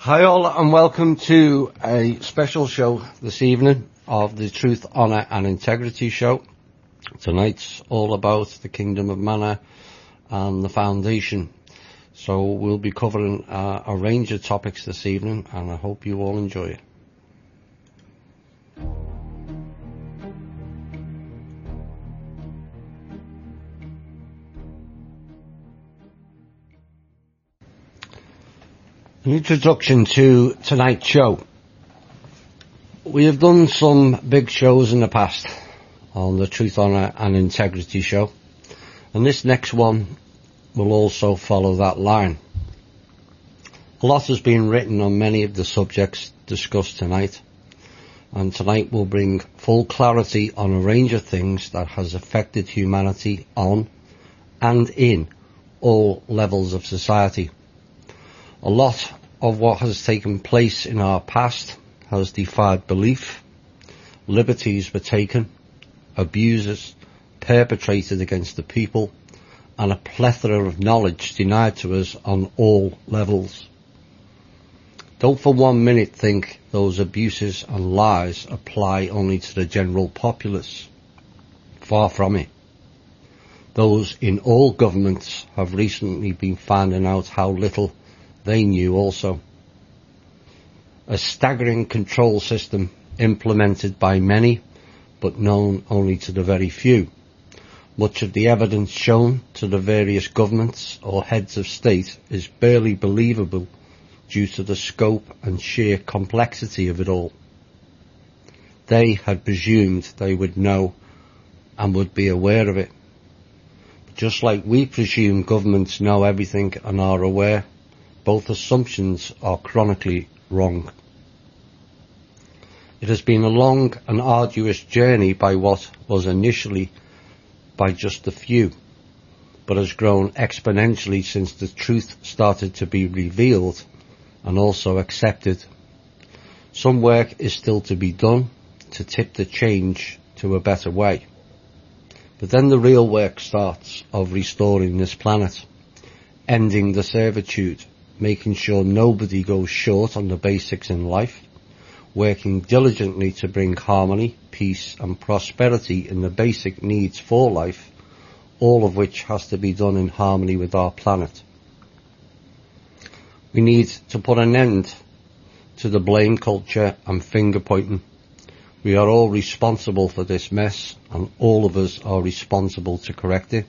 Hi all and welcome to a special show this evening of the Truth, Honour and Integrity show. Tonight's all about the Kingdom of Manna and the Foundation. So we'll be covering a range of topics this evening and I hope you all enjoy it. An introduction to tonight's show. We have done some big shows in the past on the Truth, Honour and Integrity show, and this next one will also follow that line. A lot has been written on many of the subjects discussed tonight, and tonight will bring full clarity on a range of things that has affected humanity on and in all levels of society. A lot of what has taken place in our past has defied belief. Liberties were taken, abuses perpetrated against the people, and a plethora of knowledge denied to us on all levels. Don't for 1 minute think those abuses and lies apply only to the general populace. Far from it. Those in all governments have recently been finding out how little they knew also. A staggering control system implemented by many, but known only to the very few. Much of the evidence shown to the various governments or heads of state is barely believable due to the scope and sheer complexity of it all. They had presumed they would know and would be aware of it. Just like we presume governments know everything and are aware, both assumptions are chronically wrong. It has been a long and arduous journey by what was initially by just a few, but has grown exponentially since the truth started to be revealed and also accepted. Some work is still to be done to tip the change to a better way. But then the real work starts of restoring this planet, ending the servitude, making sure nobody goes short on the basics in life, working diligently to bring harmony, peace and prosperity in the basic needs for life, all of which has to be done in harmony with our planet. We need to put an end to the blame culture and finger pointing. We are all responsible for this mess and all of us are responsible to correct it.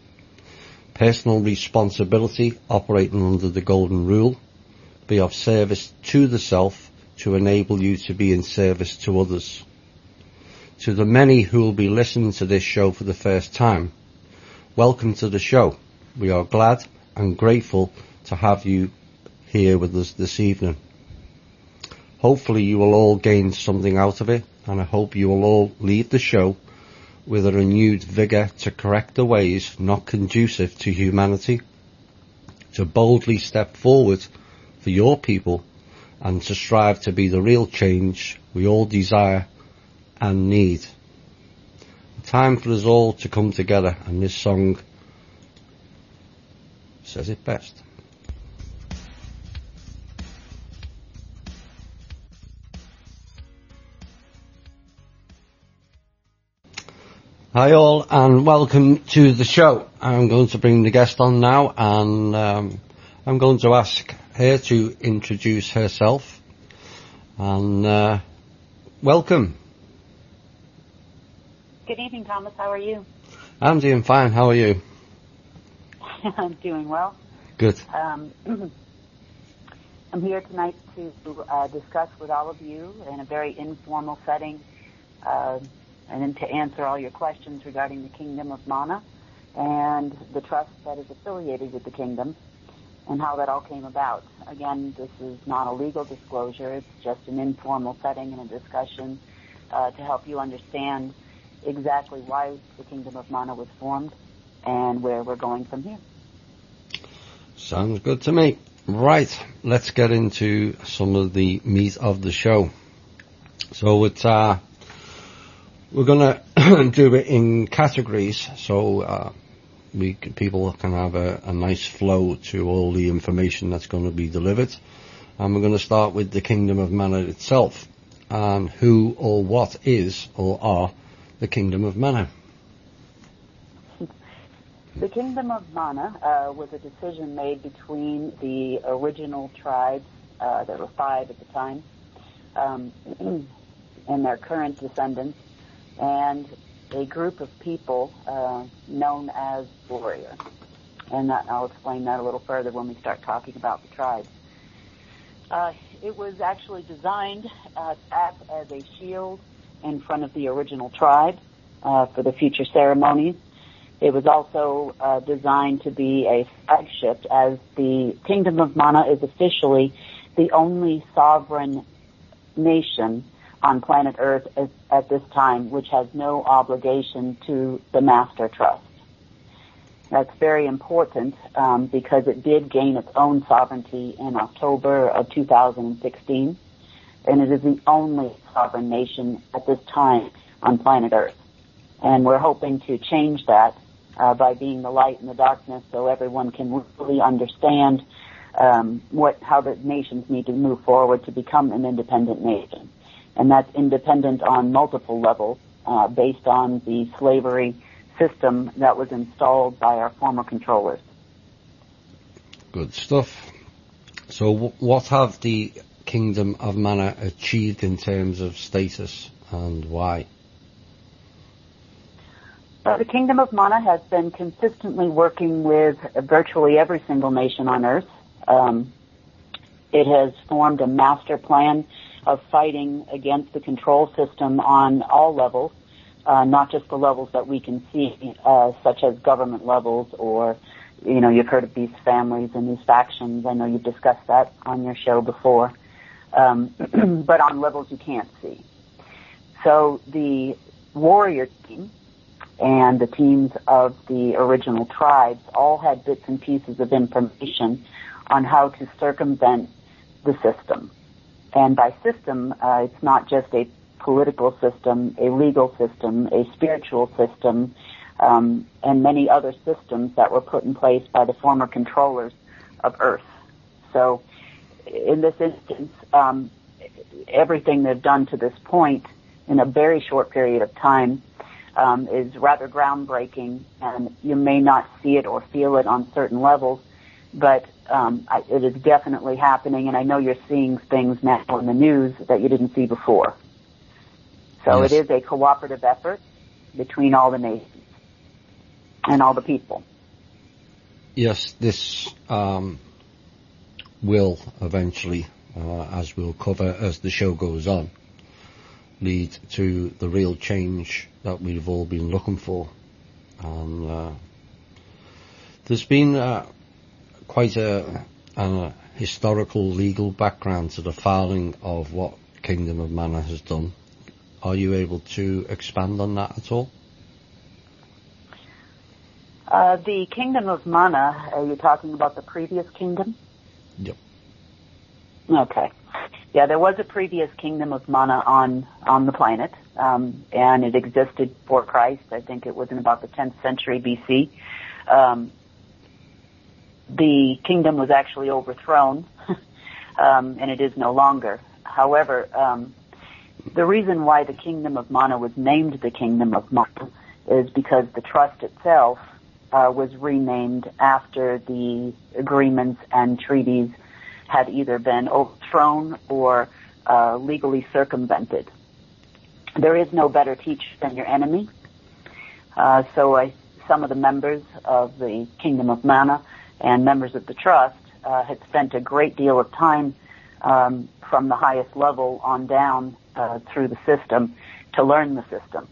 Personal responsibility, operating under the golden rule, be of service to the self to enable you to be in service to others. To the many who will be listening to this show for the first time, welcome to the show. We are glad and grateful to have you here with us this evening. Hopefully you will all gain something out of it, and I hope you will all leave the show with a renewed vigour to correct the ways not conducive to humanity, to boldly step forward for your people, and to strive to be the real change we all desire and need. Time for us all to come together, and this song says it best. Hi all and welcome to the show. I'm going to bring the guest on now, and I'm going to ask her to introduce herself, and welcome. Good evening, Thomas. How are you? I'm doing fine. How are you? I'm doing well. Good. I'm here tonight to discuss with all of you in a very informal setting and then to answer all your questions regarding the Kingdom of Manna and the trust that is affiliated with the kingdom and how that all came about. Again, this is not a legal disclosure. It's just an informal setting and a discussion to help you understand exactly why the Kingdom of Manna was formed and where we're going from here. Sounds good to me. Right, let's get into some of the meat of the show. So it's we're going to do it in categories, so people can have a nice flow to all the information that's going to be delivered. And we're going to start with the Kingdom of Manna itself, and who or what is or are the Kingdom of Manna. The Kingdom of Manna was a decision made between the original tribes, there were 5 at the time, and their current descendants, and a group of people known as warrior. And I'll explain that a little further when we start talking about the tribes. It was actually designed to act as a shield in front of the original tribe for the future ceremonies. It was also designed to be a flagship, as the Kingdom of Manna is officially the only sovereign nation on planet Earth at this time which has no obligation to the Master Trust. That's very important because it did gain its own sovereignty in October of 2016, and it is the only sovereign nation at this time on planet Earth. And we're hoping to change that by being the light in the darkness, so everyone can really understand how the nations need to move forward to become an independent nation. And that's independent on multiple levels based on the slavery system that was installed by our former controllers. Good stuff. So what have the Kingdom of Manna achieved in terms of status, and why? The Kingdom of Manna has been consistently working with virtually every single nation on Earth. It has formed a master plan of fighting against the control system on all levels, not just the levels that we can see, such as government levels or, you've heard of these families and these factions. I know you've discussed that on your show before, but on levels you can't see. So the warrior team and the teams of the original tribes all had bits and pieces of information on how to circumvent the system. And by system, it's not just a political system, a legal system, a spiritual system, and many other systems that were put in place by the former controllers of Earth. So in this instance, everything they've done to this point in a very short period of time is rather groundbreaking, and you may not see it or feel it on certain levels, but it is definitely happening, and I know you're seeing things now in the news that you didn't see before. So Yes. It is a cooperative effort between all the nations and all the people. Yes, this will eventually, as we'll cover as the show goes on, lead to the real change that we've all been looking for. And there's been quite a historical legal background to the filing of what Kingdom of Manna has done. Are you able to expand on that at all? The Kingdom of Manna, are you talking about the previous kingdom? Yep. Okay. Yeah, there was a previous Kingdom of Manna on the planet, and it existed before Christ. I think it was in about the 10th century BC. The kingdom was actually overthrown, and it is no longer. However, the reason why the Kingdom of Manna was named the Kingdom of Manna is because the trust itself was renamed after the agreements and treaties had either been overthrown or legally circumvented. There is no better teacher than your enemy. Some of the members of the Kingdom of Manna and members of the trust had spent a great deal of time from the highest level on down through the system to learn the system.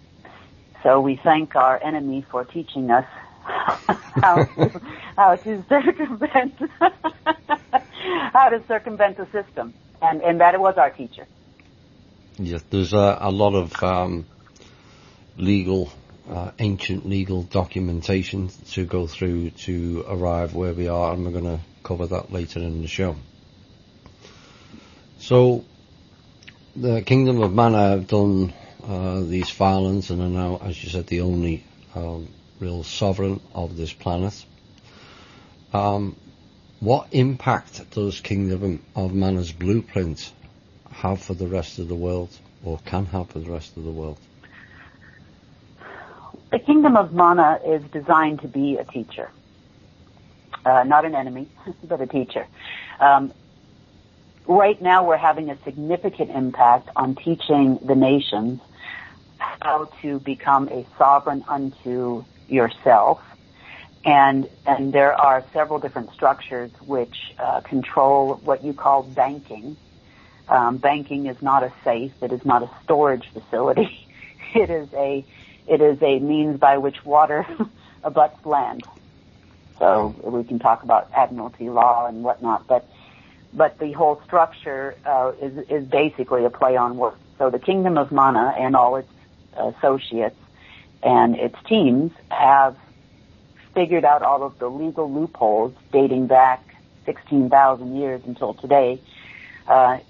So we thank our enemy for teaching us how to circumvent how to circumvent the system, and that it was our teacher. Yes, there's a lot of ancient legal documentation to go through to arrive where we are, and we're going to cover that later in the show. So, the Kingdom of Manna have done these filings and are now, as you said, the only real sovereign of this planet. what impact does Kingdom of Manna's blueprint have for the rest of the world, or can have for the rest of the world? The Kingdom of Manna is designed to be a teacher. Not an enemy, but a teacher. Right now we're having a significant impact on teaching the nations how to become a sovereign unto yourself. And there are several different structures which control what you call banking. Banking is not a safe. It is not a storage facility. It is a means by which water abuts land. So we can talk about admiralty law and whatnot, but the whole structure is basically a play on words. So the Kingdom of Manna and all its associates and its teams have figured out all of the legal loopholes dating back 16,000 years until today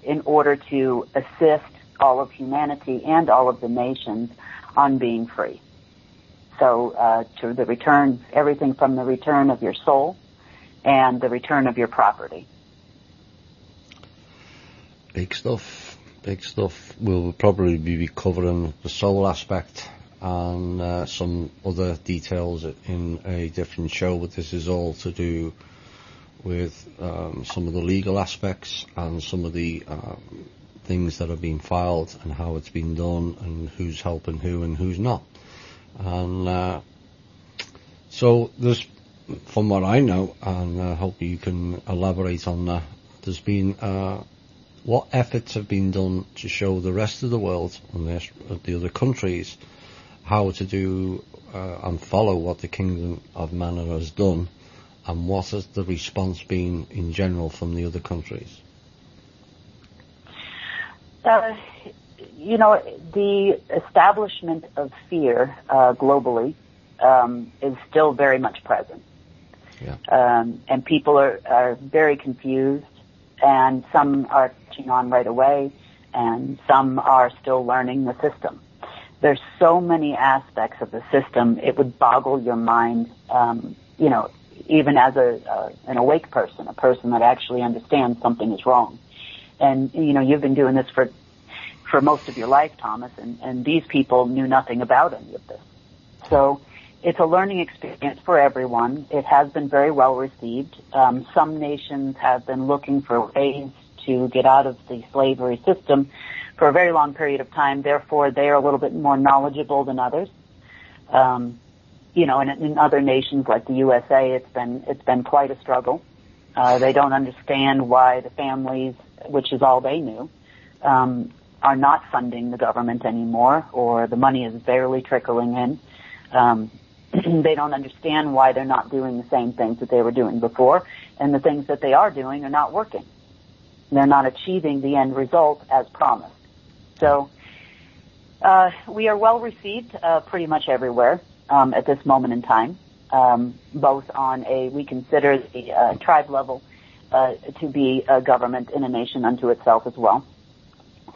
in order to assist all of humanity and all of the nations on being free. So to the return, everything from the return of your soul and the return of your property. Big stuff, big stuff. We'll probably be covering the soul aspect and some other details in a different show, but this is all to do with some of the legal aspects and some of the things that have been filed and how it's been done and who's helping who and who's not. And so there's, from what I know, and I hope you can elaborate on that, there's been what efforts have been done to show the rest of the world and the other countries how to do and follow what the Kingdom of Manna has done, and what has the response been in general from the other countries? The establishment of fear globally is still very much present. Yeah. And people are very confused, and some are catching on right away, and some are still learning the system. There's so many aspects of the system, it would boggle your mind, even as an awake person, a person that actually understands something is wrong. And, you've been doing this for most of your life, Thomas, and these people knew nothing about any of this. So it's a learning experience for everyone. It has been very well received. Some nations have been looking for ways to get out of the slavery system for a very long period of time. Therefore, they are a little bit more knowledgeable than others. And in other nations like the USA, it's been quite a struggle. They don't understand why the families, which is all they knew, are not funding the government anymore, or the money is barely trickling in. They don't understand why they're not doing the same things that they were doing before, and the things that they are doing are not working. They're not achieving the end result as promised. So we are well received pretty much everywhere at this moment in time, both on we consider the tribe level to be a government in a nation unto itself as well.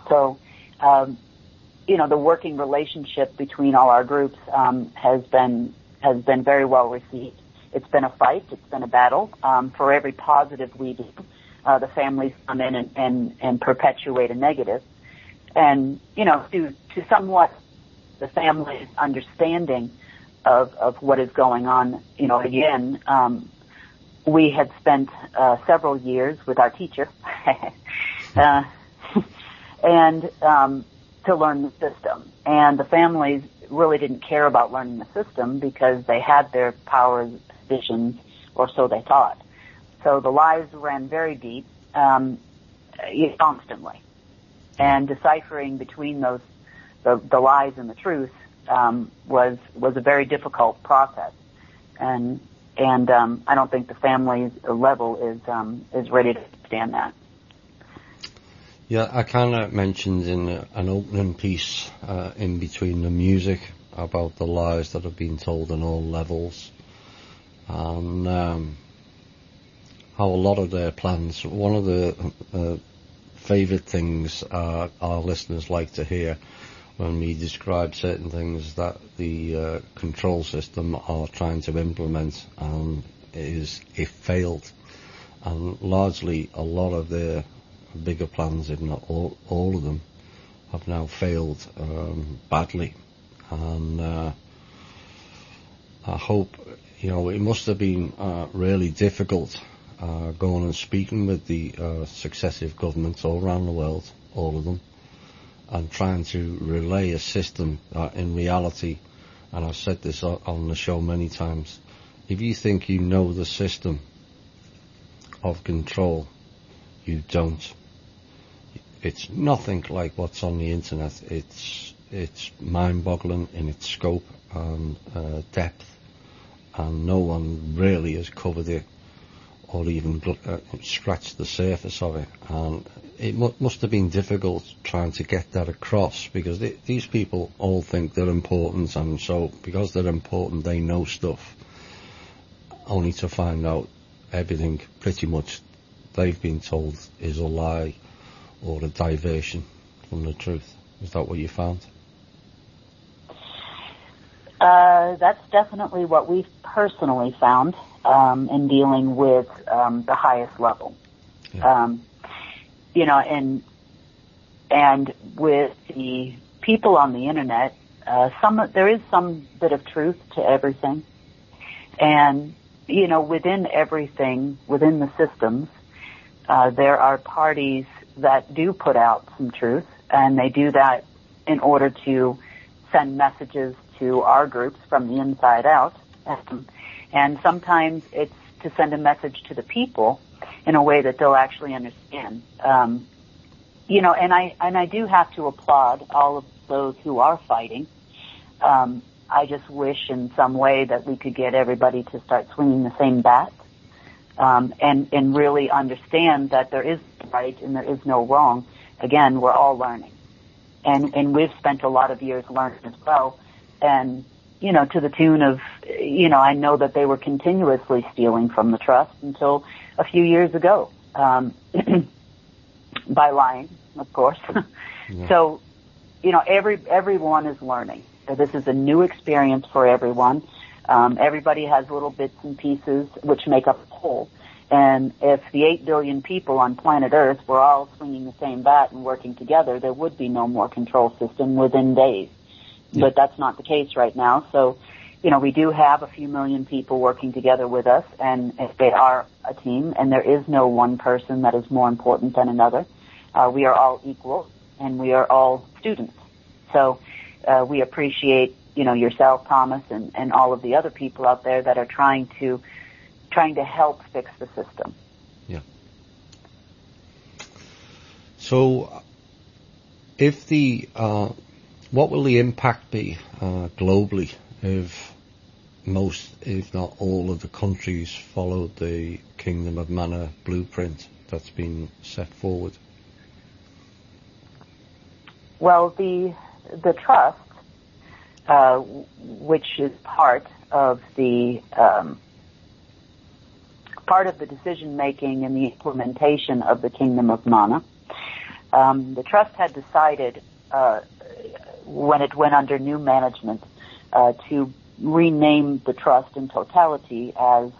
So, the working relationship between all our groups has been very well received. It's been a fight. It's been a battle. For every positive we do, the families come in and perpetuate a negative. And, to somewhat the family's understanding of what is going on, again, we had spent several years with our teacher and to learn the system. And the families really didn't care about learning the system because they had their power positions, or so they thought. So the lies ran very deep, constantly. And deciphering between the lies and the truth was a very difficult process. And I don't think the family's level is ready to stand that. Yeah, I kind of mentioned in an opening piece in between the music about the lies that have been told on all levels, and how a lot of their plans, one of the favourite things our listeners like to hear when we describe certain things that the control system are trying to implement, is if failed. and largely a lot of their bigger plans, if not all of them, have now failed badly. And I hope, it must have been really difficult going and speaking with the successive governments all around the world, all of them, and trying to relay a system that in reality, and I've said this on the show many times, if you think you know the system of control, you don't. It's nothing like what's on the internet. It's mind-boggling in its scope and depth, and no one really has covered it or even scratched the surface of it. And it must have been difficult trying to get that across, because these people all think they're important, and so because they're important they know stuff, only to find out everything pretty much they've been told is a lie or a diversion from the truth. Is that what you found? That's definitely what we've personally found in dealing with the highest level. Yeah. And with the people on the internet, there is some bit of truth to everything. And, within everything, within the systems, there are parties that do put out some truth, and they do that in order to send messages to our groups from the inside out. And sometimes it's to send a message to the people in a way that they'll actually understand. And I do have to applaud all of those who are fighting. I just wish in some way that we could get everybody to start swinging the same bat, and really understand that there is right and there is no wrong. Again, we're all learning. And we've spent a lot of years learning as well. And, to the tune of, I know that they were continuously stealing from the trust until a few years ago, by lying, of course. Yeah. So, everyone is learning. This is a new experience for everyone. Everybody has little bits and pieces which make up a whole. And if the 8 billion people on planet Earth were all swinging the same bat and working together, there would be no more control system within days. Yeah. But that's not the case right now. So, we do have a few million people working together with us, and if they are a team, and there is no one person that is more important than another. We are all equal, and we are all students. So we appreciate, yourself, Thomas, and all of the other people out there that are trying to help fix the system. Yeah. So, what will the impact be globally if most, if not all, of the countries followed the Kingdom of Manna blueprint that's been set forward? Well, the trust, which is part of the decision making and the implementation of the Kingdom of Manna, the trust had decided when it went under new management to rename the trust in totality as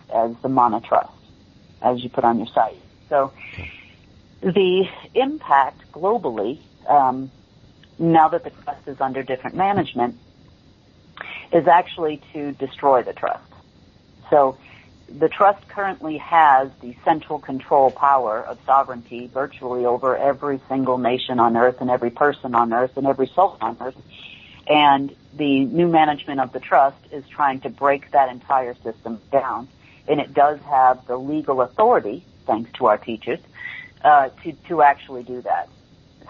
the Manna Trust, as you put on your site. So the impact globally, now that the trust is under different management, is actually to destroy the trust. So the trust currently has the central control power of sovereignty virtually over every single nation on earth and every person on earth and every soul on earth. And the new management of the trust is trying to break that entire system down. And it does have the legal authority, thanks to our teachers, to actually do that.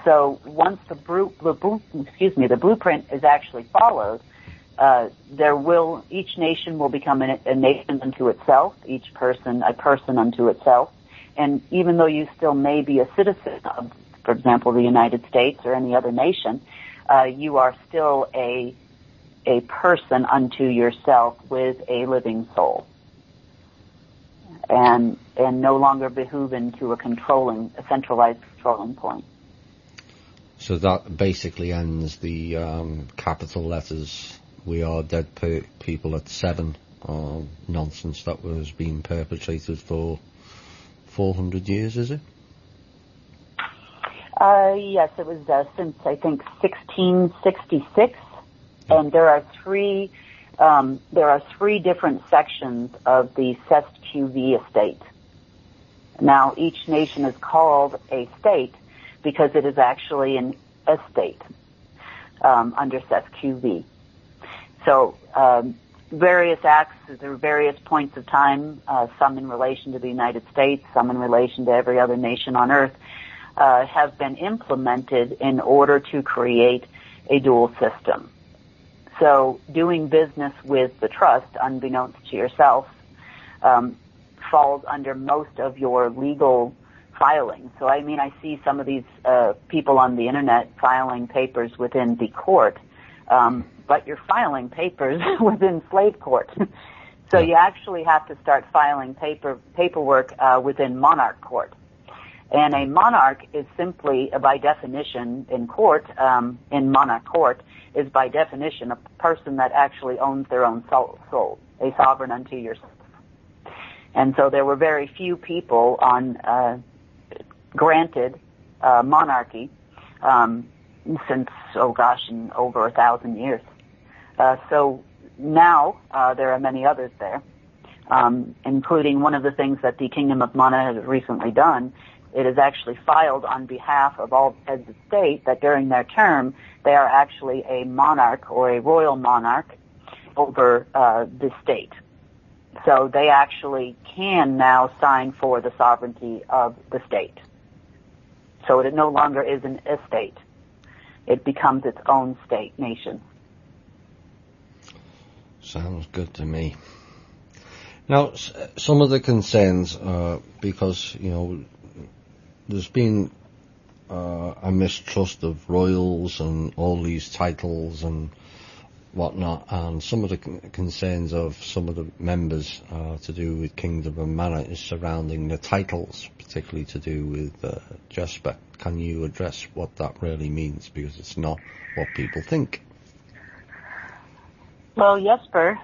So once the blueprint is actually followed, each nation will become a nation unto itself, each person a person unto itself. And even though you still may be a citizen of, for example, the United States or any other nation, you are still a person unto yourself with a living soul, and no longer behooven to a centralized controlling point. So that basically ends the capital letters "We are dead people" at 7 nonsense that was being perpetrated for 400 years, is it? Yes, it was since, I think, 1666, and there are three different sections of the Cest-QV estate. Now, each nation is called a state because it is actually an estate under Cest-QV. So, various acts through various points of time, some in relation to the United States, some in relation to every other nation on earth, have been implemented in order to create a dual system. So doing business with the trust, unbeknownst to yourself, falls under most of your legal filing. So I mean, I see some of these people on the internet filing papers within the court, but you're filing papers within slave court. So you actually have to start filing paperwork within monarch court. And a monarch is simply, by definition, in court, in monarch court, is by definition a person that actually owns their own soul, a sovereign unto yourself. And so there were very few people on granted monarchy since, in over 1,000 years. So now there are many others there, including one of the things that the Kingdom of Manna has recently done. It is actually filed on behalf of all heads of state that during their term they are actually a monarch or a royal monarch over the state. So they actually can now sign for the sovereignty of the state. So it no longer is an estate. It becomes its own state nation. Sounds good to me. Now, some of the concerns, because, there's been a mistrust of royals and all these titles and whatnot, and some of the concerns of some of the members to do with Kingdom of Manna is surrounding the titles, particularly to do with Jesper. Can you address what that really means? Because it's not what people think. Well, Jesper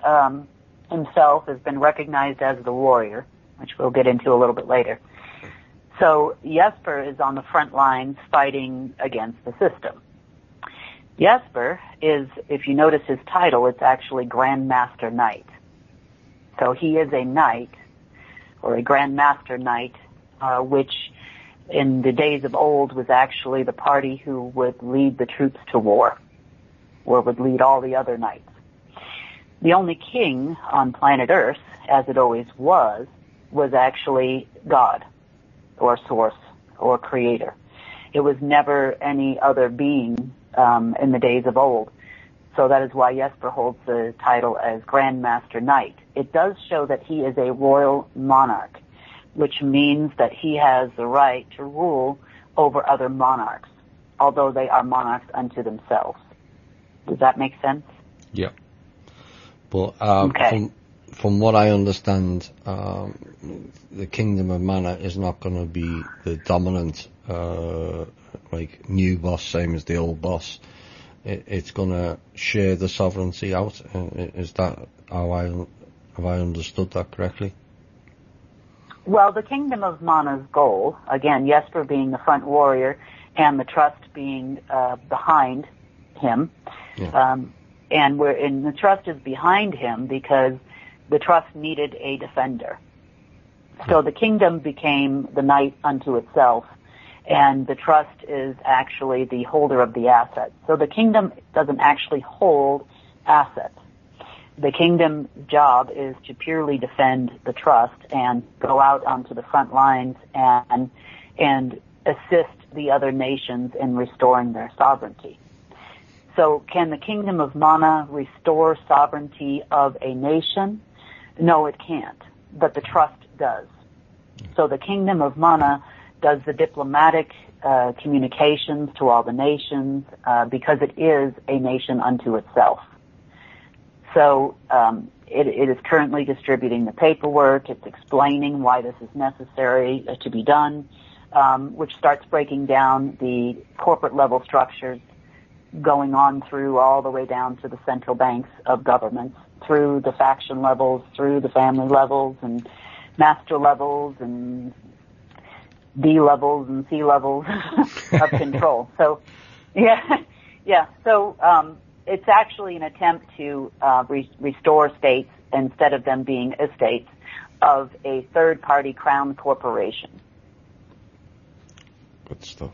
himself has been recognized as the warrior, which we'll get into a little bit later. So Jesper is on the front lines fighting against the system. Jesper is, if you notice his title, it's actually Grand Master Knight. So he is a knight, or a Grand Master Knight, which in the days of old was actually the party who would lead the troops to war, or would lead all the other knights. The only king on planet Earth, as it always was actually God, or source, or creator. It was never any other being in the days of old. So that is why Jesper holds the title as Grand Master Knight. It does show that he is a royal monarch, which means that he has the right to rule over other monarchs, although they are monarchs unto themselves. Does that make sense? Yeah. But from what I understand, the Kingdom of Manna is not going to be the dominant, new boss, same as the old boss. It's going to share the sovereignty out. Is that how have I understood that correctly? Well, the Kingdom of Manna's goal, again, Jesper being the front warrior and the trust being behind him, and the trust is behind him because the trust needed a defender. So the kingdom became the knight unto itself, and the trust is actually the holder of the assets. So the kingdom doesn't actually hold assets. The kingdom's job is to purely defend the trust and go out onto the front lines and assist the other nations in restoring their sovereignty. So can the Kingdom of Manna restore sovereignty of a nation? No, it can't, but the trust does. So the Kingdom of Manna does the diplomatic communications to all the nations because it is a nation unto itself. So it is currently distributing the paperwork. It's explaining why this is necessary to be done, which starts breaking down the corporate level structures going on through all the way down to the central banks of governments, through the faction levels, through the family levels and master levels and D levels and C levels of control. So, yeah. So it's actually an attempt to restore states instead of them being estates of a third-party crown corporation. Good stuff.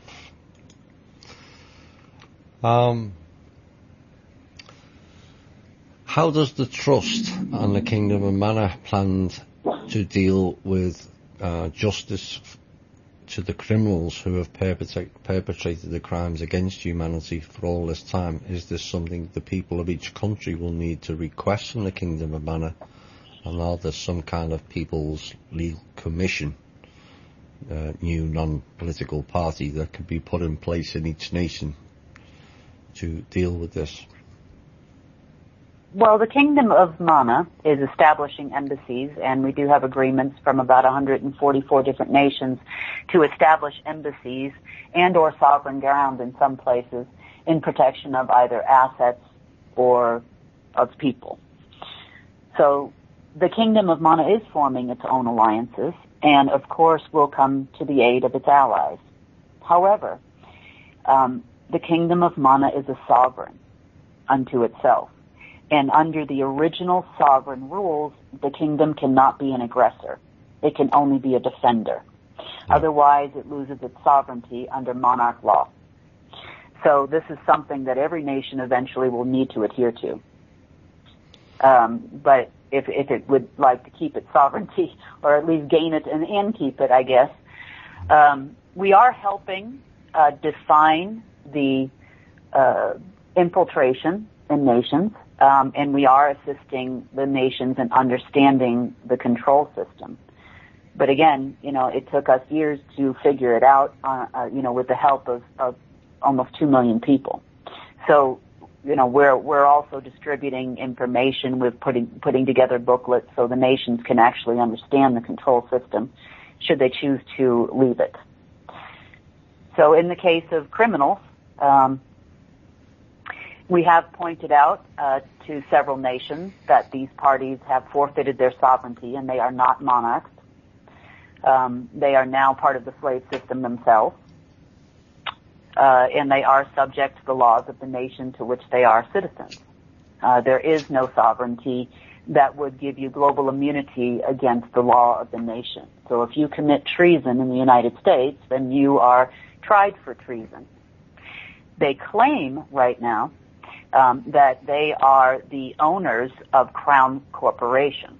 How does the Trust and the Kingdom of Manna plan to deal with justice to the criminals who have perpetrated the crimes against humanity for all this time? Is this something the people of each country will need to request from the Kingdom of Manna? And are there some kind of People's Legal Commission, new non-political party, that could be put in place in each nation to deal with this? Well, the Kingdom of Manna is establishing embassies, and we do have agreements from about 144 different nations to establish embassies and or sovereign ground in some places in protection of either assets or of people. So the Kingdom of Manna is forming its own alliances and, of course, will come to the aid of its allies. However, the Kingdom of Manna is a sovereign unto itself. And under the original sovereign rules, the kingdom cannot be an aggressor. It can only be a defender. Otherwise, it loses its sovereignty under monarch law. So this is something that every nation eventually will need to adhere to. But if it would like to keep its sovereignty, or at least gain it and keep it, I guess, we are helping define the infiltration in nations. And we are assisting the nations in understanding the control system. But again, it took us years to figure it out, with the help of almost 2 million people. So, we're also distributing information. We're putting together booklets so the nations can actually understand the control system should they choose to leave it. So in the case of criminals, we have pointed out to several nations that these parties have forfeited their sovereignty and they are not monarchs. They are now part of the slave system themselves, and they are subject to the laws of the nation to which they are citizens. There is no sovereignty that would give you global immunity against the law of the nation. So if you commit treason in the United States, then you are tried for treason. They claim right now that they are the owners of Crown Corporation.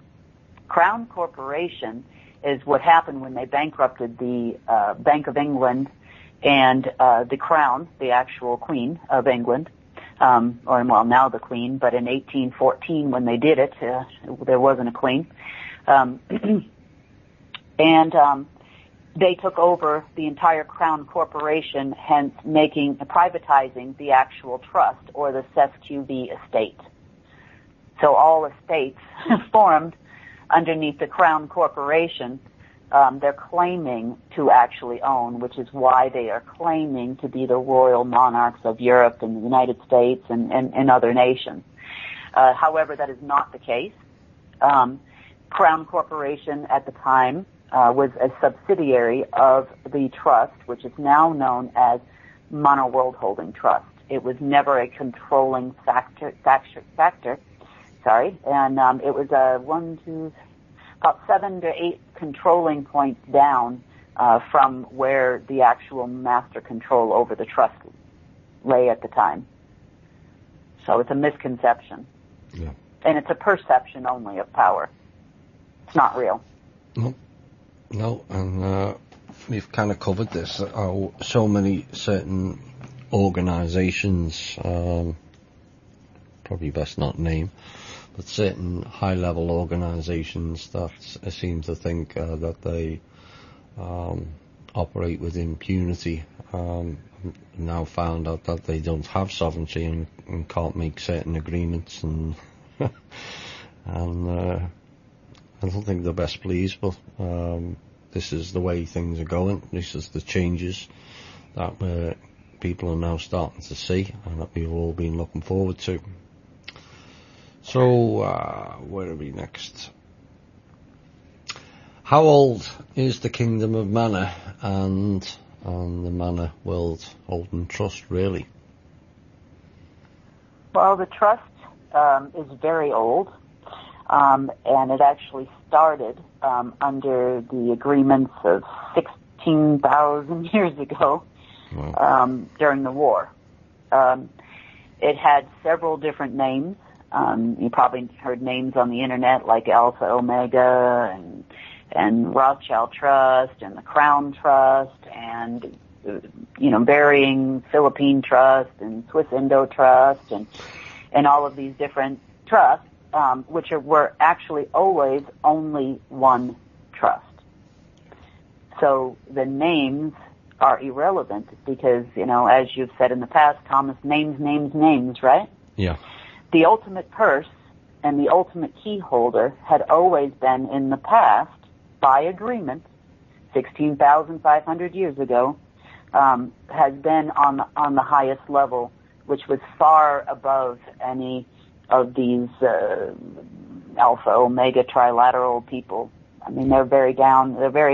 Crown Corporation is what happened when they bankrupted the Bank of England and the Crown, the actual Queen of England, now the Queen, but in 1814 when they did it, there wasn't a Queen. They took over the entire Crown Corporation, hence privatizing the actual trust or the SESQV estate. So all estates formed underneath the Crown Corporation, they're claiming to actually own, which is why they are claiming to be the royal monarchs of Europe and the United States and other nations. However, that is not the case. Crown Corporation at the time was a subsidiary of the trust, which is now known as Manna World Holding Trust. It was never a controlling factor, and it was about 7 to 8 controlling points down from where the actual master control over the trust lay at the time. So it's a misconception. Yeah. And it's a perception only of power. It's not real. No, and we've kind of covered this. So many certain organisations, probably best not name, but certain high-level organisations that seem to think that they operate with impunity, now found out that they don't have sovereignty and can't make certain agreements, and I don't think they're best pleased, but this is the way things are going. This is the changes that people are now starting to see and that we've all been looking forward to. So, where are we next? How old is the Kingdom of Manna and the Manna World Holding Trust, really? Well, the trust is very old, and it actually started under the agreements of 16,000 years ago. Wow. During the war. It had several different names. You probably heard names on the internet like Alpha Omega and Rothschild Trust and the Crown Trust and varying Philippine Trust and Swiss Indo Trust and all of these different trusts, which were actually always only one trust. So the names are irrelevant because, as you've said in the past, Thomas, names, right? Yeah. The ultimate purse and the ultimate key holder had always been in the past, by agreement, 16,500 years ago, has been on the highest level, which was far above any of these Alpha, Omega, trilateral people. I mean, they're very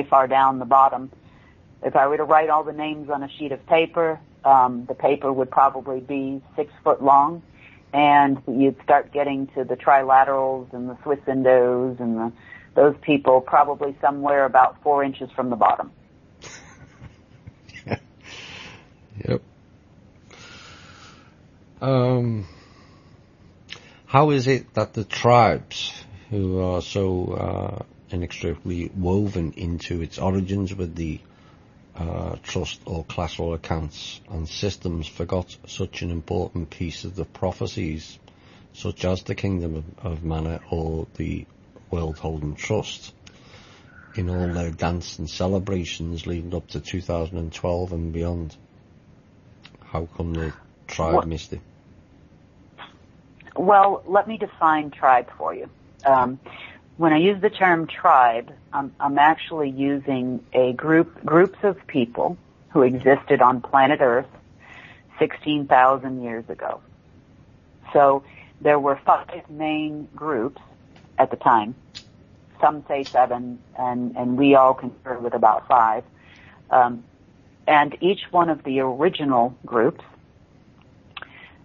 far down the bottom. If I were to write all the names on a sheet of paper, the paper would probably be 6 foot long, and you'd start getting to the trilaterals and the Swiss Indos and those people probably somewhere about 4 inches from the bottom. Yep. How is it that the tribes, who are so inextricably woven into its origins with the trust or classroom accounts and systems, forgot such an important piece of the prophecies, such as the Kingdom of Manna or the World Holding Trust, in all their dance and celebrations leading up to 2012 and beyond? How come the tribe missed it? Well, let me define tribe for you. When I use the term tribe, I'm actually using groups of people who existed on planet Earth 16,000 years ago. So there were 5 main groups at the time. Some say 7, and we all concur with about 5. And each one of the original groups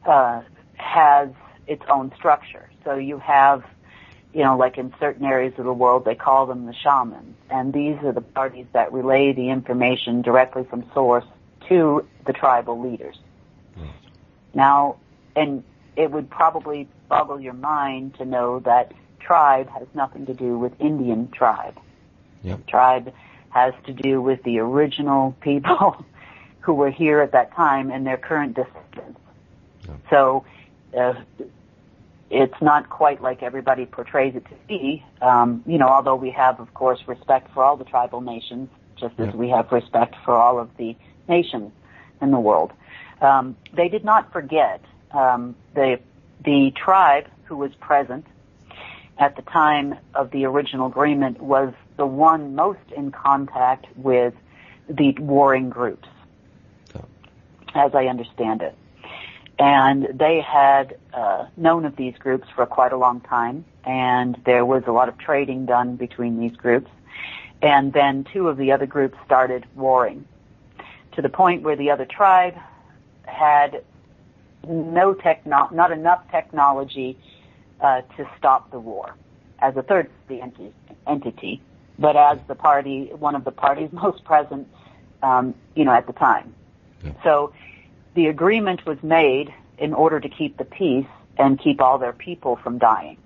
has its own structure. So you have, like in certain areas of the world, they call them the shamans. And these are the parties that relay the information directly from source to the tribal leaders. Right. Now, and it would probably boggle your mind to know that tribe has nothing to do with Indian tribe. Yep. Tribe has to do with the original people who were here at that time and their current descendants. Yep. So it's not quite like everybody portrays it to be, although we have, of course, respect for all the tribal nations, just as we have respect for all of the nations in the world. They did not forget the tribe who was present at the time of the original agreement was the one most in contact with the warring groups, as I understand it. And they had known of these groups for quite a long time, and there was a lot of trading done between these groups. And then 2 of the other groups started warring, to the point where the other tribe had not enough technology to stop the war as a third entity, but as one of the parties most present, at the time. Yeah. So the agreement was made in order to keep the peace and keep all their people from dying.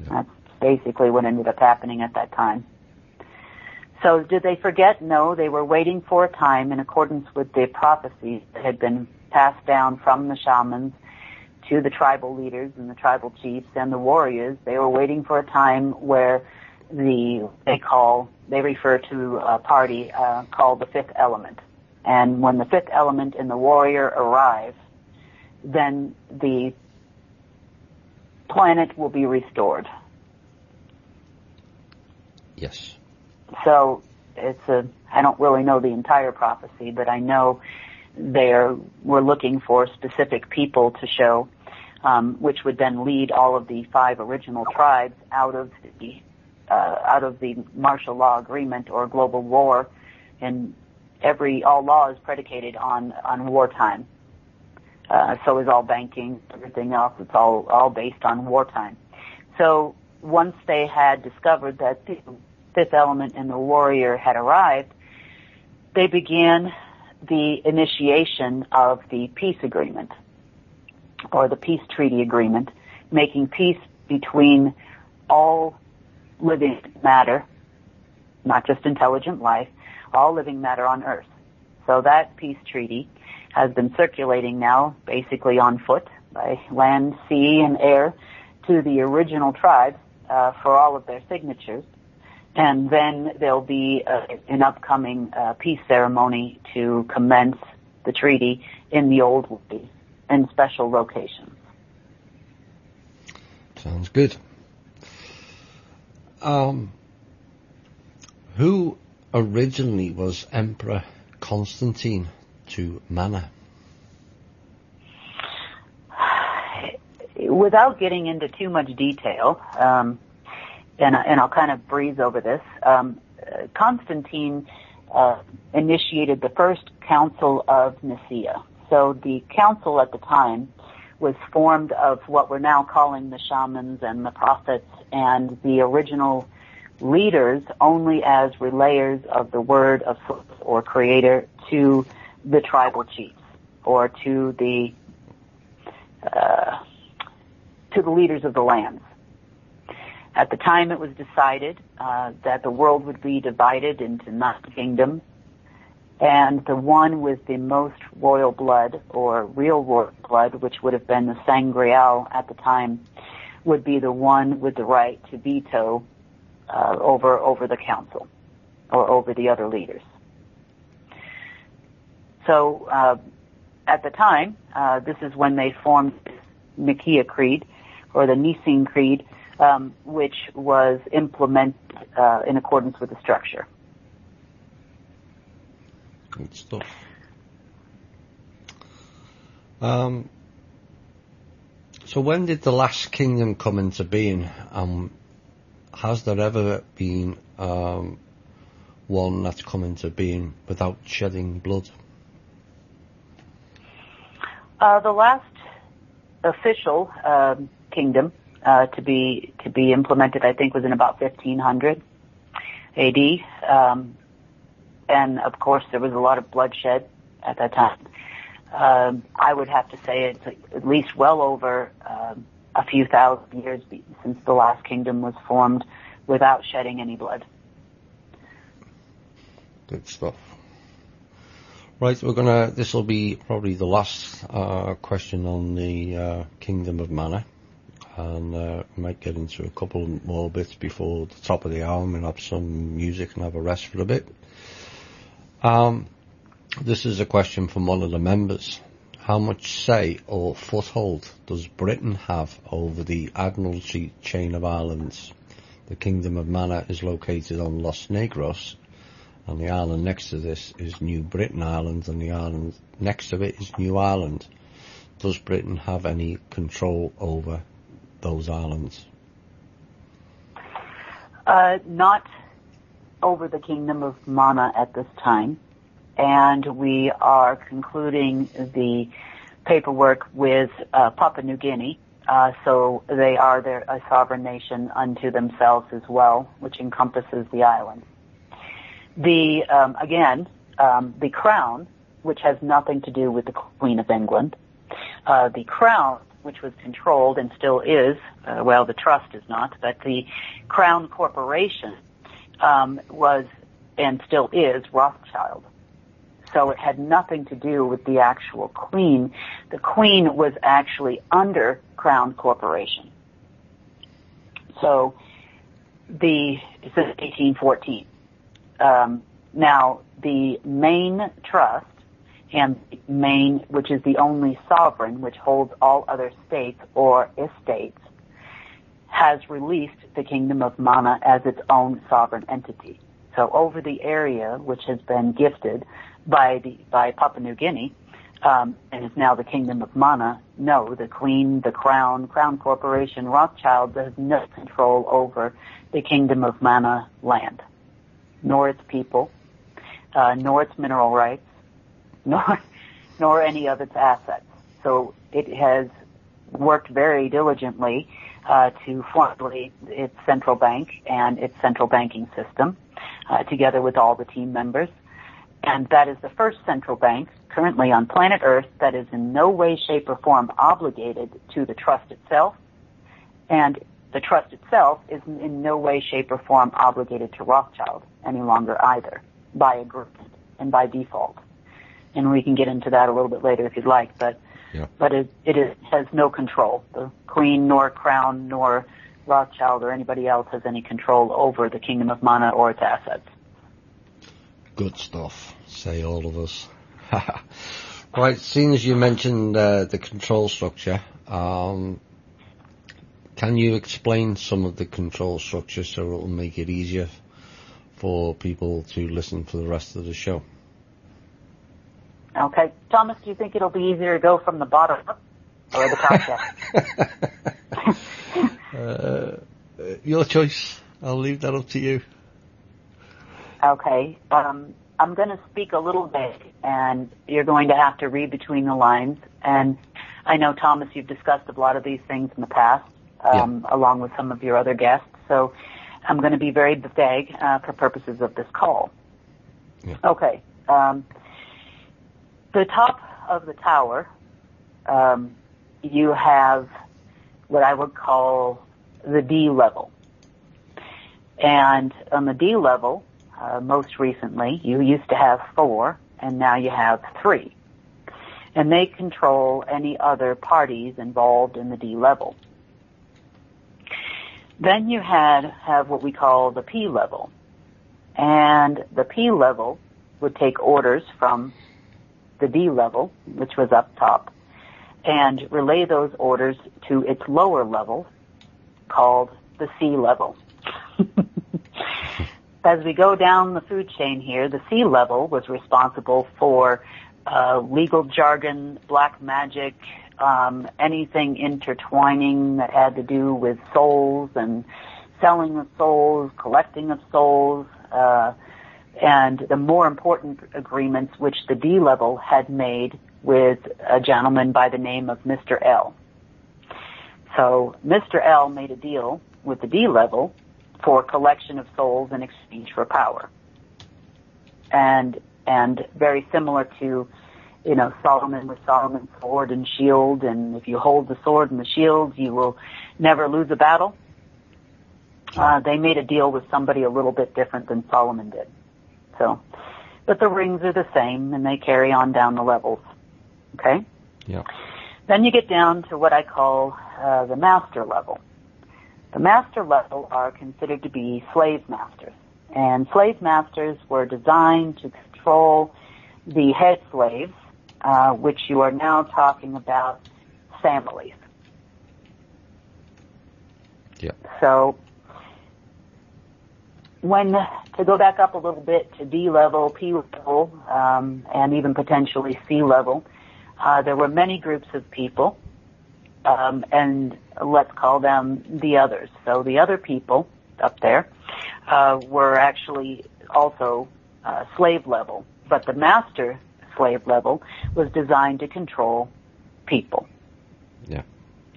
Yeah. That's basically what ended up happening at that time. So did they forget? No, they were waiting for a time in accordance with the prophecies that had been passed down from the shamans to the tribal leaders and the tribal chiefs and the warriors. They were waiting for a time where they refer to a party called the 5th element. And when the 5th element and the warrior arrive, then the planet will be restored. Yes. So I don't really know the entire prophecy, but I know we're looking for specific people to show, which would then lead all of the 5 original tribes out of the out of the martial law agreement or global war, and all law is predicated on wartime. So is all banking, everything else. It's all based on wartime. So once they had discovered that the fifth element in the warrior had arrived, they began the initiation of the peace agreement, or the peace treaty agreement, making peace between all living matter, not just intelligent life, all living matter on Earth. So that peace treaty has been circulating now, basically on foot, by land, sea, and air, to the original tribes for all of their signatures. And then there'll be an upcoming peace ceremony to commence the treaty in the old way, in special locations. Sounds good. Who originally was Emperor Constantine to Manna? Without getting into too much detail, and I'll kind of breeze over this, Constantine initiated the first Council of Nicaea. So the council at the time was formed of what we're now calling the shamans and the prophets, and the original leaders only as relayers of the word of source or creator to the tribal chiefs, or to the leaders of the lands. At the time, it was decided that the world would be divided into 9 kingdoms, and the one with the most royal blood, or real royal blood, which would have been the Sangreal at the time, would be the one with the right to veto over the council, or over the other leaders. So at the time, this is when they formed Nicaea Creed, or the Nicene Creed, which was implemented in accordance with the structure. Good stuff. So when did the last kingdom come into being? Has there ever been one that's come into being without shedding blood? The last official kingdom to be implemented, I think, was in about 1500 AD, and of course there was a lot of bloodshed at that time. I would have to say it's at least well over a few thousand years since the last kingdom was formed without shedding any blood. Good stuff. Right, this will be probably the last question on the Kingdom of Manna, and we might get into a couple more bits before the top of the hour. We'll have some music and have a rest for a bit. This is a question from one of the members. How much say or foothold does Britain have over the Admiralty chain of islands? The Kingdom of Manna is located on Los Negros, and the island next to this is New Britain Island, and the island next to it is New Ireland. Does Britain have any control over those islands? Not over the Kingdom of Manna at this time, and we are concluding the paperwork with Papua New Guinea, so they are a sovereign nation unto themselves as well, which encompasses the island. The crown, which has nothing to do with the Queen of England, the crown, which was controlled and still is, the trust is not, but the Crown Corporation was and still is Rothschild. So it had nothing to do with the actual Queen. The Queen was actually under Crown Corporation. So since 1814. Now, the main trust, and which is the only sovereign, which holds all other states or estates, has released the Kingdom of Manna as its own sovereign entity. So over the area which has been gifted by Papua New Guinea, and is now the Kingdom of Manna. No, the Queen, the Crown Corporation, Rothschild has no control over the Kingdom of Manna land, nor its people, nor its mineral rights, nor any of its assets. So it has worked very diligently to formulate its central bank and its central banking system, together with all the team members. And that is the first central bank currently on planet Earth that is in no way, shape, or form obligated to the trust itself. And the trust itself is in no way, shape, or form obligated to Rothschild any longer either, by agreement and by default. And we can get into that a little bit later if you'd like, but it has no control. The Queen, nor Crown, nor Rothschild, or anybody else has any control over the Kingdom of Manna or its assets. Good stuff, say all of us. Right, seeing as you mentioned the control structure, can you explain some of the control structure so it will make it easier for people to listen for the rest of the show? Okay. Thomas, do you think it'll be easier to go from the bottom up or the top down? Your choice. I'll leave that up to you. Okay. I'm going to speak a little bit, and you're going to have to read between the lines. And I know, Thomas, you've discussed a lot of these things in the past, along with some of your other guests. So I'm going to be very vague for purposes of this call. Yeah. Okay. The top of the tower, you have what I would call the D level. And on the D level, most recently, you used to have 4, and now you have 3. And they control any other parties involved in the D level. Then you have what we call the P level. And the P level would take orders from the D level, which was up top, and relay those orders to its lower level, called the C level. As we go down the food chain here, the C level was responsible for legal jargon, black magic, anything intertwining that had to do with souls and selling of souls, collecting of souls, and the more important agreements which the D level had made with a gentleman by the name of Mr. L. So Mr. L made a deal with the D level for collection of souls in exchange for power. And very similar to, Solomon with Solomon's sword and shield, and if you hold the sword and the shield, you will never lose a battle. They made a deal with somebody a little bit different than Solomon did. So, but the rings are the same, and they carry on down the levels. Okay? Yeah. Then you get down to what I call the master level. The master level are considered to be slave masters. And slave masters were designed to control the head slaves, which you are now talking about families. Yeah. So, to go back up a little bit to D level, P level, and even potentially C level, there were many groups of people, and let's call them the others. So the other people up there were actually also slave level, but the master slave level was designed to control people. Yeah.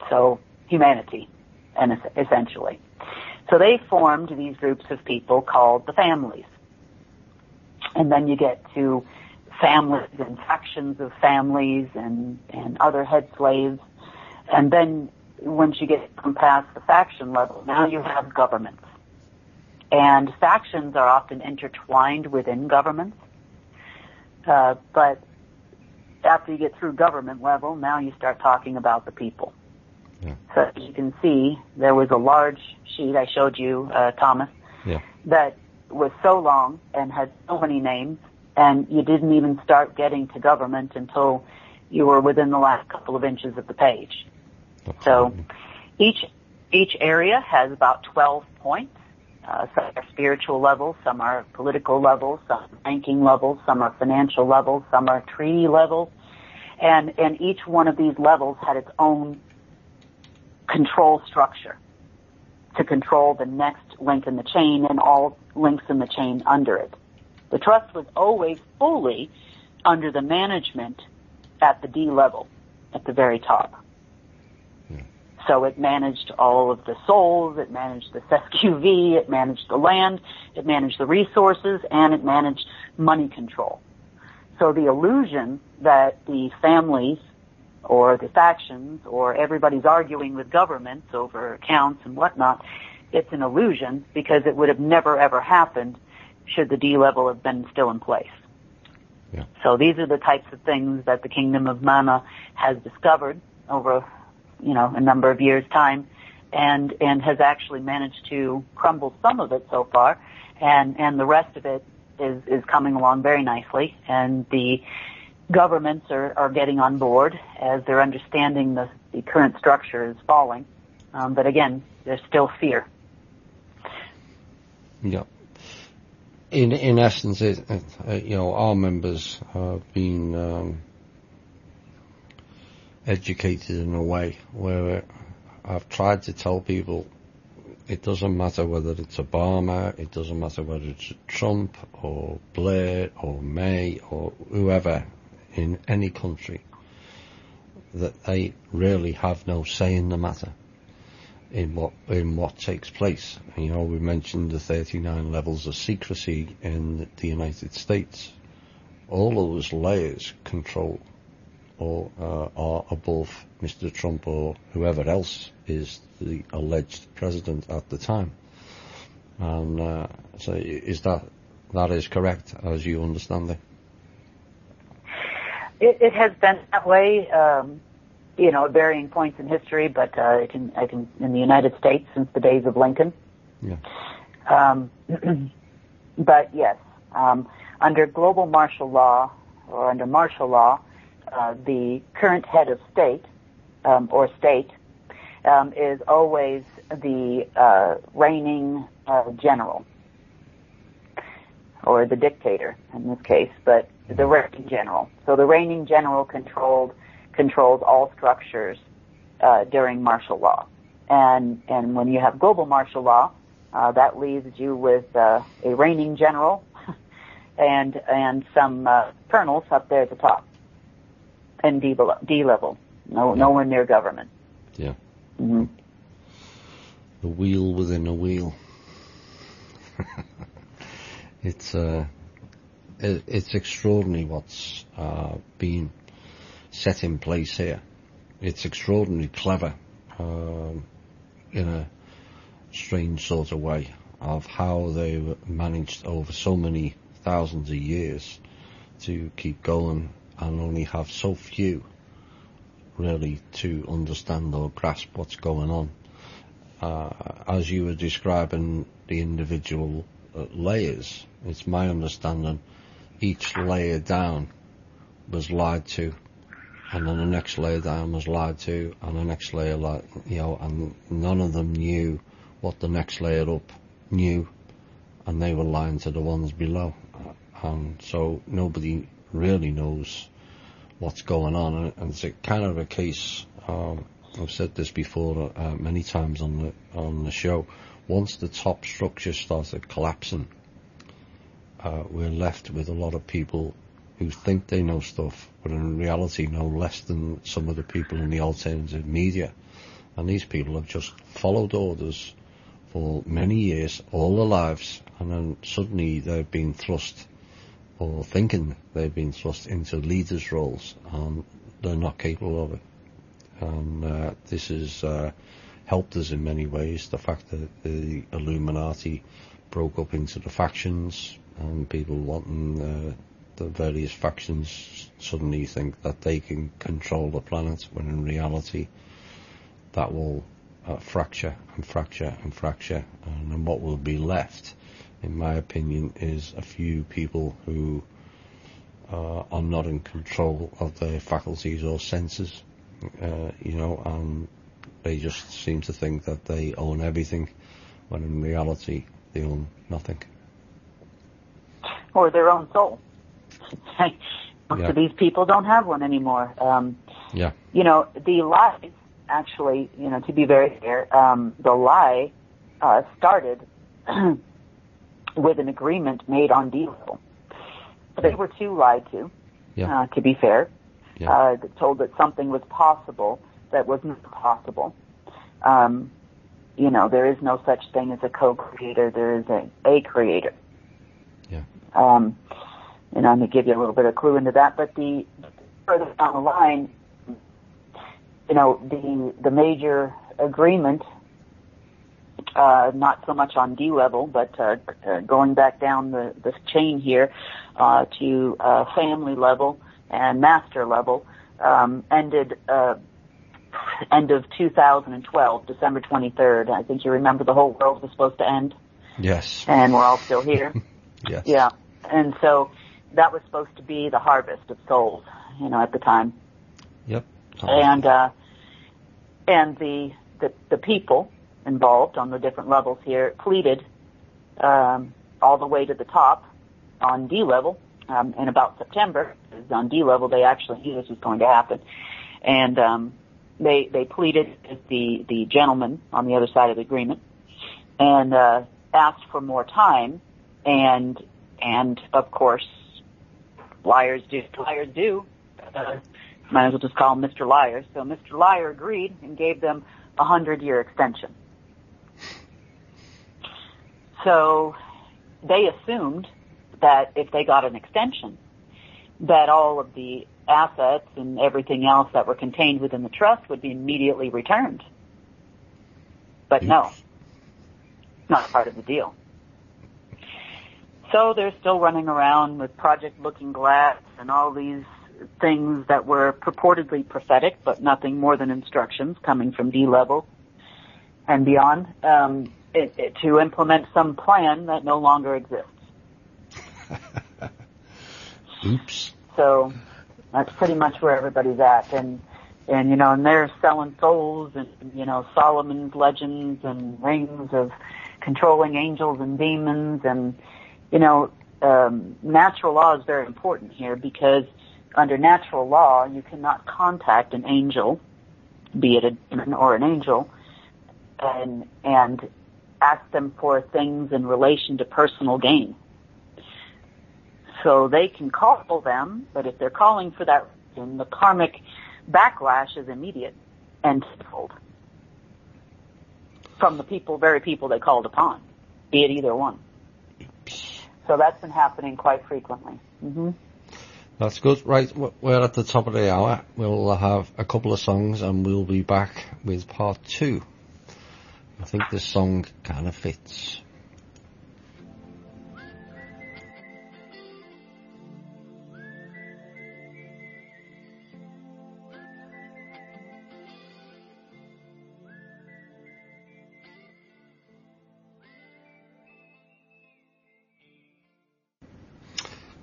So humanity, and essentially. So they formed these groups of people called the families. And then you get to families and factions of families and other head slaves. And then once you get past the faction level, now you have governments. And factions are often intertwined within governments. But after you get through government level, now you start talking about the people. Yeah. So as you can see, there was a large sheet I showed you, Thomas, that was so long and had so many names, and you didn't even start getting to government until you were within the last couple of inches of the page. Absolutely. So each area has about 12 points. Some are spiritual levels, some are political levels, some are banking levels, some are financial levels, some are treaty levels. And each one of these levels had its own control structure to control the next link in the chain and all links in the chain under it. The trust was always fully under the management at the D level, at the very top. So it managed all of the souls, it managed the SQV, it managed the land, it managed the resources, and it managed money control. So the illusion that the families or the factions or everybody's arguing with governments over accounts and whatnot, it's an illusion because it would have never ever happened should the D level have been still in place. Yeah. So these are the types of things that the Kingdom of Manna has discovered over, a number of years' time, and has actually managed to crumble some of it so far, and the rest of it is coming along very nicely, and the governments are getting on board as they're understanding the current structure is falling. But again, there's still fear. Yeah. In essence, our members have been educated in a way where I've tried to tell people it doesn't matter whether it's Obama, it doesn't matter whether it's Trump or Blair or May or whoever in any country, that they really have no say in the matter in what takes place. We mentioned the 39 levels of secrecy in the United States. All those layers control or are above Mr. Trump or whoever else is the alleged president at the time. And so is that is correct as you understand it? It has been that way, at varying points in history, but I can in the United States since the days of Lincoln. Yeah. But yes, under global martial law or under martial law, the current head of state or state is always the reigning general or the dictator in this case, but the reigning general. So the reigning general controls all structures during martial law, and when you have global martial law, that leaves you with a reigning general and some colonels up there at the top. And D level, nowhere near government. Yeah. Mm-hmm. The wheel within a wheel. It's extraordinary what's been set in place here. It's extraordinarily clever, in a strange sort of way, of how they managed over so many thousands of years to keep going and only have so few really to understand or grasp what's going on. As you were describing the individual layers, it's my understanding each layer down was lied to, and then the next layer down was lied to, and the next layer, and none of them knew what the next layer up knew, and they were lying to the ones below. And so nobody really knows what's going on, and it's a kind of a case. I've said this before many times on the show. Once the top structure started collapsing, we're left with a lot of people who think they know stuff, but in reality know less than some of the people in the alternative media. And these people have just followed orders for many years, all their lives, and then suddenly they've been thrust, or thinking they've been thrust into leaders' roles, and they're not capable of it. And this has helped us in many ways. The fact that the Illuminati broke up into the factions, and people wanting the various factions suddenly think that they can control the planet, when in reality that will fracture and fracture and fracture, and then what will be left, in my opinion, is a few people who are not in control of their faculties or senses, and they just seem to think that they own everything, when in reality they own nothing. Or their own soul. Most of these people don't have one anymore. Yeah. You know, the lie, actually, you know, to be very fair, the lie started with an agreement made on D level. They were too lied to be fair. Told that something was possible that was not possible. You know, there is no such thing as a co-creator. There is a creator. Yeah. And I'm going to give you a little bit of clue into that. But the further down the line, you know, the major agreement, not so much on D level, but going back down the chain here to family level and master level, ended end of 2012, December 23rd. I think you remember the whole world was supposed to end. Yes. And we're all still here. Yes. Yeah. And so that was supposed to be the harvest of souls, you know, at the time. Yep. And the people involved on the different levels here pleaded all the way to the top on D level in about September. On D level, they actually knew this was going to happen. And they pleaded with the gentleman on the other side of the agreement and asked for more time. And of course, liars do. Might as well just call him Mr. Liar. So Mr. Liar agreed and gave them a 100-year extension. So they assumed that if they got an extension, that all of the assets and everything else that were contained within the trust would be immediately returned. But no, not part of the deal. So they're still running around with Project Looking Glass and all these things that were purportedly prophetic, but nothing more than instructions coming from D level and beyond, to implement some plan that no longer exists. Oops. So that's pretty much where everybody's at. And you know, and they're selling souls and, you know, Solomon's legends and rings of controlling angels and demons. And, you know, natural law is very important here because under natural law, you cannot contact an angel, be it a demon or an angel, and ask them for things in relation to personal gain. So they can call them, but if they're calling for that reason, the karmic backlash is immediate and tenfold from the very people they called upon, be it either one. So that's been happening quite frequently. Mm-hmm. That's good. Right, we're at the top of the hour. We'll have a couple of songs and we'll be back with part 2. I think this song kind of fits.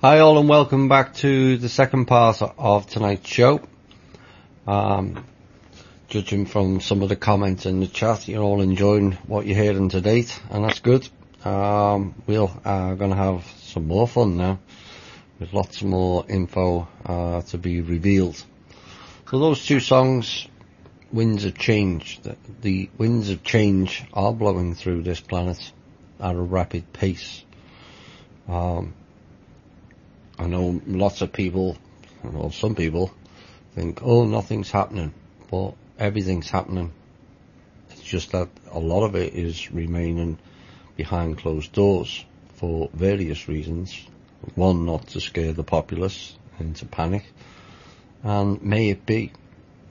Hi all and welcome back to the second part of tonight's show. Judging from some of the comments in the chat, you're all enjoying what you're hearing to date, and that's good. We're going to have some more fun now, with lots more info to be revealed. So those two songs, Winds of Change. The winds of change are blowing through this planet at a rapid pace. I know lots of people, or some people, think, oh, nothing's happening, but everything's happening. It's just that a lot of it is remaining behind closed doors for various reasons. One, not to scare the populace into panic, and may it be,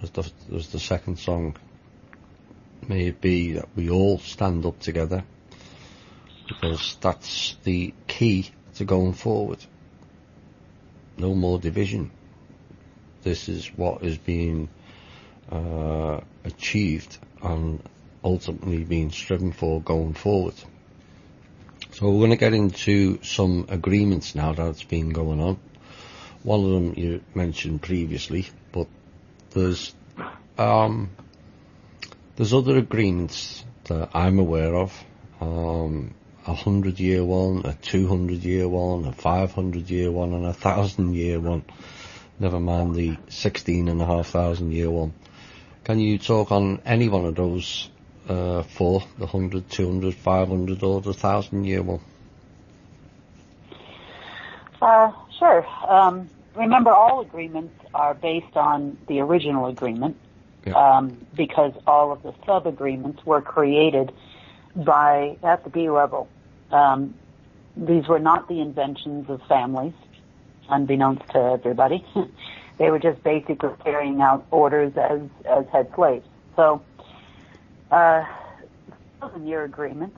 as the second song, may it be that we all stand up together, because that's the key to going forward. No more division. This is what is being achieved and ultimately being striven for going forward. So we're going to get into some agreements now that's been going on. One of them you mentioned previously, but there's other agreements that I'm aware of. 100-year one, a 200-year one, a 500-year one, and a 1,000-year one. never mind the 16,500 year one. Can you talk on any one of those four, the 100, 200, 500 or the 1,000 year one? Sure. Remember, all agreements are based on the original agreement, because all of the sub-agreements were created at the B level. These were not the inventions of families, unbeknownst to everybody. They were just basically carrying out orders as head slaves. So, 1,000-year agreement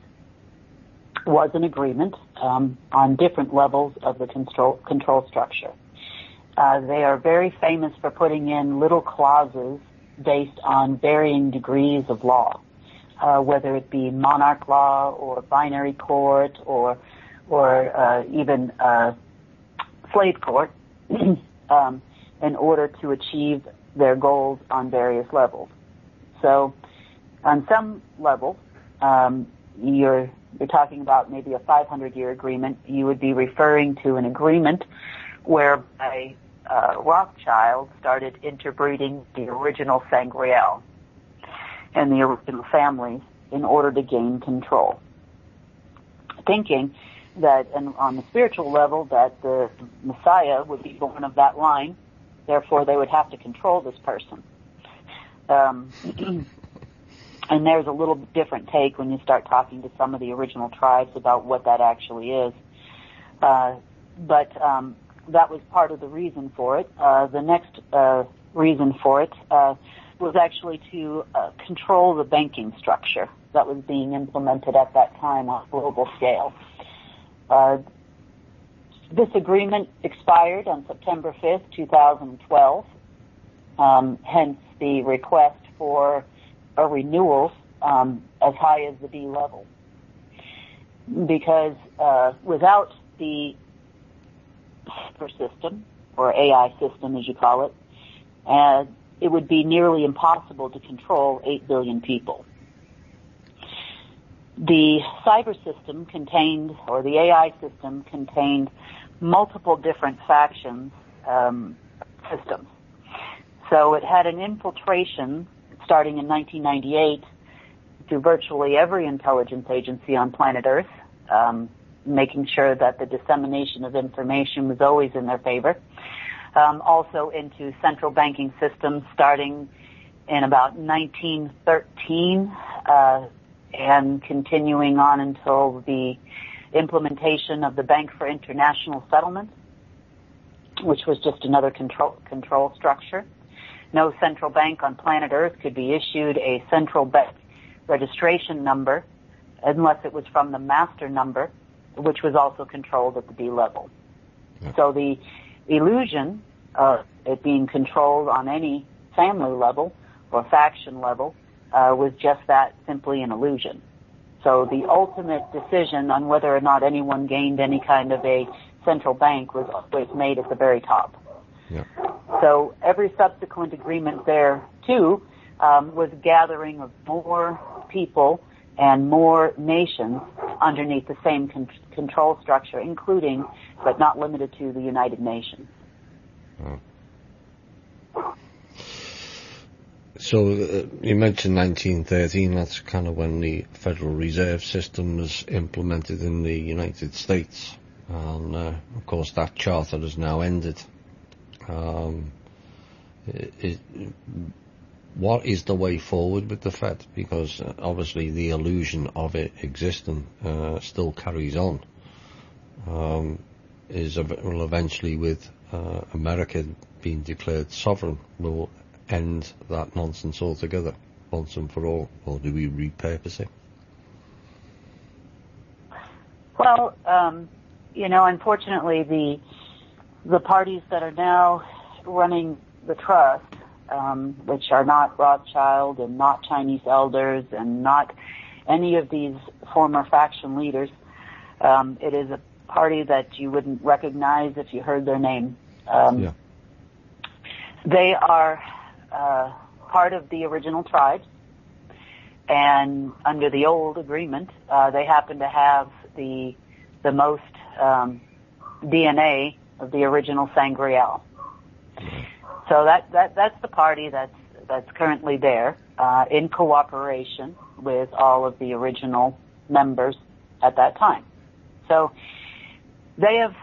was an agreement on different levels of the control structure. They are very famous for putting in little clauses based on varying degrees of law, whether it be monarch law or binary court or even slave court, in order to achieve their goals on various levels. So, on some levels, you're talking about maybe a 500-year agreement. You would be referring to an agreement whereby Rothschild started interbreeding the original Sangreal and the original families in order to gain control, thinking that, and on the spiritual level, that the Messiah would be born of that line, therefore they would have to control this person. And there's a little bit different take when you start talking to some of the original tribes about what that actually is. But that was part of the reason for it. The next reason for it was actually to control the banking structure that was being implemented at that time on a global scale. This agreement expired on September 5th, 2012, hence the request for a renewal as high as the B level. Because without the cyber system, or AI system as you call it, it would be nearly impossible to control 8 billion people. The cyber system contained, or the AI system contained, multiple different factions systems. So it had an infiltration starting in 1998 to virtually every intelligence agency on planet Earth, making sure that the dissemination of information was always in their favor. Also into central banking systems starting in about 1913 and continuing on until the implementation of the Bank for International Settlement, which was just another control structure. No central bank on planet Earth could be issued a central bank registration number unless it was from the master number, which was also controlled at the B level. Yeah. So the illusion of it being controlled on any family level or faction level was just that, simply an illusion. So the ultimate decision on whether or not anyone gained any kind of a central bank was always made at the very top. Yeah. So every subsequent agreement there, too, was gathering of more people and more nations underneath the same control structure, including, but not limited to, the United Nations. Oh. So you mentioned 1913, that's kind of when the Federal Reserve System was implemented in the United States. And, of course, that charter has now ended. What is the way forward with the Fed? Because obviously the illusion of it existing still carries on. Will eventually, with America being declared sovereign, will end that nonsense altogether, once and for all, or do we repurpose it? Well, unfortunately, the parties that are now running the trust, which are not Rothschild and not Chinese elders and not any of these former faction leaders, it is a party that you wouldn't recognize if you heard their name. They are part of the original tribes, and under the old agreement, they happen to have the most DNA of the original Sangreal. So that's the party that's currently there, in cooperation with all of the original members at that time. So they have,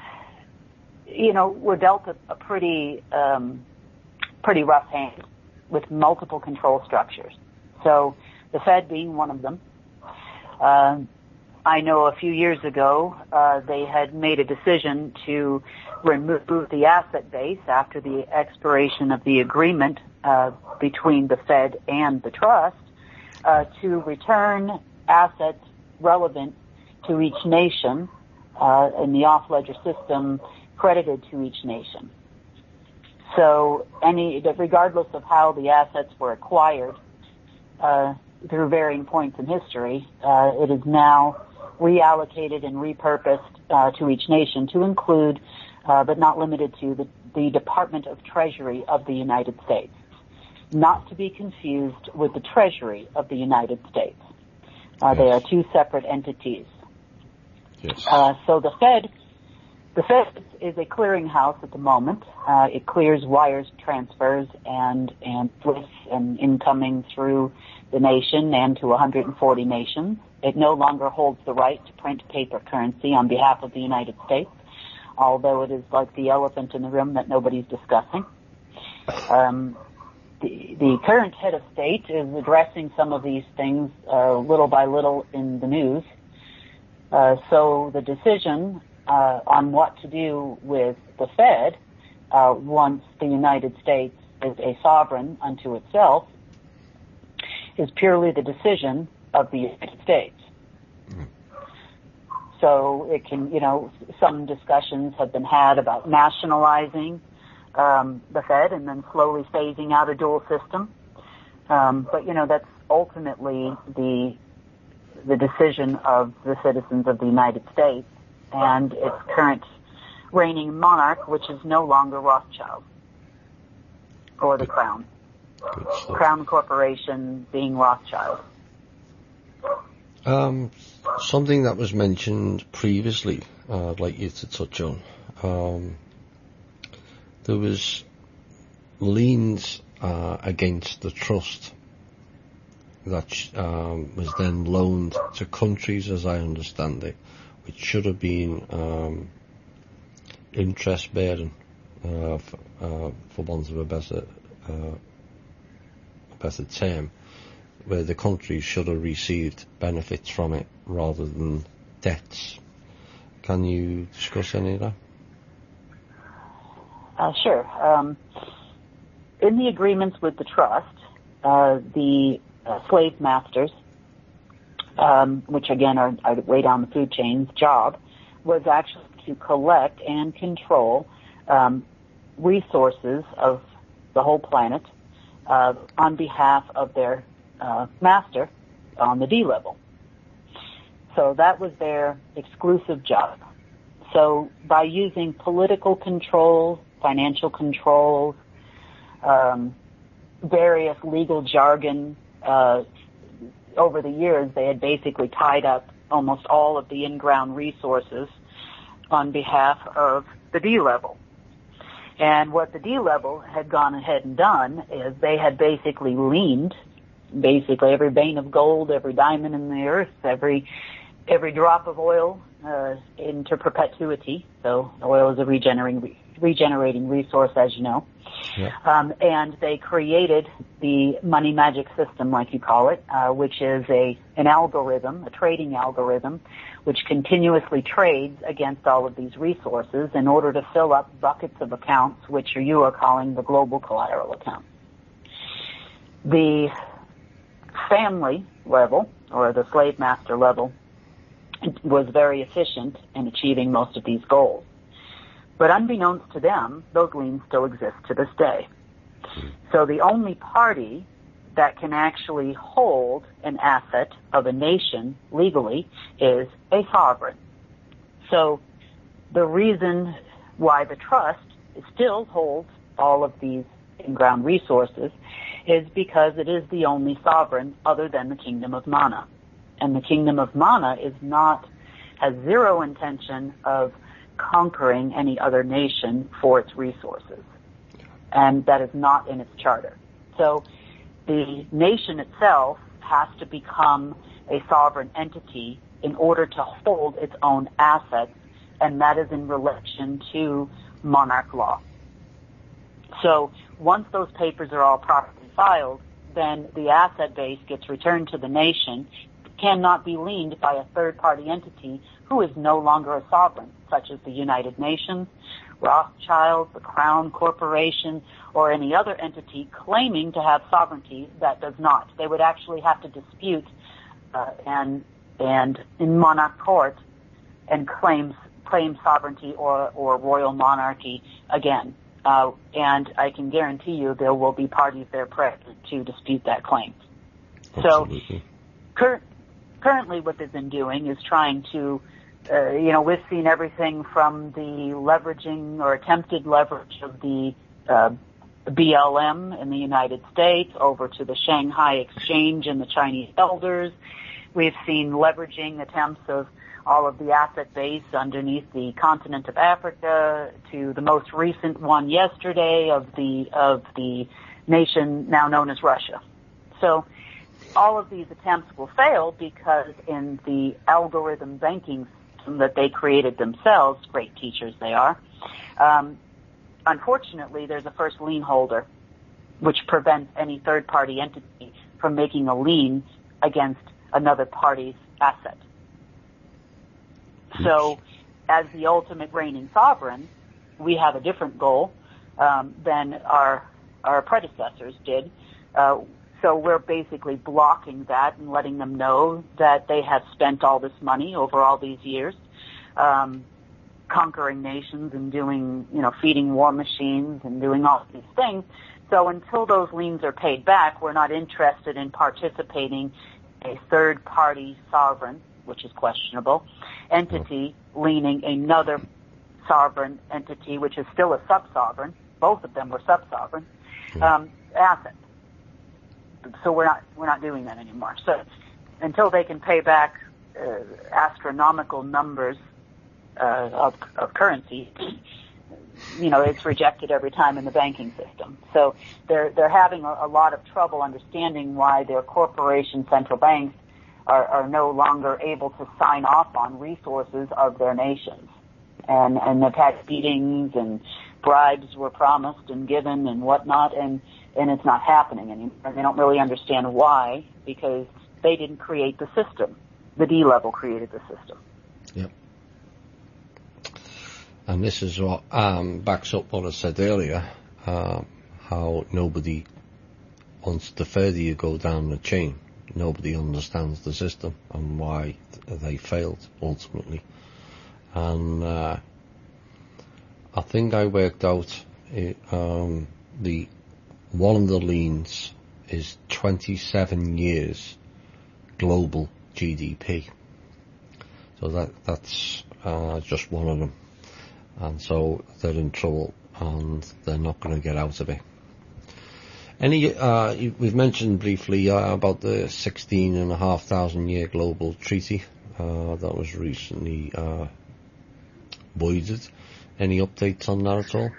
were dealt a pretty rough hand with multiple control structures. So the Fed being one of them. I know a few years ago they had made a decision to remove the asset base after the expiration of the agreement between the Fed and the trust to return assets relevant to each nation in the off-ledger system credited to each nation. So regardless of how the assets were acquired through varying points in history, it is now reallocated and repurposed to each nation to include, but not limited to, the Department of Treasury of the United States, not to be confused with the Treasury of the United States. Yes. They are two separate entities. Yes. So the Fed is a clearinghouse at the moment. It clears wires, transfers, and SWIFTs and incoming through the nation and to 140 nations. It no longer holds the right to print paper currency on behalf of the United States, although it is like the elephant in the room that nobody's discussing. The current head of state is addressing some of these things little by little in the news. So the decision on what to do with the Fed once the United States is a sovereign unto itself is purely the decision of the United States. So it can, some discussions have been had about nationalizing the Fed and then slowly phasing out a dual system. But, that's ultimately the decision of the citizens of the United States and its current reigning monarch, which is no longer Rothschild or the Crown. Crown Corporation being Rothschild. Something that was mentioned previously, I'd like you to touch on. There was liens against the trust that was then loaned to countries, as I understand it, which should have been interest-bearing, for want of a better term, where the countries should have received benefits from it rather than debts. Can you discuss any of that? Sure. In the agreements with the trust, the slave masters, which again are way down the food chain's job, was actually to collect and control resources of the whole planet on behalf of their master on the D level. So that was their exclusive job. So by using political control, financial controls, various legal jargon, over the years they had basically tied up almost all of the in-ground resources on behalf of the D level. And what the D level had gone ahead and done is they had basically liened basically every vein of gold, every diamond in the earth, every drop of oil into perpetuity. So oil is a regenerating resource, as you know. Yeah. And they created the money magic system, like you call it, which is an algorithm, a trading algorithm, which continuously trades against all of these resources in order to fill up buckets of accounts, which you are calling the global collateral account. The family level, or the slave master level, was very efficient in achieving most of these goals. But unbeknownst to them, those liens still exist to this day. So the only party that can actually hold an asset of a nation legally is a sovereign. So the reason why the trust still holds all of these in-ground resources is because it is the only sovereign other than the Kingdom of Manna. And the Kingdom of Manna has zero intention of conquering any other nation for its resources. and that is not in its charter. So the nation itself has to become a sovereign entity in order to hold its own assets, and that is in relation to monarch law. So once those papers are all properly filed, then the asset base gets returned to the nation, cannot be liened by a third-party entity who is no longer a sovereign, such as the United Nations, Rothschild, the Crown Corporation, or any other entity claiming to have sovereignty that does not. They would actually have to dispute and in monarch court and claim sovereignty or royal monarchy again. And I can guarantee you there will be parties there present to dispute that claim. Absolutely. So currently what they've been doing is trying to, we've seen everything from the leveraging or attempted leverage of the BLM in the United States over to the Shanghai Exchange and the Chinese elders. We've seen leveraging attempts of all of the asset base underneath the continent of Africa to the most recent one yesterday of the nation now known as Russia. So all of these attempts will fail because in the algorithm banking system that they created themselves, great teachers they are, unfortunately there's a first lien holder which prevents any third-party entity from making a lien against another party's asset. So, as the ultimate reigning sovereign, we have a different goal than our predecessors did. So we're basically blocking that and letting them know that they have spent all this money over all these years, conquering nations and doing, feeding war machines and doing all these things. So until those liens are paid back, we're not interested in participating in a third-party sovereign, which is questionable, entity leaning another sovereign entity, which is still a sub-sovereign. Both of them were sub-sovereign asset. So we're not doing that anymore. So until they can pay back astronomical numbers of currency, it's rejected every time in the banking system. So they're having a lot of trouble understanding why their corporation central banks are no longer able to sign off on resources of their nations. And they've had meetings and bribes were promised and given and whatnot, and it's not happening anymore. And they don't really understand why, because they didn't create the system. The D level created the system. Yep. And this is what backs up what I said earlier, how nobody, once the further you go down the chain, nobody understands the system and why they failed ultimately. And I think I worked out the one of the liens is 27 years global GDP. So that's just one of them. And so they're in trouble and they're not going to get out of it. We've mentioned briefly about the 16,500 year global treaty that was recently voided. Any updates on that at all?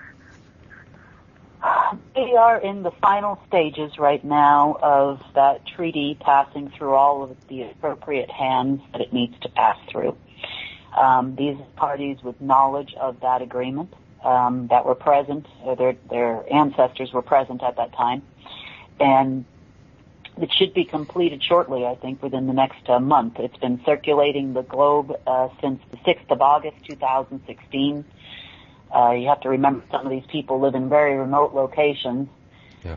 They are in the final stages right now of that treaty passing through all of the appropriate hands that it needs to pass through. These parties with knowledge of that agreement that were present, their ancestors were present at that time, and it should be completed shortly, I think, within the next month. It's been circulating the globe since the 6th of August, 2016. You have to remember some of these people live in very remote locations, yeah.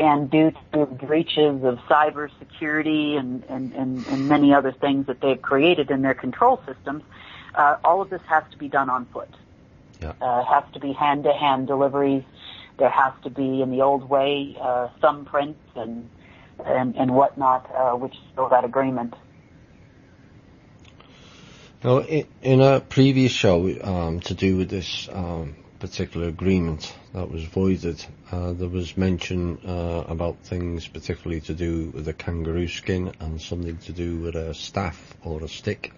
And due to breaches of cybersecurity and many other things that they've created in their control systems, all of this has to be done on foot. Yeah. It has to be hand-to-hand deliveries. There has to be, in the old way, thumbprints and whatnot, which is that agreement. Now, in a previous show to do with this particular agreement that was voided, there was mention about things particularly to do with a kangaroo skin and something to do with a staff or a stick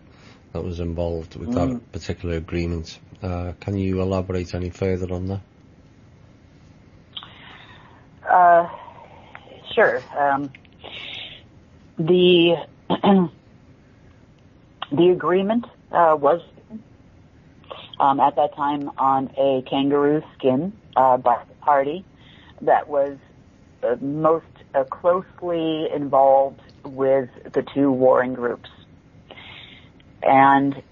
that was involved with that particular agreement. Can you elaborate any further on that? Sure. The the agreement was at that time on a kangaroo skin by the party that was most closely involved with the two warring groups. And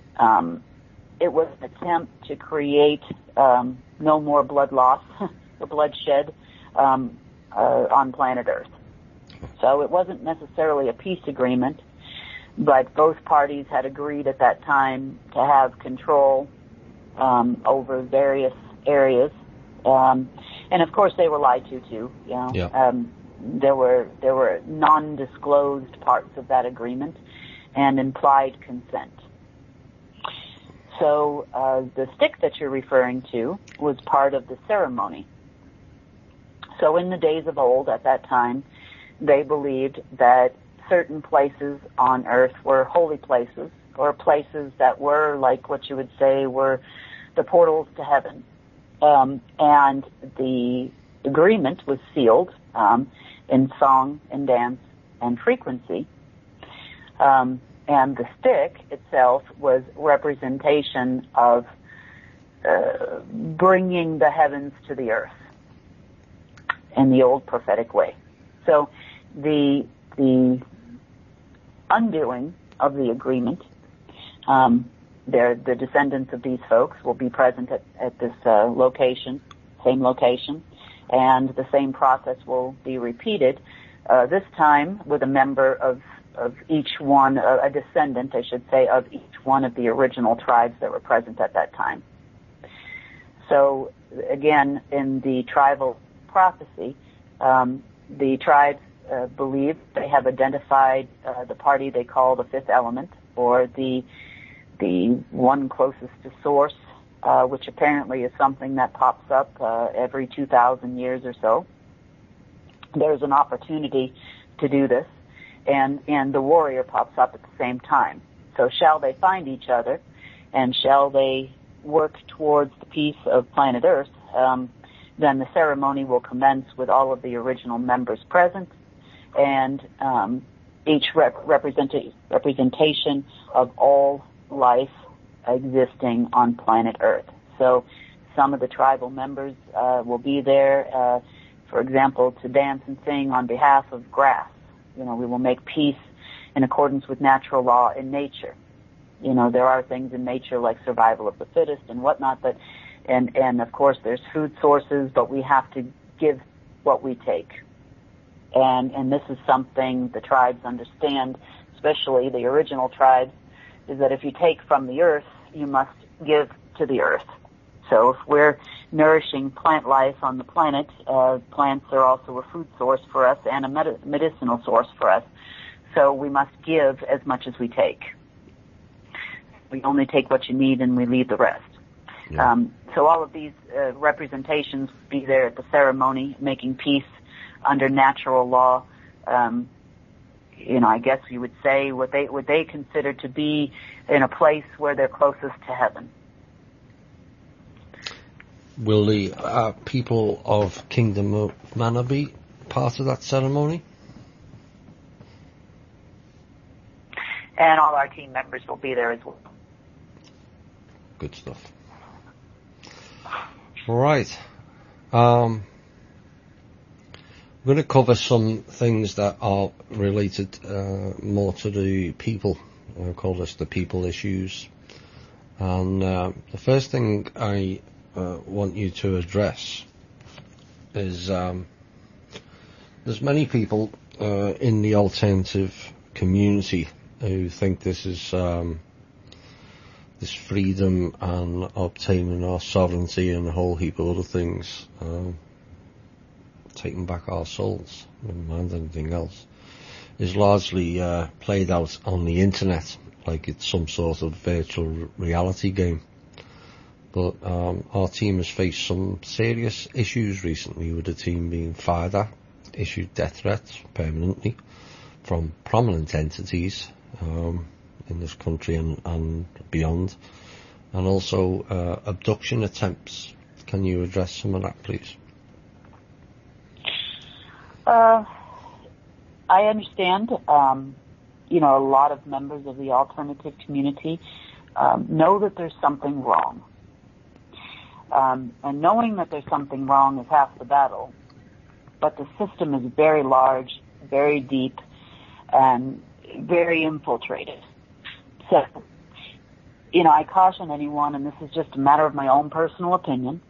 it was an attempt to create no more blood loss or bloodshed on planet Earth. So it wasn't necessarily a peace agreement, but both parties had agreed at that time to have control over various areas. And of course they were lied to too, you know. Yeah. There were non-disclosed parts of that agreement and implied consent. So the stick that you're referring to was part of the ceremony. So in the days of old, at that time, they believed that certain places on Earth were holy places, or places that were like what you would say were the portals to heaven. And the agreement was sealed in song and dance and frequency. And the stick itself was representation of bringing the heavens to the earth in the old prophetic way. So the undoing of the agreement, the descendants of these folks will be present at this location, same location, and the same process will be repeated, this time with a member of each one, a descendant, I should say, of each one of the original tribes that were present at that time. So, again, in the tribal prophecy, the tribes believe they have identified the party they call the fifth element, or the one closest to source, which apparently is something that pops up every 2,000 years or so. There's an opportunity to do this, and the warrior pops up at the same time. So shall they find each other, and shall they work towards the peace of planet Earth, then the ceremony will commence with all of the original members present, and each representation of all life existing on planet Earth. So some of the tribal members will be there, for example, to dance and sing on behalf of grass. You know, we will make peace in accordance with natural law in nature. You know, there are things in nature like survival of the fittest and whatnot, but and of course there's food sources, but we have to give what we take. And this is something the tribes understand, especially the original tribes, is that if you take from the earth, you must give to the earth. So if we're nourishing plant life on the planet, plants are also a food source for us and a medicinal source for us. So we must give as much as we take. We only take what you need and we leave the rest. Yeah. So all of these representations will be there at the ceremony, making peace under natural law. You know, I guess you would say what they consider to be in a place where they're closest to heaven. Will the people of Kingdom of Manna be part of that ceremony? And all our team members will be there as well. Good stuff. All right. I'm going to cover some things that are related more to the people. I call this the people issues. And the first thing I want you to address is there's many people in the alternative community who think this is this freedom and obtaining our sovereignty and a whole heap of other things, taking back our souls, never mind anything else, is largely played out on the internet like it's some sort of virtual reality game. But our team has faced some serious issues recently, with the team being fired at, issued death threats permanently from prominent entities in this country and beyond, and also abduction attempts. Can you address some of that, please? I understand, a lot of members of the alternative community know that there's something wrong. And knowing that there's something wrong is half the battle. But the system is very large, very deep, and very infiltrated. So, I caution anyone, and this is just a matter of my own personal opinion.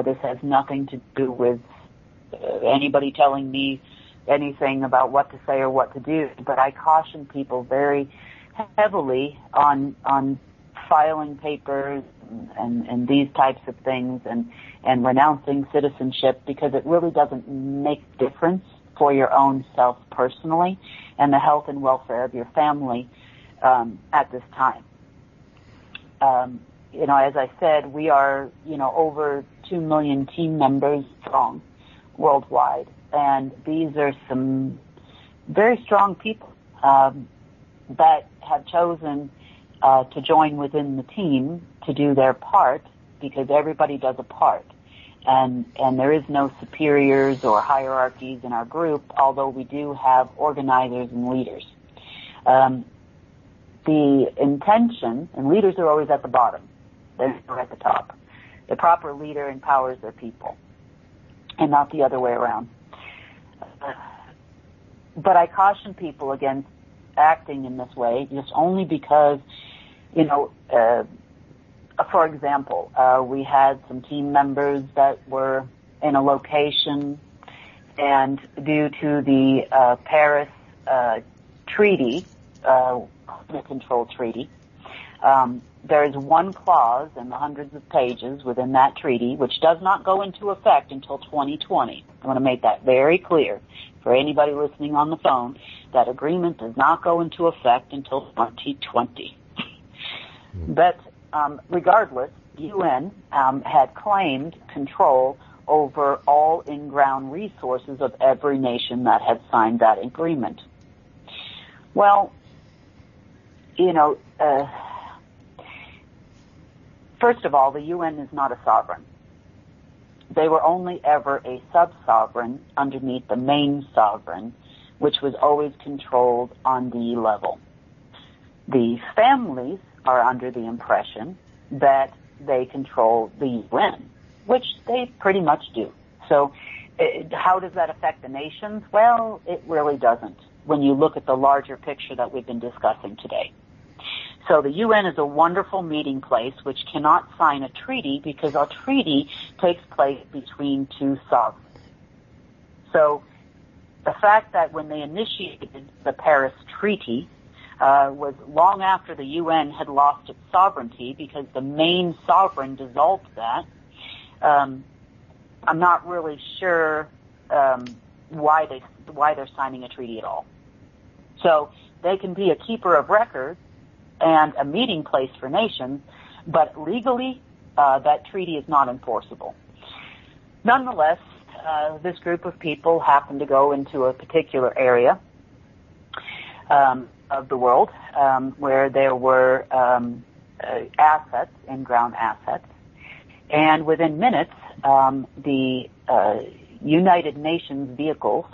This has nothing to do with anybody telling me anything about what to say or what to do, but I caution people very heavily on filing papers and these types of things and renouncing citizenship, because it really doesn't make a difference for your own self personally and the health and welfare of your family at this time. As I said, we are, over 2 million team members strong worldwide, and these are some very strong people that have chosen to join within the team to do their part, because everybody does a part. And there is no superiors or hierarchies in our group, although we do have organizers and leaders. The intention, and leaders are always at the bottom, they're never at the top. The proper leader empowers their people, and not the other way around. But I caution people against acting in this way, just only because, for example, we had some team members that were in a location, and due to the Paris Treaty, the Control Treaty, there is one clause in the hundreds of pages within that treaty which does not go into effect until 2020. I want to make that very clear for anybody listening on the phone. That agreement does not go into effect until 2020. But regardless, UN had claimed control over all in-ground resources of every nation that had signed that agreement. Well, first of all, the UN is not a sovereign. They were only ever a sub-sovereign underneath the main sovereign, which was always controlled on the level. The families are under the impression that they control the UN, which they pretty much do. So how does that affect the nations? Well, it really doesn't when you look at the larger picture that we've been discussing today. So the UN is a wonderful meeting place which cannot sign a treaty because a treaty takes place between two sovereigns. So the fact that when they initiated the Paris Treaty was long after the UN had lost its sovereignty, because the main sovereign dissolved that, I'm not really sure why they're signing a treaty at all. So they can be a keeper of records and a meeting place for nations, but legally that treaty is not enforceable. Nonetheless, this group of people happened to go into a particular area of the world where there were assets, in-ground assets, and within minutes the United Nations vehicles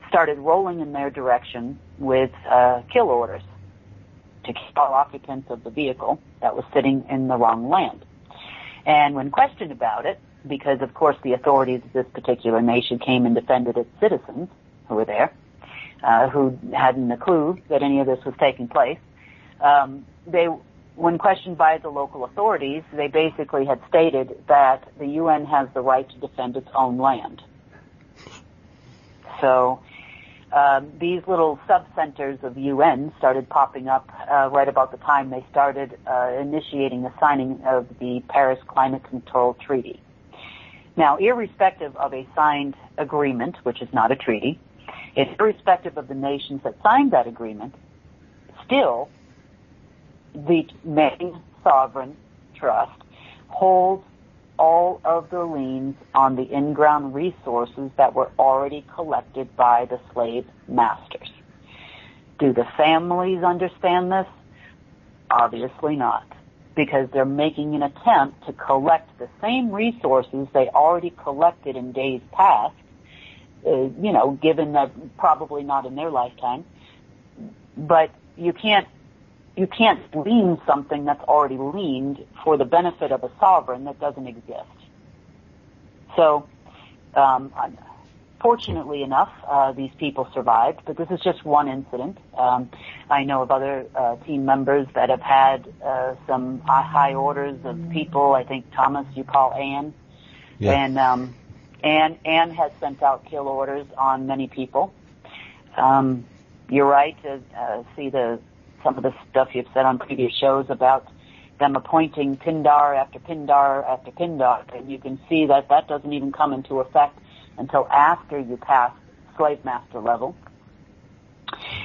started rolling in their direction with kill orders to kill all occupants of the vehicle that was sitting in the wrong land. And when questioned about it, because of course the authorities of this particular nation came and defended its citizens who were there, who hadn't a clue that any of this was taking place, when questioned by the local authorities, they basically had stated that the UN has the right to defend its own land. So these little sub-centers of UN started popping up right about the time they started initiating the signing of the Paris Climate Control Treaty. Now, irrespective of a signed agreement, which is not a treaty, irrespective of the nations that signed that agreement, still the main sovereign trust holds all of the liens on the in-ground resources that were already collected by the slave masters. Do the families understand this? Obviously not, because they're making an attempt to collect the same resources they already collected in days past given that probably not in their lifetime. But you can't lien something that's already liened for the benefit of a sovereign that doesn't exist. So, fortunately enough, these people survived, but this is just one incident. I know of other team members that have had some high orders of people. I think, Thomas, you call Anne. Yeah. And Anne has sent out kill orders on many people. You're right to see some of the stuff you've said on previous shows about them appointing Pindar after Pindar after Pindar, and you can see that doesn't even come into effect until after you pass slave master level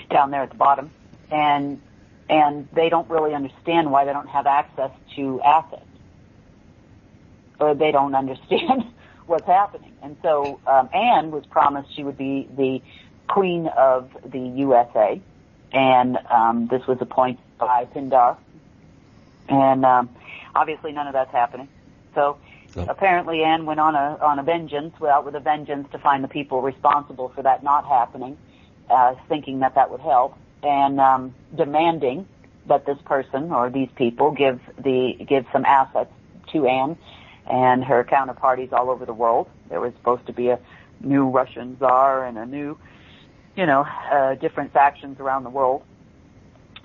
down there at the bottom, and they don't really understand why they don't have access to assets, or they don't understand what's happening. And so Anne was promised she would be the Queen of the USA, and this was appointed by Pindar, and obviously none of that's happening. So apparently Anne went on a vengeance, out with a vengeance to find the people responsible for that not happening, thinking that would help, and demanding that this person or these people give some assets to Anne and her counterparties all over the world. There was supposed to be a new Russian Tsar and a new different factions around the world.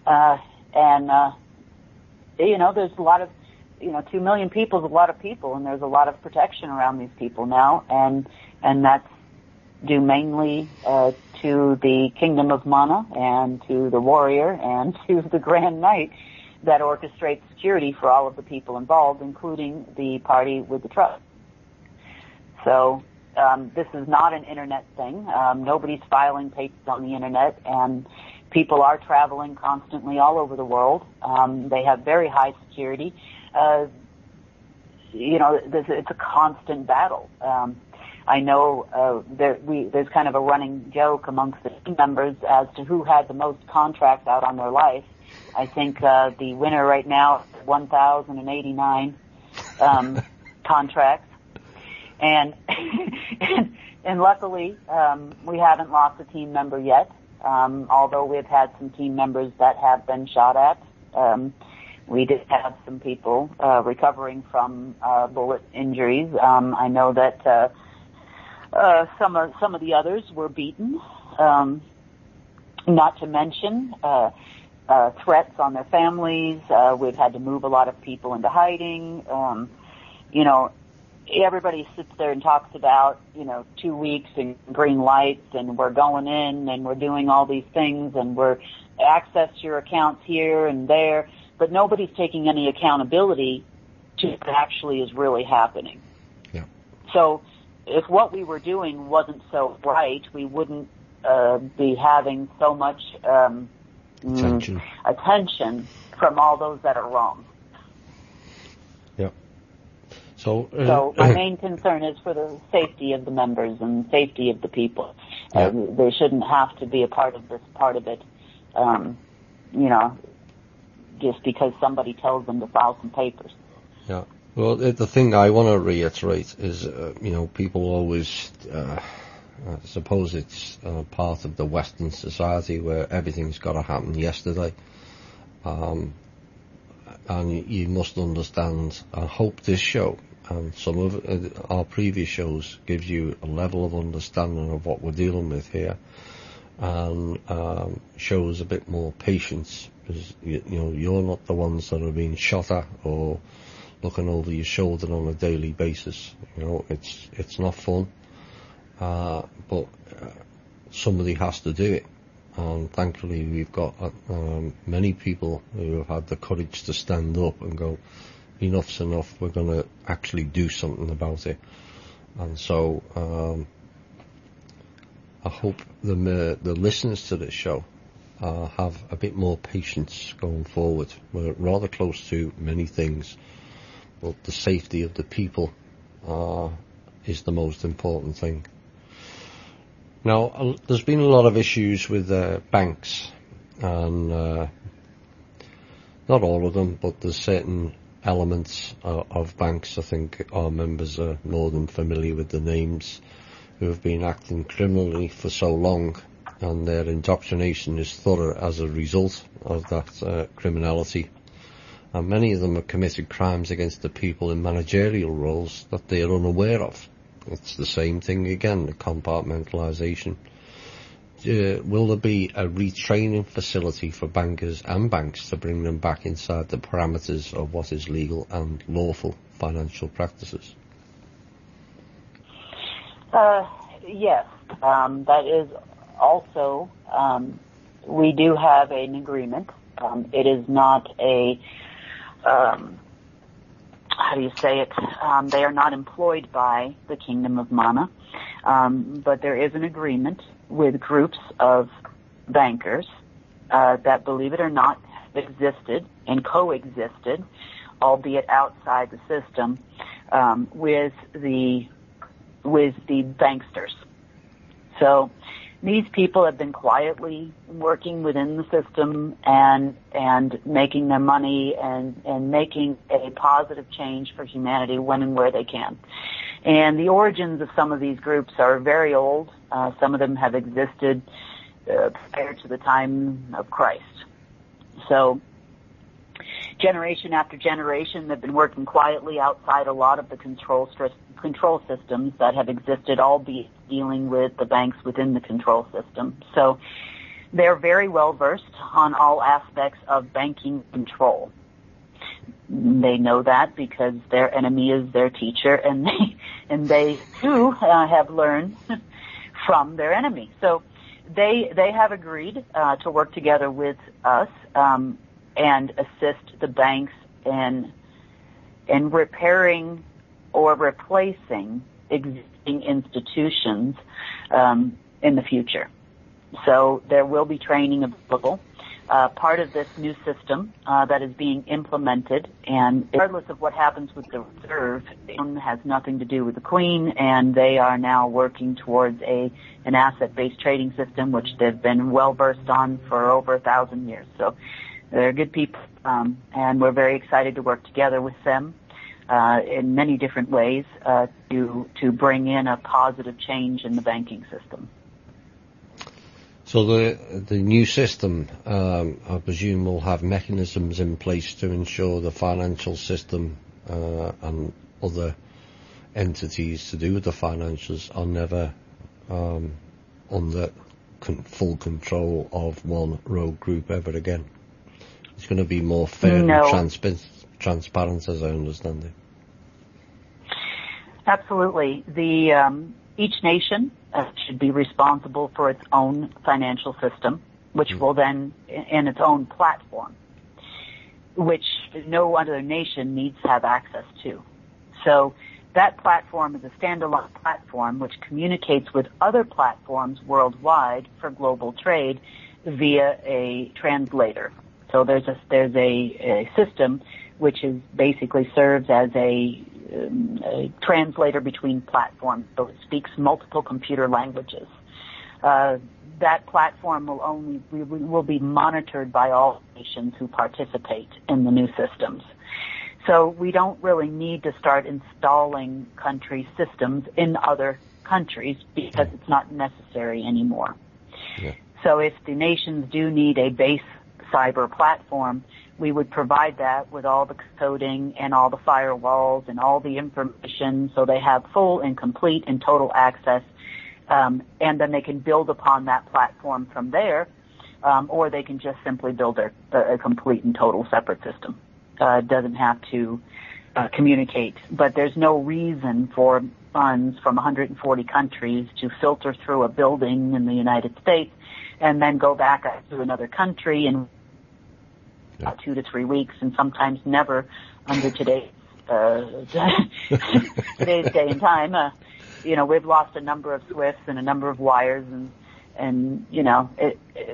There's a lot of, 2 million people is a lot of people, and there's a lot of protection around these people now, and that's due mainly to the Kingdom of Manna and to the warrior and to the Grand Knight that orchestrates security for all of the people involved, including the party with the trust. So this is not an internet thing. Nobody's filing papers on the internet, and people are traveling constantly all over the world. They have very high security. It's a constant battle. I know there's kind of a running joke amongst the team members as to who had the most contracts out on their life. I think the winner right now is 1,089 contracts. And luckily, we haven't lost a team member yet, although we've had some team members that have been shot at. We did have some people recovering from bullet injuries. I know that some of the others were beaten, not to mention threats on their families. We've had to move a lot of people into hiding. Everybody sits there and talks about, 2 weeks and green lights, and we're going in and we're doing all these things, and we're access your accounts here and there, but nobody's taking any accountability to what actually is really happening. Yeah. So if what we were doing wasn't so right, we wouldn't be having so much attention from all those that are wrong. Yeah. So my main concern is for the safety of the members and safety of the people. Yeah. They shouldn't have to be a part of it, just because somebody tells them to file some papers. Yeah. Well, the thing I want to reiterate is, people always, I suppose it's part of the Western society where everything's got to happen yesterday. And you must understand, I hope this show and some of our previous shows gives you a level of understanding of what we're dealing with here, and shows a bit more patience, because you're not the ones that are being shot at or looking over your shoulder on a daily basis. It's not fun, but somebody has to do it. And thankfully we've got many people who have had the courage to stand up and go, enough's enough, we're going to actually do something about it. And so I hope the listeners to this show have a bit more patience going forward. We're rather close to many things, but the safety of the people is the most important thing. Now, there's been a lot of issues with banks, and not all of them, but there's certain elements of banks. I think our members are more than familiar with the names, who have been acting criminally for so long, and their indoctrination is thorough as a result of that criminality. And many of them have committed crimes against the people in managerial roles that they are unaware of. It's the same thing again, the compartmentalisation. Will there be a retraining facility for bankers and banks to bring them back inside the parameters of what is legal and lawful financial practices? Yes, that is also, we do have an agreement. It is not a, how do you say it? They are not employed by the Kingdom of Manna, but there is an agreement with groups of bankers that, believe it or not, have existed and coexisted, albeit outside the system, with the banksters. So these people have been quietly working within the system and making their money and making a positive change for humanity when and where they can. And the origins of some of these groups are very old. Some of them have existed prior to the time of Christ. So generation after generation, they've been working quietly outside a lot of the control systems that have existed, albeit dealing with the banks within the control system. So they're very well versed on all aspects of banking control. They know that because their enemy is their teacher, and they too have learned from their enemy. So they have agreed to work together with us and assist the banks in repairing or replacing existing institutions in the future. So there will be training available. Part of this new system that is being implemented, and regardless of what happens with the reserve, it has nothing to do with the Queen, and they are now working towards an asset-based trading system, which they've been well versed on for over 1,000 years. So they're good people, and we're very excited to work together with them in many different ways to bring in a positive change in the banking system. So the new system, I presume, will have mechanisms in place to ensure the financial system and other entities to do with the financials are never under full control of one rogue group ever again. It's going to be more fair and transparent, as I understand it. Absolutely. Each nation should be responsible for its own financial system, which will then, in its own platform, which no other nation needs to have access to. So that platform is a standalone platform which communicates with other platforms worldwide for global trade via a translator. So there's a system which is basically serves as a translator between platforms, so it speaks multiple computer languages. That platform will be monitored by all nations who participate in the new systems. So we don't really need to start installing country systems in other countries because it's not necessary anymore. Yeah. So if the nations do need a base cyber platform, we would provide that with all the coding and all the firewalls and all the information so they have full and complete and total access, and then they can build upon that platform from there, or they can just simply build a complete and total separate system. It doesn't have to communicate, but there's no reason for funds from 140 countries to filter through a building in the United States and then go back to another country in 2 to 3 weeks, and sometimes never under today's day and time. We've lost a number of SWIFTs and a number of wires, and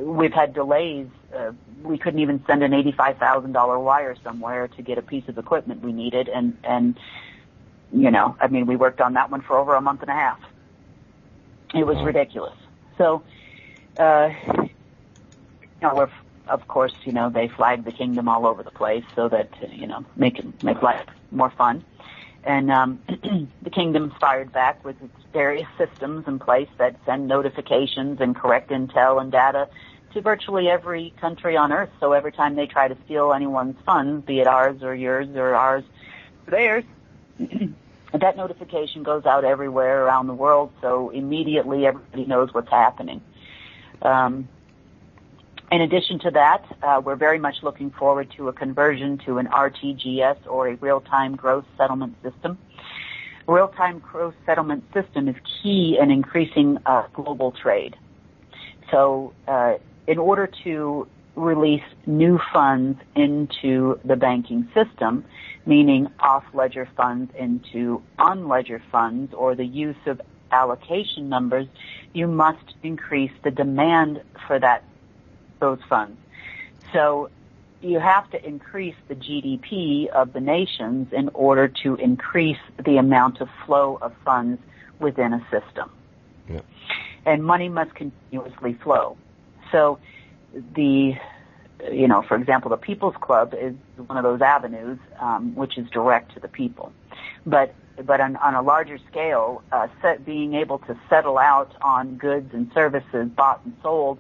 we've had delays. We couldn't even send an $85,000 wire somewhere to get a piece of equipment we needed, and we worked on that one for over a month and a half. It was ridiculous. So, we're, of course, they flag the kingdom all over the place so that, make life more fun. And the kingdom fired back with its various systems in place that send notifications and correct intel and data to virtually every country on earth. So every time they try to steal anyone's funds, be it ours or yours or ours or theirs, that notification goes out everywhere around the world, so immediately everybody knows what's happening. In addition to that, we're very much looking forward to a conversion to an RTGS, or a real-time gross settlement system. A real-time gross settlement system is key in increasing global trade. So in order to release new funds into the banking system, meaning off-ledger funds into on-ledger funds, or the use of allocation numbers, you must increase the demand for those funds. So you have to increase the GDP of the nations in order to increase the amount of flow of funds within a system. Yeah. And money must continuously flow. So for example, the People's Club is one of those avenues, which is direct to the people. But on a larger scale, being able to settle out on goods and services bought and sold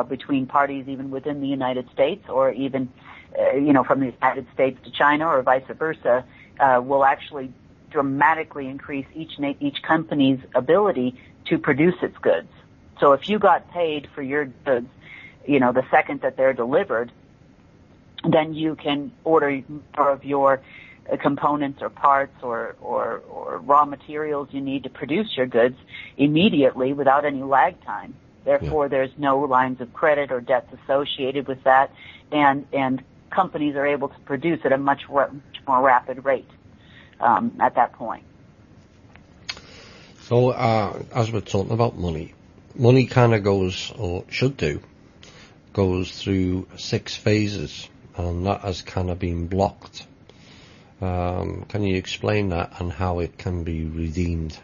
between parties even within the United States, or even, from the United States to China, or vice versa, will actually dramatically increase each company's ability to produce its goods. So if you got paid for your goods, the second that they're delivered, then you can order more of your components or parts or raw materials you need to produce your goods immediately without any lag time. Therefore, there's no lines of credit or debts associated with that, and companies are able to produce at a much more rapid rate at that point. So, as we're talking about money kind of goes, or should do, goes through 6 phases, and that has kind of been blocked. Can you explain that and how it can be redeemed?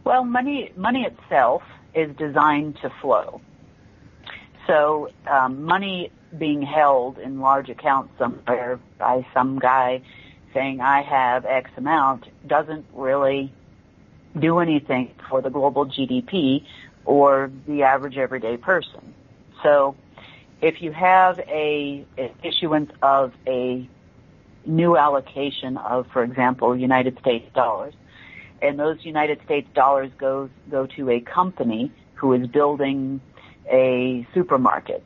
Well, money itself is designed to flow. So money being held in large accounts somewhere by some guy saying, I have X amount, doesn't really do anything for the global GDP or the average everyday person. So if you have an issuance of a new allocation of, for example, United States dollars, and those United States dollars go to a company who is building a supermarket.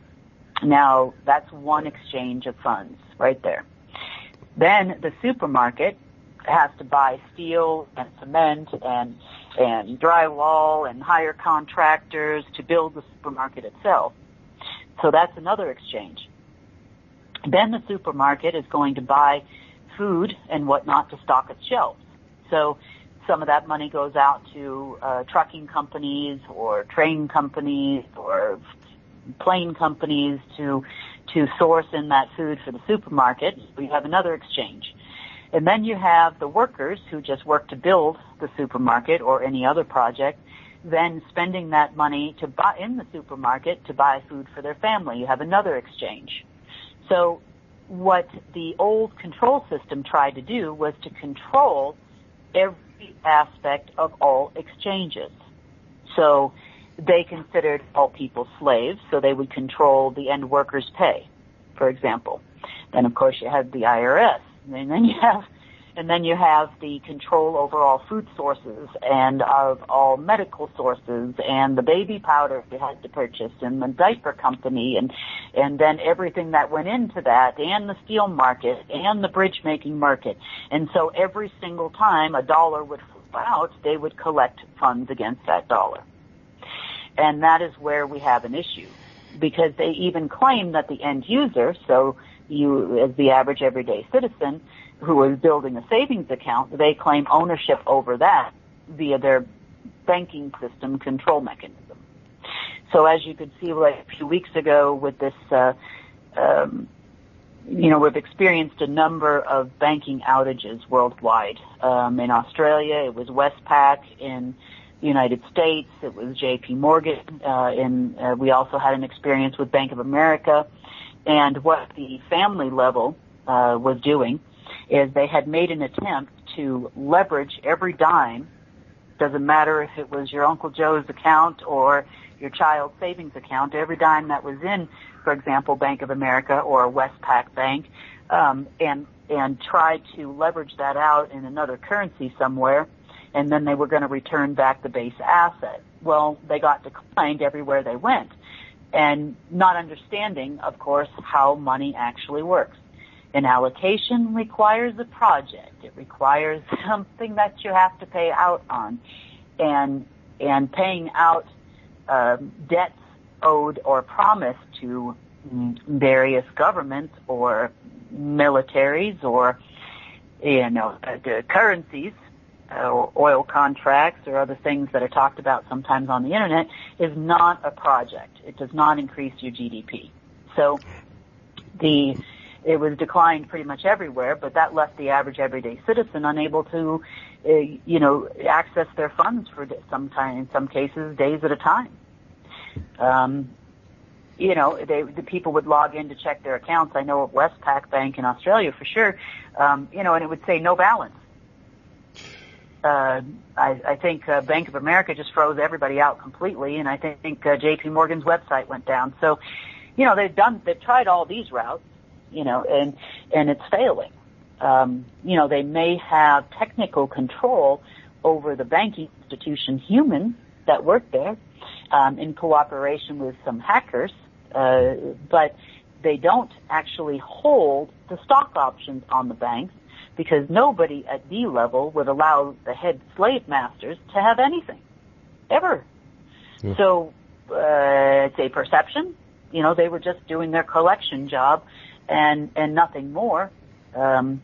Now, that's one exchange of funds right there. Then the supermarket has to buy steel and cement and drywall and hire contractors to build the supermarket itself. So that's another exchange. Then the supermarket is going to buy food and whatnot to stock its shelves. So some of that money goes out to trucking companies or train companies or plane companies to source in that food for the supermarket. We have another exchange. And then you have the workers who just work to build the supermarket or any other project, then spending that money to buy in the supermarket to buy food for their family. You have another exchange. So what the old control system tried to do was to control every aspect of all exchanges. So they considered all people slaves, so they would control the end worker's pay, for example. Then, of course, you have the IRS, and then you have the control over all food sources and of all medical sources and the baby powder you had to purchase and the diaper company and then everything that went into that, and the steel market and the bridge making market. And so every single time a dollar would flow out, they would collect funds against that dollar. And that is where we have an issue, because they even claim that the end user, so you as the average everyday citizen who is building a savings account, they claim ownership over that via their banking system control mechanism. So as you could see, like a few weeks ago with this, we've experienced a number of banking outages worldwide. In Australia, it was Westpac. In the United States, it was J.P. Morgan. We also had an experience with Bank of America. And what the family level was doing is they had made an attempt to leverage every dime. Doesn't matter if it was your Uncle Joe's account or your child's savings account, every dime that was in, for example, Bank of America or Westpac Bank, and try to leverage that out in another currency somewhere, and then they were going to return back the base asset. Well, they got declined everywhere they went, and not understanding, of course, how money actually works. An allocation requires a project. It requires something that you have to pay out on, and paying out debts owed or promised to various governments or militaries or currencies, oil contracts or other things that are talked about sometimes on the internet is not a project. It does not increase your GDP. So it was declined pretty much everywhere, but that left the average everyday citizen unable to, access their funds for in some cases, days at a time. The people would log in to check their accounts. I know at Westpac Bank in Australia for sure, and it would say no balance. I think Bank of America just froze everybody out completely, and I think JP Morgan's website went down. So, they've tried all these routes, and it's failing. They may have technical control over the banking institution humans that work there, in cooperation with some hackers, but they don't actually hold the stock options on the banks because nobody at D level would allow the head slave masters to have anything, ever. Yeah. So it's a perception. They were just doing their collection job and nothing more. And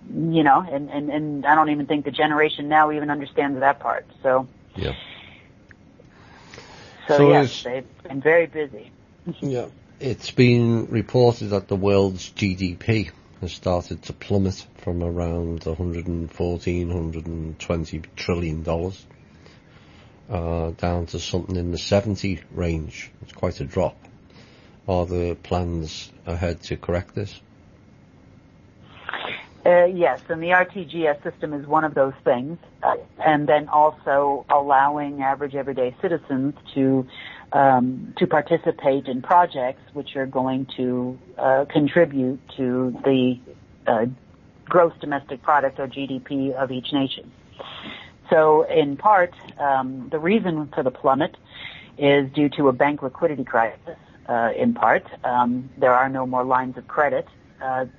I don't even think the generation now even understands that part. So. Yeah. So yes, they've been very busy. Yeah. It's been reported that the world's GDP has started to plummet from around $114, $120 trillion down to something in the 70 range. It's quite a drop. Are there plans ahead to correct this? Yes, and the RTGS system is one of those things, and then also allowing average everyday citizens to participate in projects which are going to contribute to the gross domestic product or GDP of each nation. So, in part, the reason for the plummet is due to a bank liquidity crisis. In part, there are no more lines of credit.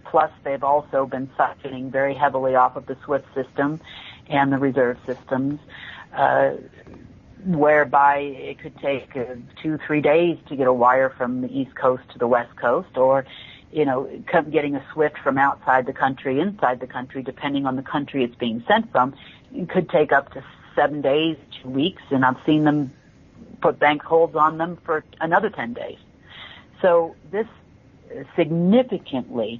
Plus, they've also been sucking very heavily off of the SWIFT system and the reserve systems, whereby it could take 2-3 days to get a wire from the East Coast to the West Coast, or getting a SWIFT from outside the country, inside the country, depending on the country it's being sent from. It could take up to 7 days, 2 weeks, and I've seen them put bank holds on them for another 10 days. So this significantly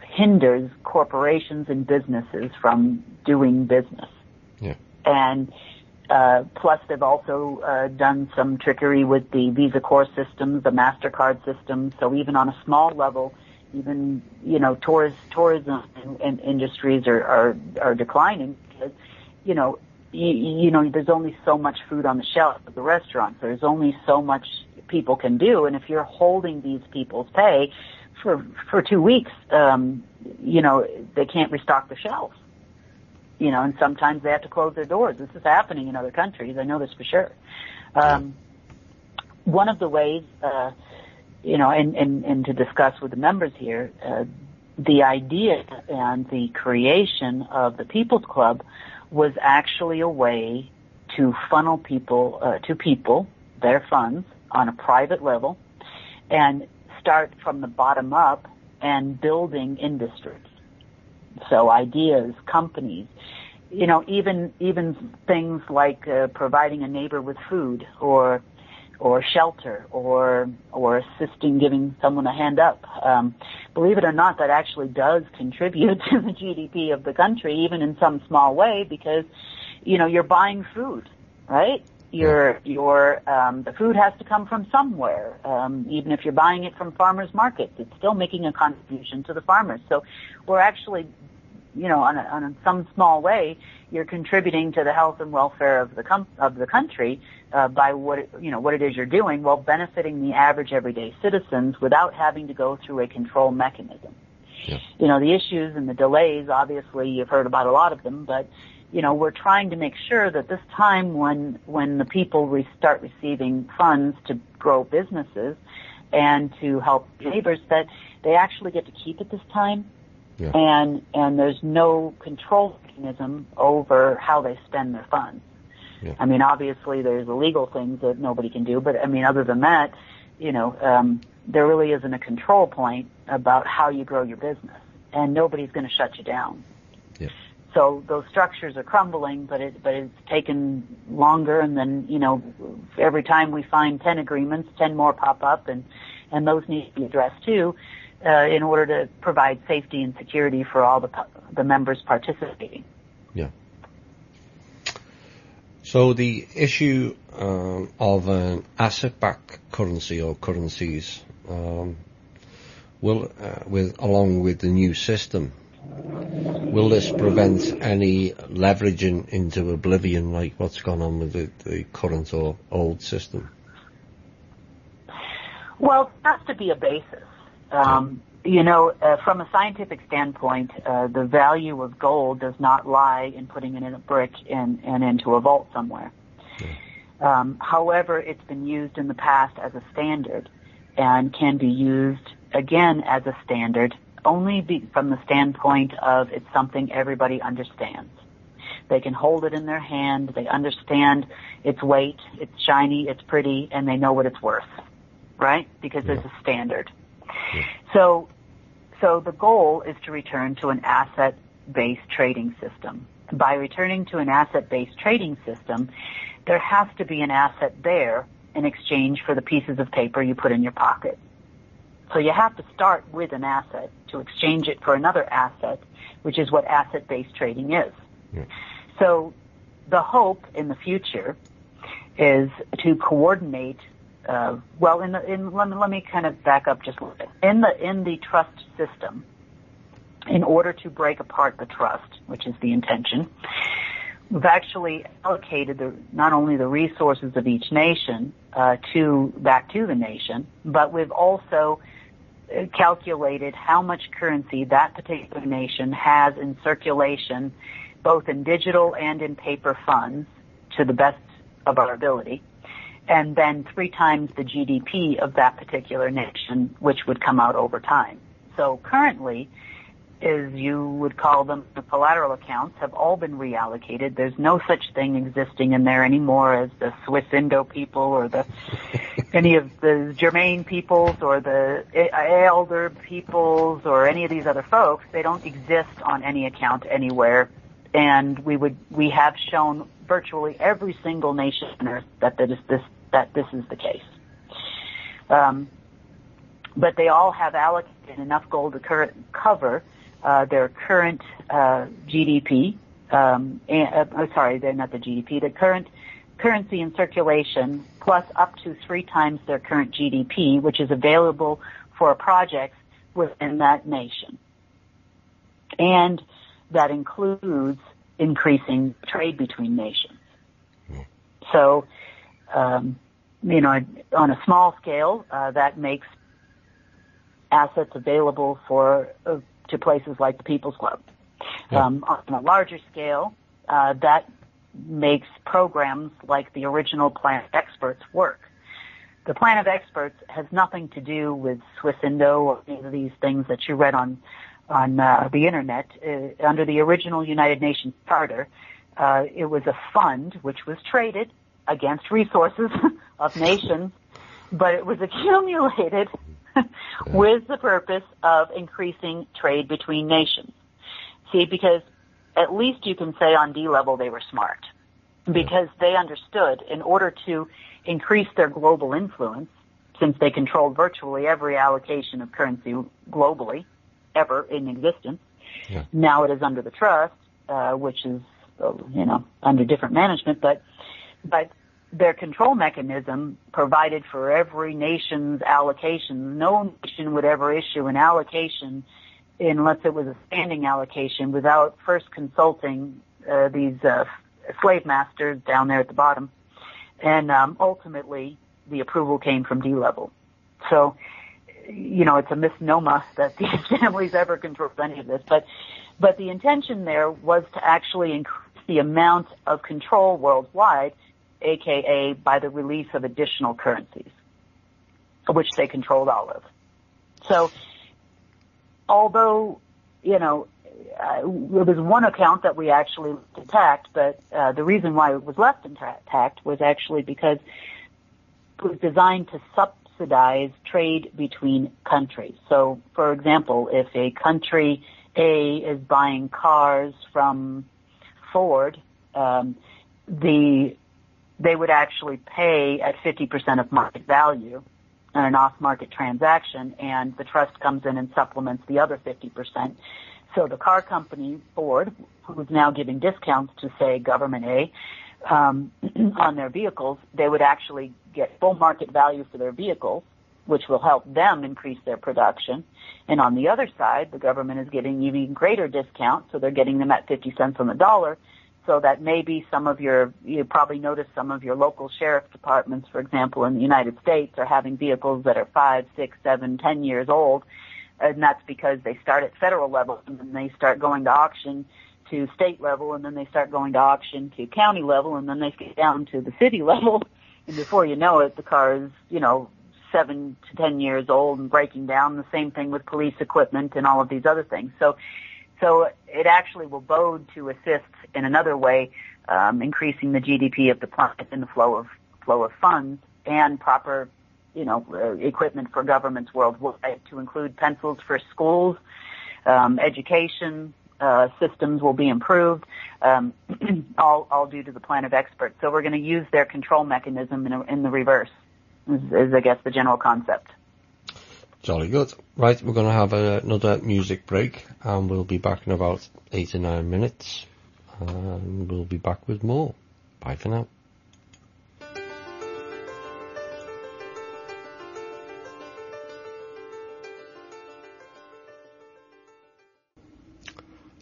hinders corporations and businesses from doing business. Yeah. And plus, they've also done some trickery with the Visa core systems, the MasterCard systems. So even on a small level, even tourism and industries are declining because there's only so much food on the shelf at the restaurants. There's only so much people can do, and if you're holding these people's pay for 2 weeks, they can't restock the shelves. And sometimes they have to close their doors. This is happening in other countries. I know this for sure. One of the ways, and to discuss with the members here, the idea and the creation of the People's Club was actually a way to funnel people, their funds, on a private level and start from the bottom up and building industries. So ideas, companies, even things like providing a neighbor with food or shelter or assisting giving someone a hand up. Believe it or not, that actually does contribute to the GDP of the country, even in some small way, because, you're buying food, right? The food has to come from somewhere. Even if you're buying it from farmers markets, it's still making a contribution to the farmers. So we're actually, on some small way, you're contributing to the health and welfare of the country by what it is you're doing, while benefiting the average everyday citizens without having to go through a control mechanism. Yeah. The issues and the delays, obviously, you've heard about a lot of them, but we're trying to make sure that this time when the people start receiving funds to grow businesses and to help neighbors, that they actually get to keep it this time. Yeah. And there's no control mechanism over how they spend their funds. Yeah. I mean, obviously there's illegal things that nobody can do, but I mean, other than that, there really isn't a control point about how you grow your business, and nobody's going to shut you down. Yeah. So those structures are crumbling, but it's taken longer, and then, every time we find 10 agreements, 10 more pop up, and those need to be addressed too, in order to provide safety and security for all the members participating. Yeah. So the issue of an asset-backed currency or currencies along with the new system, will this prevent any leveraging into oblivion like what's gone on with the current or old system? Well, it has to be a basis. From a scientific standpoint, the value of gold does not lie in putting it in a brick and into a vault somewhere. Yeah. However, it's been used in the past as a standard and can be used again as a standard only from the standpoint of it's something everybody understands. They can hold it in their hand, they understand its weight, it's shiny, it's pretty, and they know what it's worth, right? Because there's a standard. Yeah. So the goal is to return to an asset-based trading system. By returning to an asset-based trading system, there has to be an asset there in exchange for the pieces of paper you put in your pocket. So you have to start with an asset to exchange it for another asset, which is what asset-based trading is. Yeah. So the hope in the future is to coordinate. Let me kind of back up just a little bit. In the trust system, in order to break apart the trust, which is the intention, we've actually allocated not only the resources of each nation back to the nation, but we've also calculated how much currency that particular nation has in circulation, both in digital and in paper funds, to the best of our ability, and then 3 times the GDP of that particular nation, which would come out over time. So currently, as you would call them, the collateral accounts have all been reallocated. There's no such thing existing in there anymore as the Swiss Indo people or any of the Germain peoples or the Elder peoples or any of these other folks. They don't exist on any account anywhere. And we have shown virtually every single nation on earth that this is the case. But they all have allocated enough gold to cover their current GDP. They're not the GDP. The current currency in circulation, plus up to 3 times their current GDP, which is available for projects within that nation. And that includes increasing trade between nations. So, on a small scale, that makes assets available to places like the People's Club. Yeah. On a larger scale, that makes programs like the original Plan of Experts work. The Plan of Experts has nothing to do with Swiss Indo or any of these things that you read on the internet. Under the original United Nations Charter, it was a fund which was traded against resources of nations, but it was accumulated with the purpose of increasing trade between nations. See, because at least you can say on D level they were smart, because they understood in order to increase their global influence, since they controlled virtually every allocation of currency globally ever in existence. Yeah. Now it is under the trust, which is, under different management, but their control mechanism provided for every nation's allocation. No nation would ever issue an allocation unless it was a standing allocation without first consulting these slave masters down there at the bottom. And ultimately, the approval came from D-level. So, it's a misnomer that these families ever controlled any of this. But the intention there was to actually increase the amount of control worldwide, aka by the release of additional currencies, which they controlled all of. So, although, there was one account that we actually left intact, but the reason why it was left intact was actually because it was designed to subsidize trade between countries. So, for example, if a country A is buying cars from Ford, they would actually pay at 50% of market value on an off-market transaction, and the trust comes in and supplements the other 50%. So the car company, Ford, who is now giving discounts to, say, government A, on their vehicles, they would actually get full market value for their vehicles, which will help them increase their production. And on the other side, the government is giving even greater discount, so they're getting them at 50 cents on the dollar, so that maybe you probably noticed some of your local sheriff departments, for example, in the United States, are having vehicles that are 5, 6, 7, 10 years old, and that's because they start at federal level, and then they start going to auction to state level, and then they start going to auction to county level, and then they get down to the city level, and before you know it, the car is, 7 to 10 years old and breaking down. The same thing with police equipment and all of these other things. So it actually will bode to assist in another way, increasing the GDP of the planet and the flow of funds and proper, equipment for governments worldwide, to include pencils for schools, education, systems will be improved, all due to the plan of experts. So we're going to use their control mechanism in the reverse, is I guess the general concept. Jolly good. Right, we're going to have another music break, and we'll be back in about 8 or 9 minutes, and we'll be back with more. Bye for now.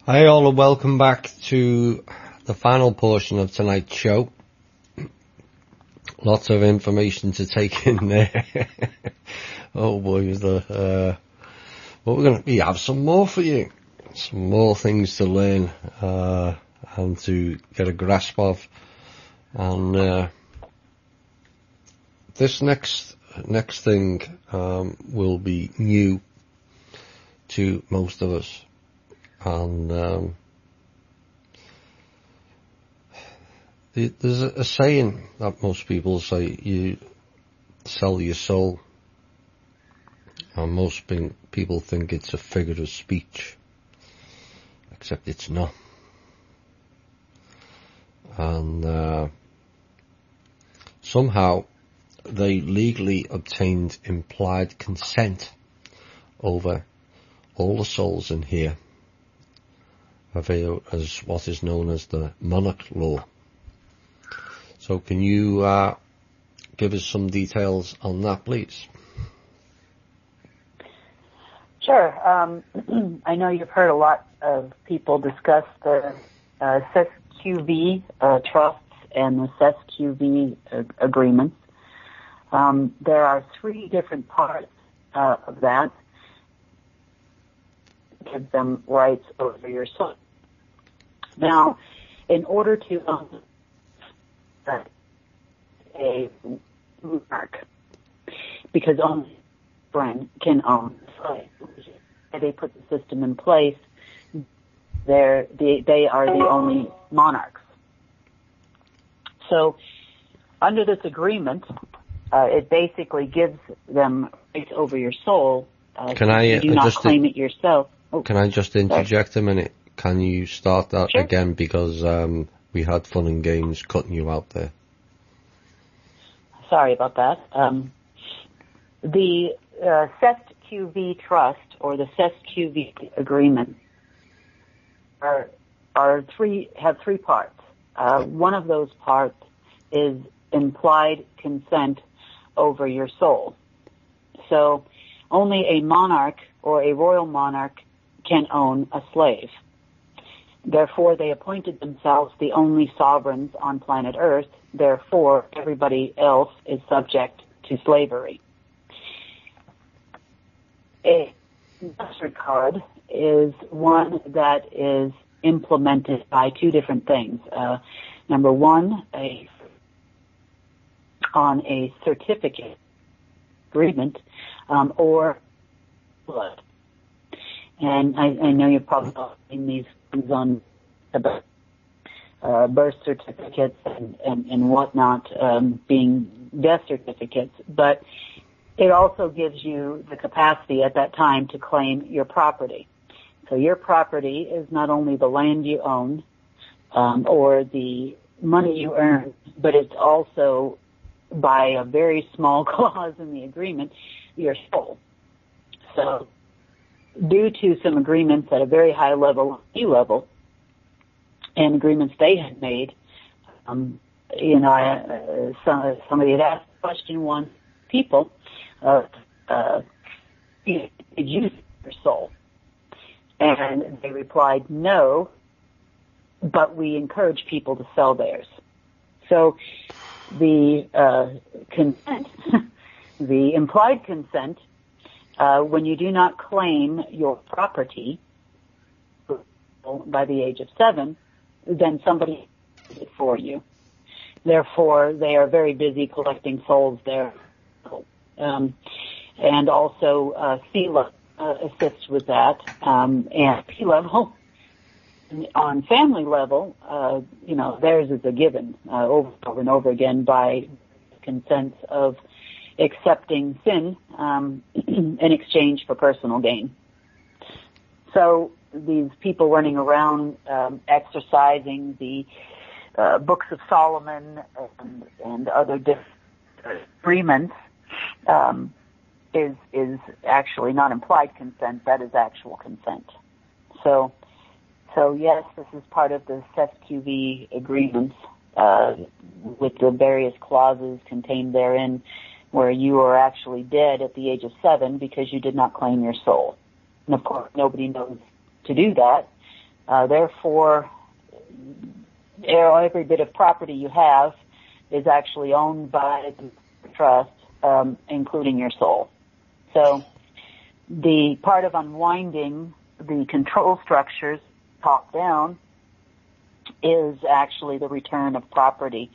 Hi all, and welcome back to the final portion of tonight's show. Lots of information to take in there. Oh boy, but we have some more for you. Some more things to learn, and to get a grasp of. And, this next thing, will be new to most of us. And, there's a saying that most people say: you sell your soul. And most people think it's a figure of speech, except it's not. And somehow they legally obtained implied consent over all the souls in here, as what is known as the monarch law. So can you give us some details on that, please? Sure. I know you've heard a lot of people discuss the SESQV trusts and the SESQV agreements. There are 3 different parts of that. Give them rights over your soul. Now, in order to own a monarch, because only a friend can own a slave. They put the system in place. They are the only monarchs. So, under this agreement, it basically gives them rights over your soul. You do not claim it yourself. Can I just interject a minute? Can you start that Sure. again? Because we had fun and games cutting you out there. Sorry about that. The SESQV trust, or the SESQV agreement, have 3 parts. One of those parts is implied consent over your soul. So only a monarch or a royal monarch can own a slave. Therefore, they appointed themselves the only sovereigns on planet Earth. Therefore, everybody else is subject to slavery. A MasterCard is one that is implemented by two different things. Number one, on a certificate agreement, or blood. And I know you're probably seen these things on about birth certificates and whatnot being death certificates, but it also gives you the capacity at that time to claim your property. So your property is not only the land you own or the money you earn, but it's also, by a very small clause in the agreement, your soul. So due to some agreements at a very high level, level, and agreements they had made, somebody had asked the question once, people, did you sell your soul? And they replied, no, but we encourage people to sell theirs. So the consent, the implied consent, when you do not claim your property by the age of 7, then somebody does it for you. Therefore, they are very busy collecting souls there. And also CELA assists with that. And P-level, on family level, theirs is a given over and over again by consent of accepting sin in exchange for personal gain. So these people running around exercising the books of Solomon and other different agreements is actually not implied consent. That is actual consent. So yes, this is part of the SESQV agreements with the various clauses contained therein, where you are actually dead at the age of 7 because you did not claim your soul. And of course, nobody knows to do that. Therefore, every bit of property you have is actually owned by the trust, including your soul. So the part of unwinding the control structures top down is actually the return of property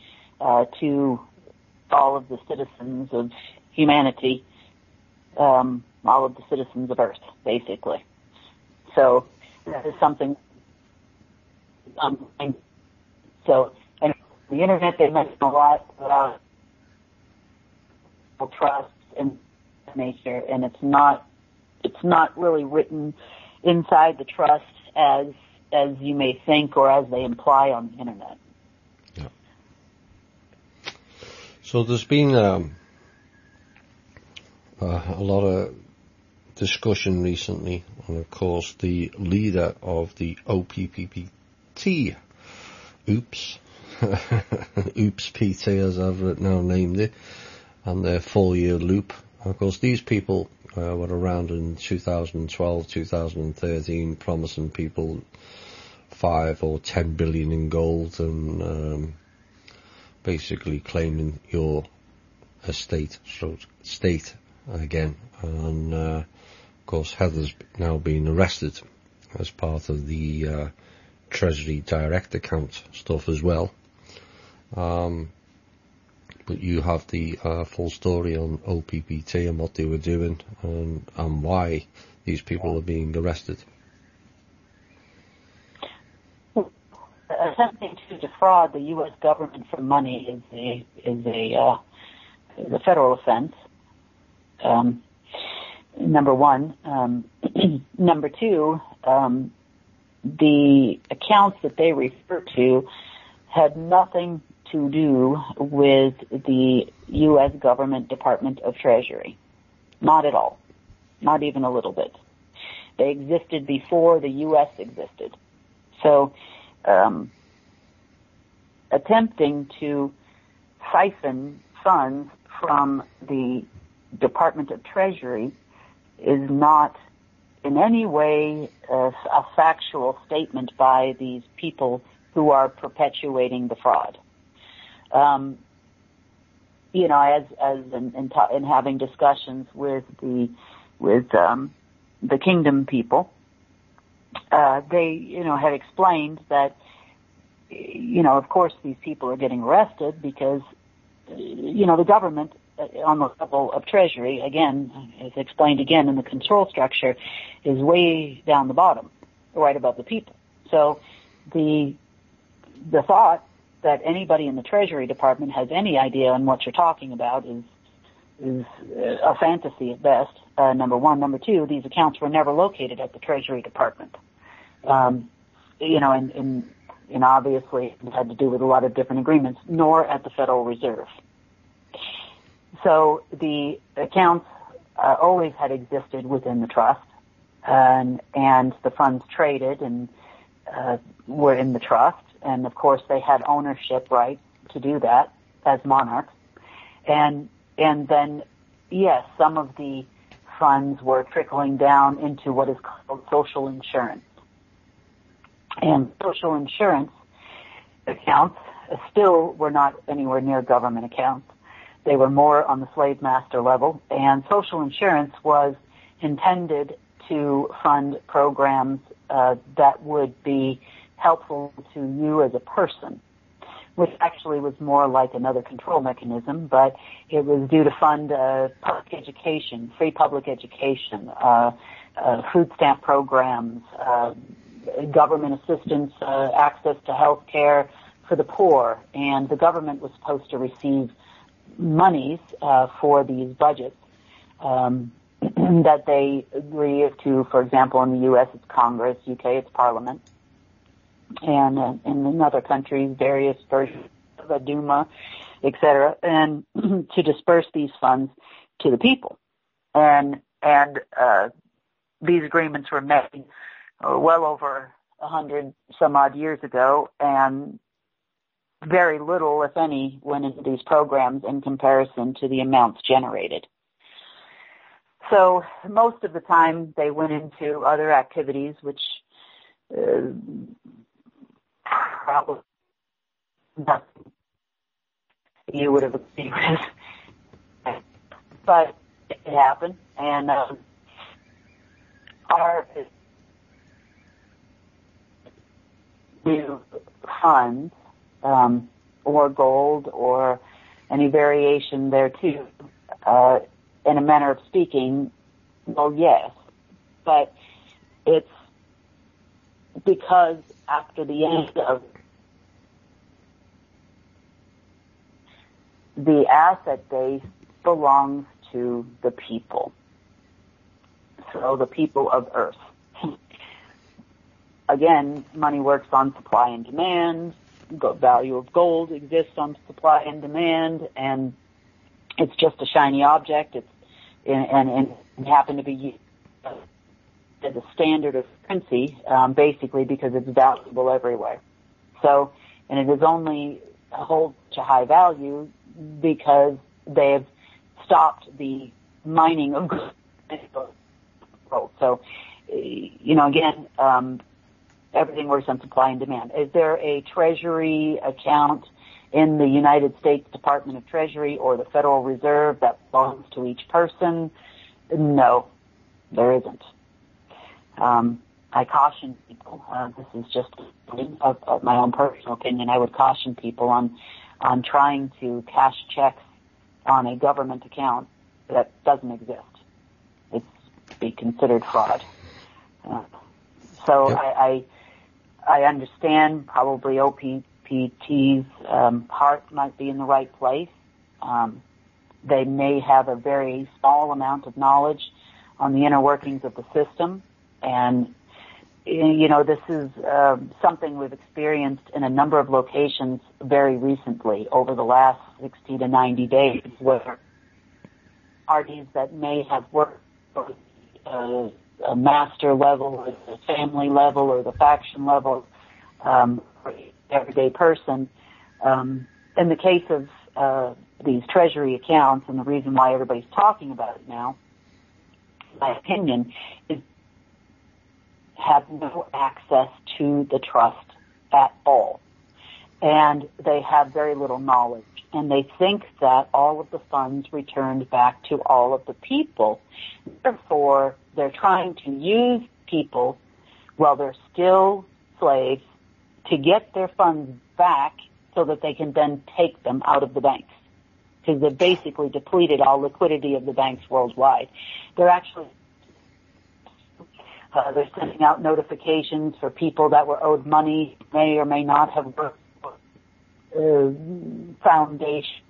to all of the citizens of humanity, all of the citizens of Earth, basically. So that is something. So, and the internet, they mention a lot about trust and nature, and it's not really written inside the trust as you may think or as they imply on the internet. Yeah. So there's been a lot of discussion recently, and of course the leader of the OPPT, Oops PT as I've now named it, and their 4-year loop. Of course, these people were around in 2012, 2013, promising people 5 or 10 billion in gold and basically claiming your estate, state again. And of course, Heather's now been arrested as part of the Treasury direct account stuff as well. But you have the full story on OPPT and what they were doing and why these people are being arrested. Attempting to defraud the U.S. government for money is a federal offense. Number one. Number two, the accounts that they refer to had nothing to do with the U.S. government Department of Treasury. Not at all. Not even a little bit. They existed before the U.S. existed. So, attempting to siphon funds from the Department of Treasury is not in any way a factual statement by these people who are perpetuating the fraud. In having discussions with the kingdom people, they had explained that of course these people are getting arrested because the government on the level of Treasury, again, as explained again in the control structure, is way down the bottom, right above the people. So the thought that anybody in the Treasury Department has any idea on what you're talking about is a fantasy at best, number one. Number two, these accounts were never located at the Treasury Department. And obviously it had to do with a lot of different agreements, nor at the Federal Reserve. So the accounts always had existed within the trust, and the funds traded and were in the trust, and of course they had ownership rights to do that as monarchs. And then, yes, some of the funds were trickling down into what is called social insurance. And social insurance accounts still were not anywhere near government accounts. They were more on the slave master level, and social insurance was intended to fund programs that would be helpful to you as a person, which actually was more like another control mechanism, but it was due to fund public education, free public education, food stamp programs, government assistance, access to health care for the poor, and the government was supposed to receive monies for these budgets that they agree to. For example, in the U.S. it's Congress, UK it's Parliament, and in other countries various versions of the Duma, etc., and to disperse these funds to the people. And these agreements were made well over 100 some odd years ago, and very little, if any, went into these programs in comparison to the amounts generated. So most of the time they went into other activities, which probably nothing you would have agreed with. But it happened, and our new funds, or gold, or any variation thereto, in a manner of speaking, well, yes. But it's because after the end of the asset base belongs to the people. So the people of Earth. Again, money works on supply and demand. The value of gold exists on supply and demand, and it's just a shiny object. And it happened to be used as a standard of currency, basically because it's valuable everywhere. So, and it is only holds to high value because they've stopped the mining of gold. So, again, everything works on supply and demand. Is there a Treasury account in the United States Department of Treasury or the Federal Reserve that belongs to each person? No, there isn't. I caution people, this is just of my own personal opinion, I would caution people on trying to cash checks on a government account that doesn't exist. It's be considered fraud. So yep. I understand probably OPT's heart might be in the right place. They may have a very small amount of knowledge on the inner workings of the system, and this is something we've experienced in a number of locations very recently over the last 60 to 90 days, where parties that may have worked for a master level or the family level or the faction level, for the everyday person. In the case of these treasury accounts, and the reason why everybody's talking about it now, in my opinion, is have no access to the trust at all. And they have very little knowledge. And they think that all of the funds returned back to all of the people. Therefore, they're trying to use people while they're still slaves to get their funds back so that they can then take them out of the banks. Because they've basically depleted all liquidity of the banks worldwide. They're actually they're sending out notifications for people that were owed money, may or may not have worked foundation,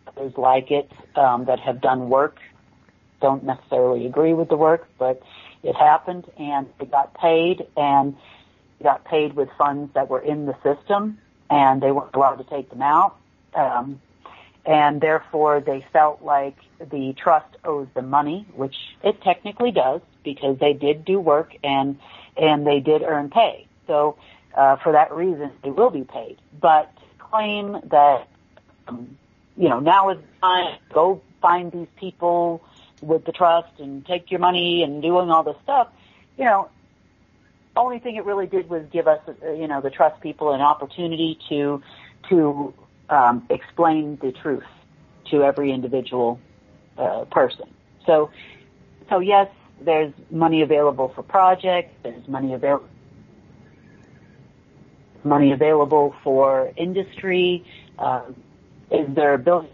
others like it, that have done work, don't necessarily agree with the work, but it happened, and they got paid, and got paid with funds that were in the system, and they weren't allowed to take them out, and therefore they felt like the trust owes them money, which it technically does, because they did do work and they did earn pay. So for that reason, they will be paid. But to claim that, now is the time to go find these people with the trust and take your money and doing all this stuff, only thing it really did was give us, the trust people an opportunity to explain the truth to every individual person. So yes, there's money available for projects. There's money available for industry. Is there ability?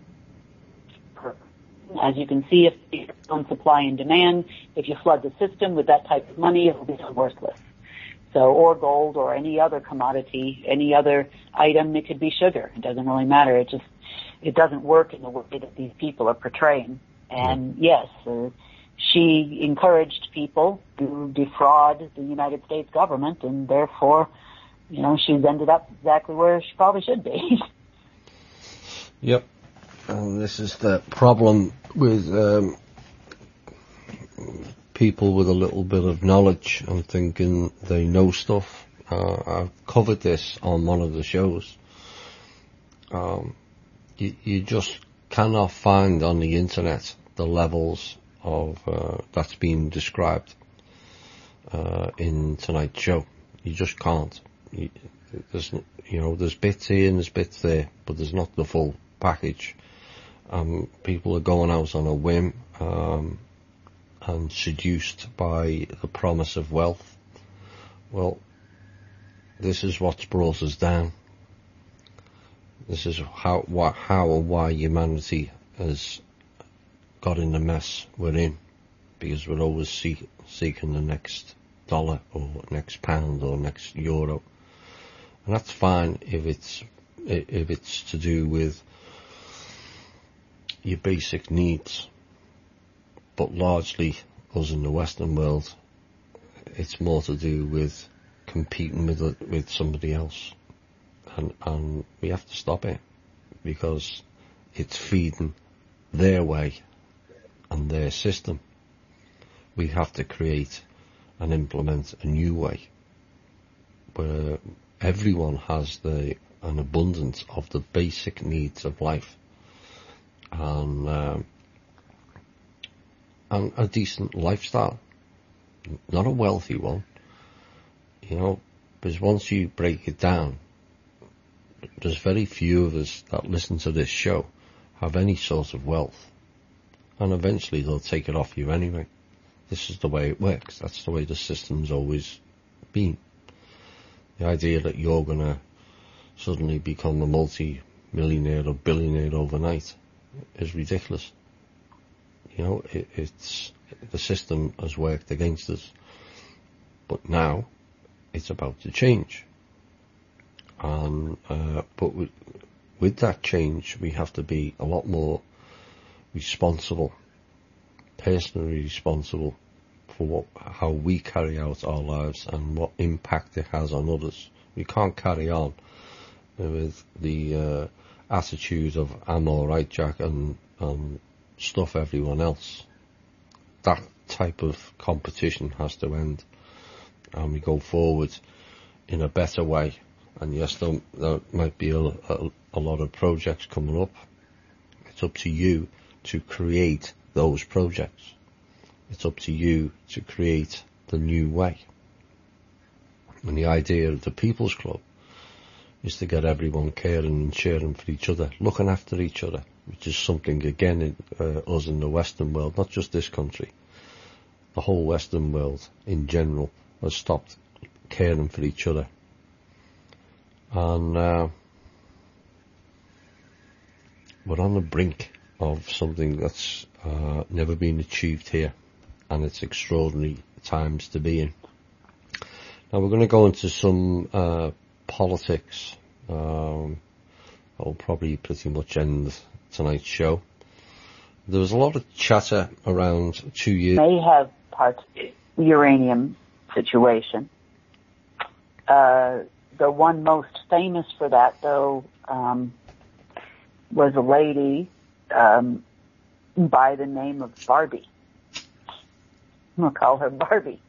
As you can see, if it's on supply and demand, if you flood the system with that type of money, it will become worthless. So, or gold, or any other commodity, any other item. It could be sugar. It doesn't really matter. It doesn't work in the way that these people are portraying. And yes, she encouraged people to defraud the United States government, and therefore, she's ended up exactly where she probably should be. Yep. And this is the problem with people with a little bit of knowledge and thinking they know stuff. I've covered this on one of the shows. You just cannot find on the internet the levels of that's being described in tonight's show. You just can't. There's bits here and there's bits there, but there's not the full package. People are going out on a whim and seduced by the promise of wealth. Well, this is what's brought us down. This is how and why humanity has got in the mess we're in, because we're always seeking the next dollar or next pound or next euro, and that's fine if it's to do with your basic needs, but largely us in the Western world, it's more to do with competing with somebody else, and we have to stop it, because it's feeding their way and their system. We have to create and implement a new way where everyone has an abundance of the basic needs of life, and a decent lifestyle, not a wealthy one, because once you break it down, there's very few of us that listen to this show have any sort of wealth, and eventually they'll take it off you anyway. This is the way it works. That's the way the system's always been. The idea that you're going to suddenly become a multi-millionaire or billionaire overnight is ridiculous. It's the system has worked against us, but now it's about to change. And but with that change, we have to be a lot more responsible, personally responsible for how we carry out our lives and what impact it has on others. We can't carry on with the attitude of "I'm all right, Jack," and stuff everyone else. That type of competition has to end, and we go forward in a better way And yes, there might be a lot of projects coming up. It's up to you to create those projects. It's up to you to create the new way. And the idea of the People's Club is to get everyone caring and sharing for each other, looking after each other, which is something, again, us in the Western world, not just this country, the whole Western world in general has stopped caring for each other. And we're on the brink of something that's never been achieved here, and it's extraordinary times to be in. Now we're going to go into some politics. That will probably pretty much end tonight's show. There was a lot of chatter around 2 years. May have parts of the uranium situation. The one most famous for that, though, was a lady by the name of Barbie. We'll call her Barbie.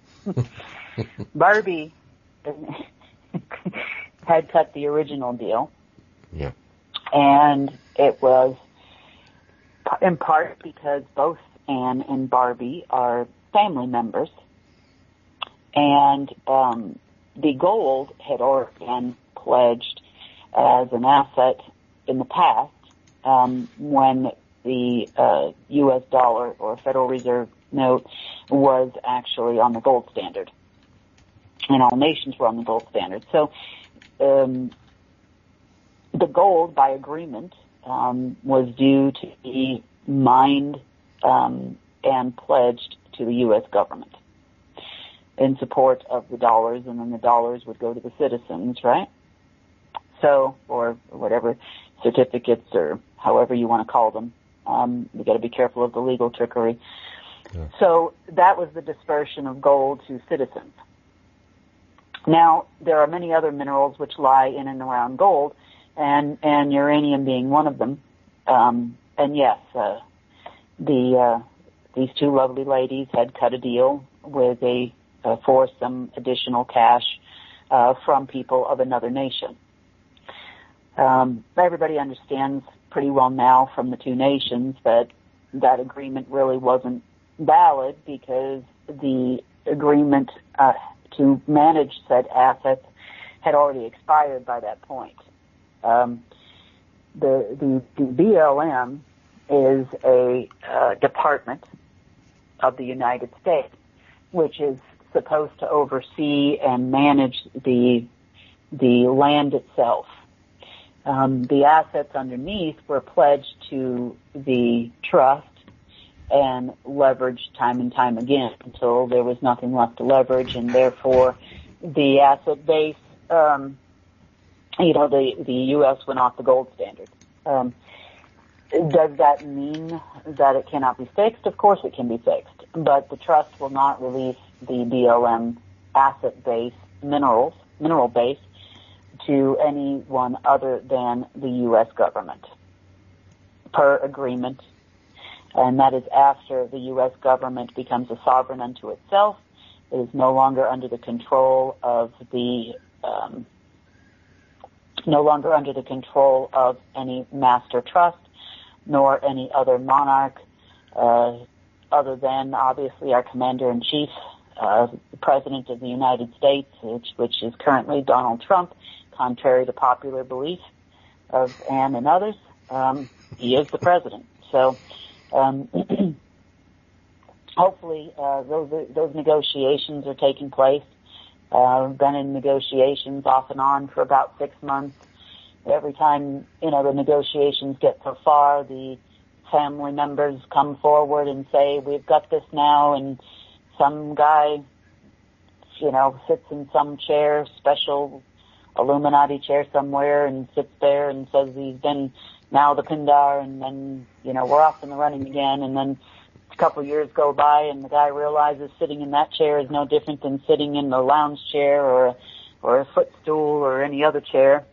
Barbie had cut the original deal. Yeah. And it was in part because both Anne and Barbie are family members. And the gold had already been pledged as an asset in the past when the U.S. dollar or Federal Reserve note was actually on the gold standard. And all nations were on the gold standard. So the gold, by agreement, was due to be mined and pledged to the U.S. government in support of the dollars, and then the dollars would go to the citizens, right? So, or whatever certificates or however you want to call them. You got to be careful of the legal trickery. Yeah. So that was the dispersion of gold to citizens. Now, there are many other minerals which lie in and around gold, and uranium being one of them. And yes, these two lovely ladies had cut a deal with for some additional cash from people of another nation. Everybody understands pretty well now from the two nations that that agreement really wasn't valid because the agreement to manage said assets had already expired by that point. The BLM is a department of the United States, which is supposed to oversee and manage the land itself. The assets underneath were pledged to the trust and leveraged time and time again until there was nothing left to leverage, and therefore the asset base, the U.S. went off the gold standard. Does that mean that it cannot be fixed? Of course it can be fixed, but the trust will not release the BLM asset base, mineral base, to anyone other than the U.S. government per agreement. And that is after the U.S. government becomes a sovereign unto itself. It is no longer under the control of any master trust, nor any other monarch, other than obviously our commander-in-chief, the President of the United States, which is currently Donald Trump, contrary to popular belief of Anne and others. He is the president. So hopefully those negotiations are taking place. I've been in negotiations off and on for about 6 months. Every time, the negotiations get so far, the family members come forward and say, we've got this now, and some guy, sits in some chair, special Illuminati chair somewhere, and sits there and says he's been now the Pindar, and then, we're off in the running again, and then a couple of years go by, and the guy realizes sitting in that chair is no different than sitting in the lounge chair or a footstool or any other chair.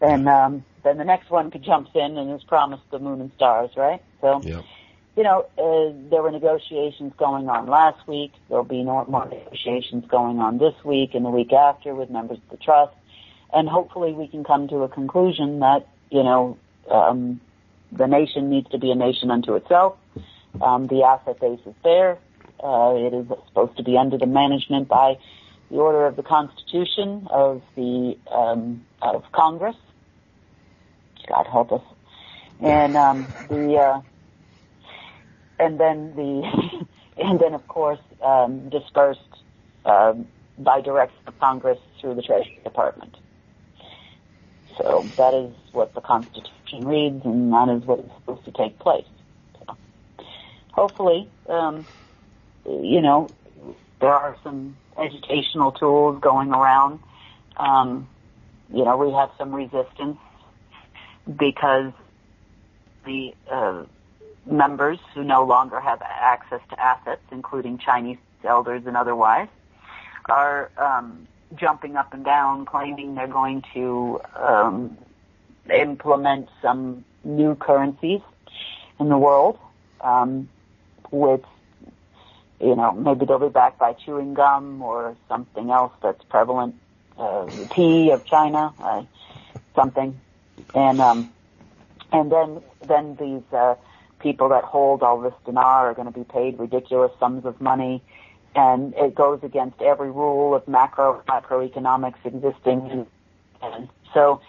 And then the next one jumps in and is promised the moon and stars, right? So, yep. There were negotiations going on last week. There'll be more negotiations going on this week and the week after with members of the trust. and hopefully we can come to a conclusion that, the nation needs to be a nation unto itself. The asset base is there. It is supposed to be under the management by the order of the Constitution of the of Congress. God help us. And and then of course dispersed by direction of Congress through the Treasury Department. So that is what the Constitution reads, and that is what is supposed to take place. So hopefully, there are some educational tools going around. We have some resistance because the members who no longer have access to assets, including Chinese elders and otherwise, are jumping up and down, claiming they're going to implement some new currencies in the world, with, maybe they'll be backed by chewing gum or something else that's prevalent, the tea of China, something, and then these people that hold all this dinar are going to be paid ridiculous sums of money. And it goes against every rule of macroeconomics existing, and so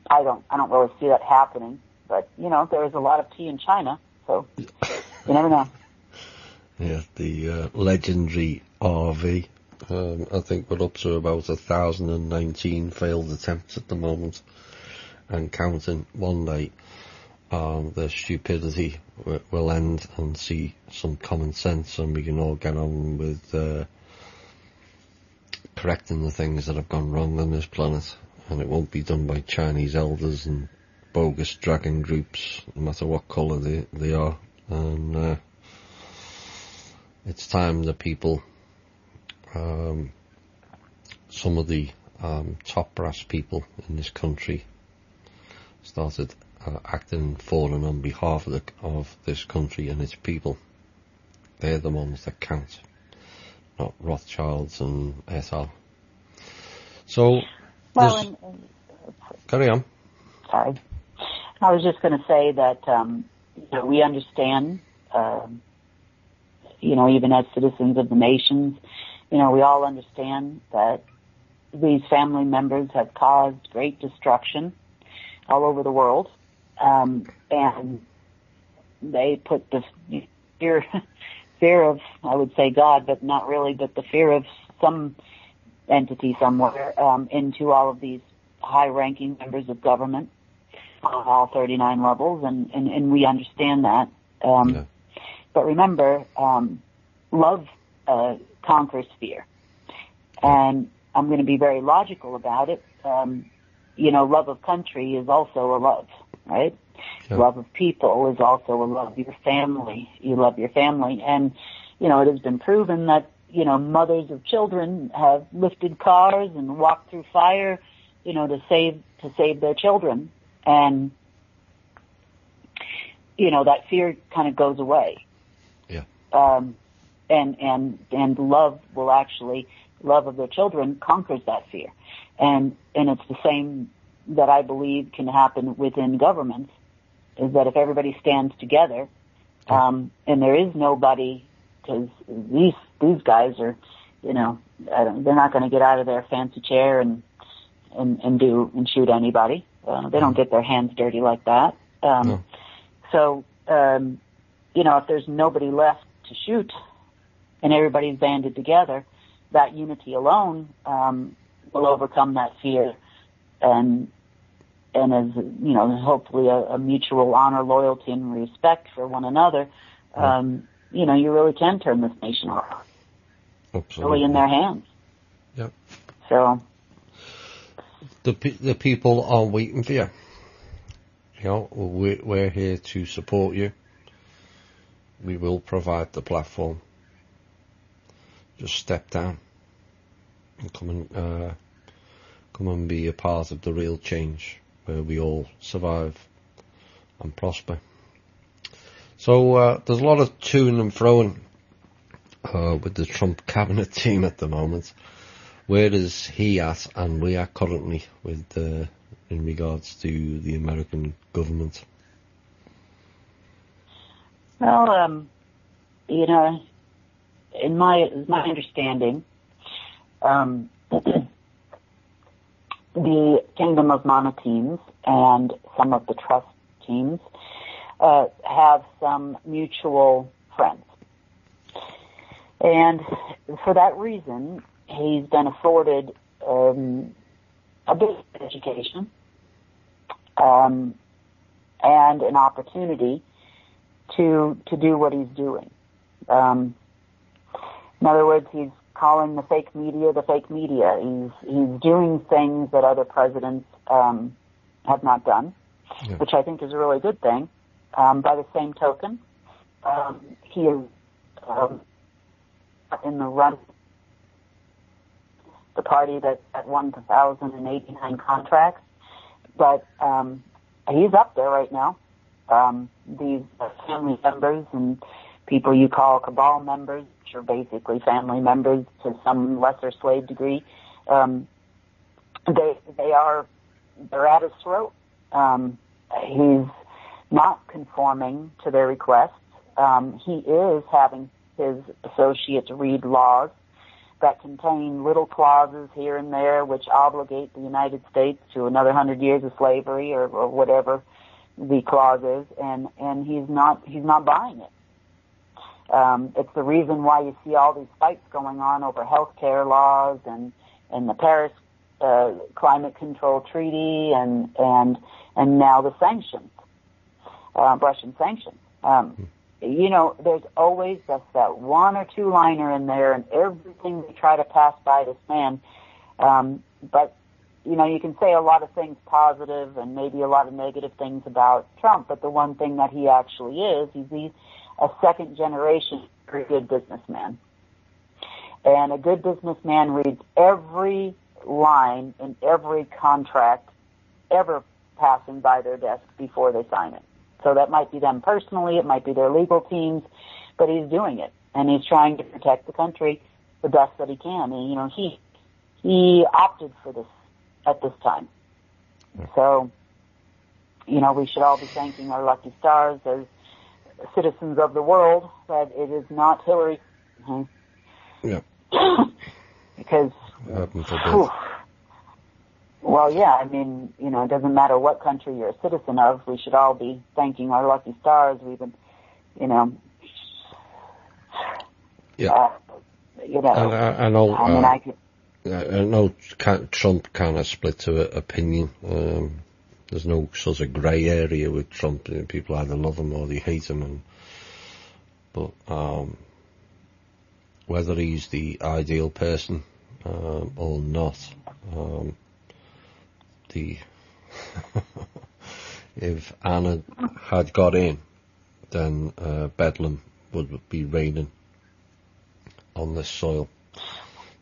I don't really see that happening. But there is a lot of tea in China, so you never know. Yeah, the legendary RV. I think we're up to about 1,019 failed attempts at the moment, and counting. One day, the stupidity will end and see some common sense, and we can all get on with correcting the things that have gone wrong on this planet, and it won't be done by Chinese elders and bogus dragon groups, no matter what colour they are. And it's time the people, some of the top brass people in this country started acting for and on behalf of this country and its people. They're the ones that count, not Rothschilds and et al. So, carry on. Sorry. I was just going to say that, we understand, even as citizens of the nations, we all understand that these family members have caused great destruction all over the world. And they put the fear of, I would say God, but not really, but the fear of some entity somewhere, into all of these high-ranking members of government on all 39 levels, and we understand that. But remember, love conquers fear. And I'm going to be very logical about it. Love of country is also a love, right? Sure. Love of people is also a love. Your family, you love your family. And, it has been proven that, mothers of children have lifted cars and walked through fire, to save their children. And, that fear kind of goes away. Yeah. And love will actually, love of their children conquers that fear. And it's the same that I believe can happen within governments, is that if everybody stands together, and there is nobody, because these guys are, they're not going to get out of their fancy chair and shoot anybody. They don't get their hands dirty like that. No. So, if there's nobody left to shoot and everybody's banded together, that unity alone will overcome that fear, and as hopefully a mutual honor, loyalty, and respect for one another. You really can turn this nation around. Absolutely. Really in their hands. Yep. So the people are waiting for you. We're here to support you. We will provide the platform. Just step down and come and be a part of the real change where we all survive and prosper. So there's a lot of toing and froing with the Trump cabinet team at the moment. where is he at, and we are currently with in regards to the American government? Well, in my understanding, the Kingdom of Manna teams and some of the trust teams have some mutual friends. And for that reason, he's been afforded a bit of education and an opportunity to do what he's doing. In other words, he's calling the fake media the fake media. He's doing things that other presidents have not done, which I think is a really good thing. By the same token, he is in the run, the party that won 1,089 contracts, but he's up there right now. These family members and people you call cabal members, which are basically family members to some lesser slave degree, they're at his throat. He's not conforming to their requests. He is having his associates read laws that contain little clauses here and there which obligate the United States to another 100 years of slavery or whatever the clause is, and he's not buying it. It's the reason why you see all these fights going on over health care laws and the Paris Climate Control Treaty and now the sanctions, Russian sanctions. There's always just that one or two liner in there and everything they try to pass by this man. But you can say a lot of things positive and maybe a lot of negative things about Trump, but the one thing that he actually is, he's a second generation very good businessman. And a good businessman reads every line in every contract ever passing by their desk before they sign it. So that might be them personally, it might be their legal teams, but he's doing it. And he's trying to protect the country the best that he can. And, he opted for this at this time. So, we should all be thanking our lucky stars as citizens of the world that it is not Hillary. Yeah. Because, well, yeah, it doesn't matter what country you're a citizen of. We should all be thanking our lucky stars. We've been, yeah. I know Trump kind of split to opinion. There's no sort of grey area with Trump. People either love him or they hate him. But whether he's the ideal person or not, if Anna had got in, then Bedlam would be reigning on this soil,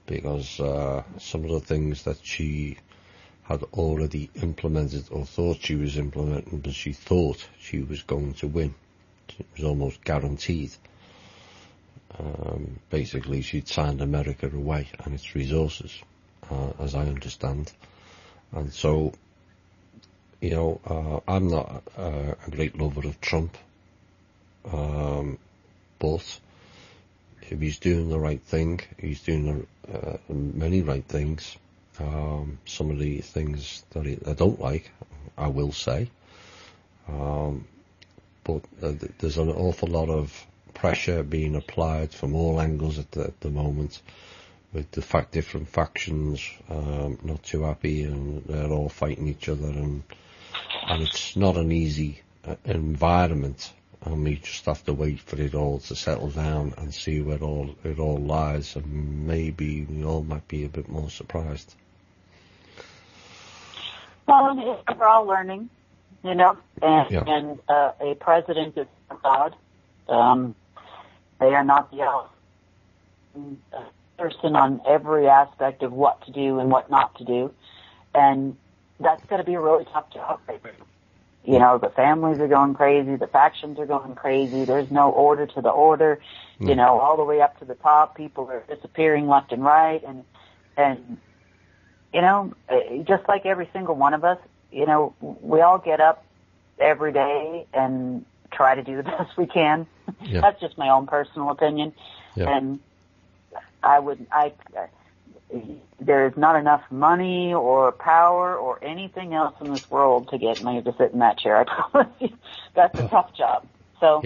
because some of the things that she had already implemented or thought she was implementing, but she thought she was going to win. It was almost guaranteed. Basically, she'd signed America away and its resources, as I understand. And so, I'm not a great lover of Trump, but if he's doing the right thing, he's doing many right things. Some of the things that I don't like, I will say, but there's an awful lot of pressure being applied from all angles at the moment, with the different factions not too happy, and they're all fighting each other, and it's not an easy environment, and we just have to wait for it all to settle down and see where it all lies, and maybe we all might be a bit more surprised. Well, we're all learning, and a president is God. They are not the person on every aspect of what to do and what not to do, and that's going to be a really tough job. The families are going crazy, the factions are going crazy, there's no order to the order, all the way up to the top, people are disappearing left and right, and And, just like every single one of us, we all get up every day and try to do the best we can. Yeah. That's just my own personal opinion. Yeah. And there's not enough money or power or anything else in this world to get me to sit in that chair. I promise you, that's a tough job. So,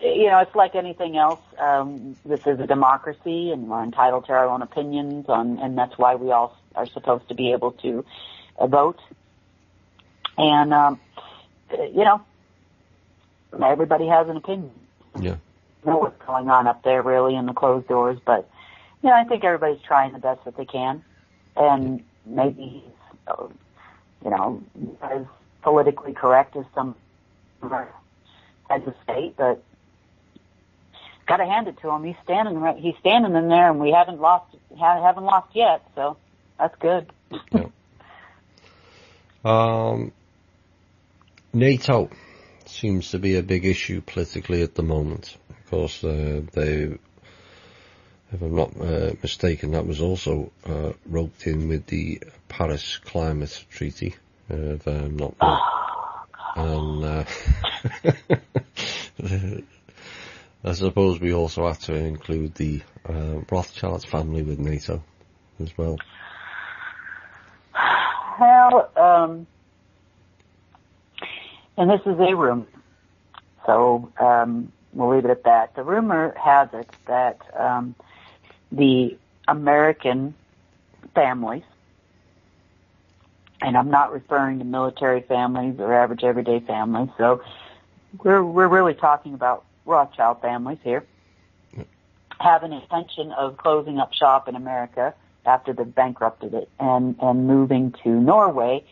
it's like anything else. This is a democracy, and we're entitled to our own opinions, and that's why we all are supposed to be able to vote. And, everybody has an opinion. Yeah. Know what's going on up there really in the closed doors, but I think everybody's trying the best that they can, and maybe as politically correct as some heads of state, but got to hand it to him. He's standing in there, and we haven't lost yet, so that's good. Yeah. NATO seems to be a big issue politically at the moment. Of course, they, if I'm not mistaken, that was also roped in with the Paris Climate Treaty, if I'm not wrong. And I suppose we also have to include the Rothschild family with NATO as well. Well, and this is a rumor, so we'll leave it at that. The rumor has it that the American families, and I'm not referring to military families or average everyday families, so we're really talking about Rothschild families here, have an intention of closing up shop in America after they've bankrupted it and moving to Norway,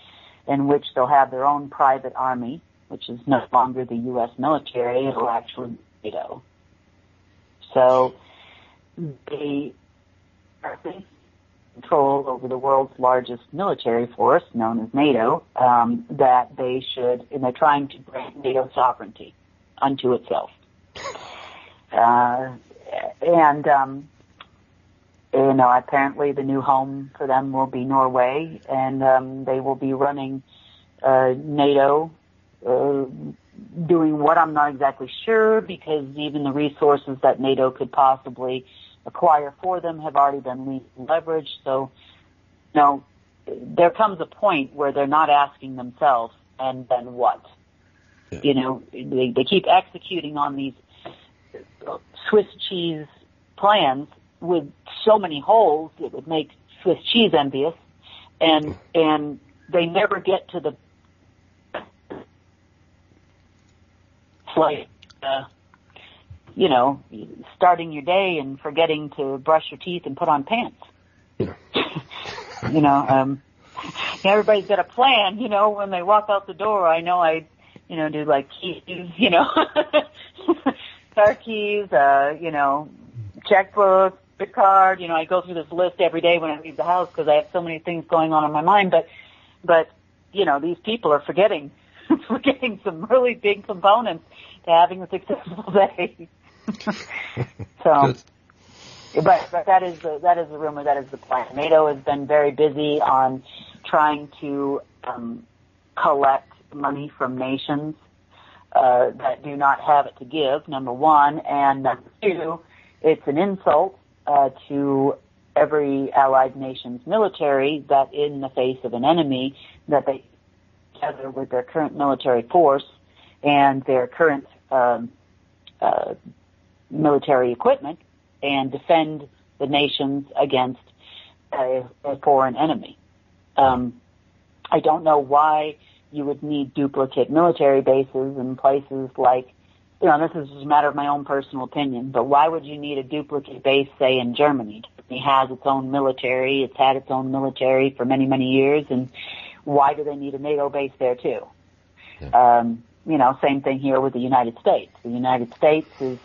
in which they'll have their own private army, which is no longer the U.S. military. It'll actually be NATO. So they are in control over the world's largest military force, known as NATO, that they should, and they're trying to grant NATO sovereignty unto itself. Apparently the new home for them will be Norway, and they will be running NATO, doing what I'm not exactly sure, because even the resources that NATO could possibly acquire for them have already been leveraged. So, there comes a point where they're not asking themselves, and then what? Yeah. They keep executing on these Swiss cheese plans with so many holes it would make Swiss cheese envious, and they never get to the starting your day and forgetting to brush your teeth and put on pants. Yeah. Everybody's got a plan, when they walk out the door. I know I do like keys, car keys, checkbook, big card. I go through this list every day when I leave the house because I have so many things going on in my mind. But these people are forgetting some really big components to having a successful day. So, but that is the rumor. That is the plan. NATO has been very busy on trying to collect money from nations that do not have it to give, number one, and number two, it's an insult to every allied nation's military that in the face of an enemy that they together with their current military force and their current military equipment and defend the nations against a foreign enemy. I don't know why you would need duplicate military bases in places like, this is just a matter of my own personal opinion, but why would you need a duplicate base, say, in Germany? Germany has its own military. It's had its own military for many, many years, and why do they need a NATO base there, too? Yeah. Same thing here with the United States. The United States is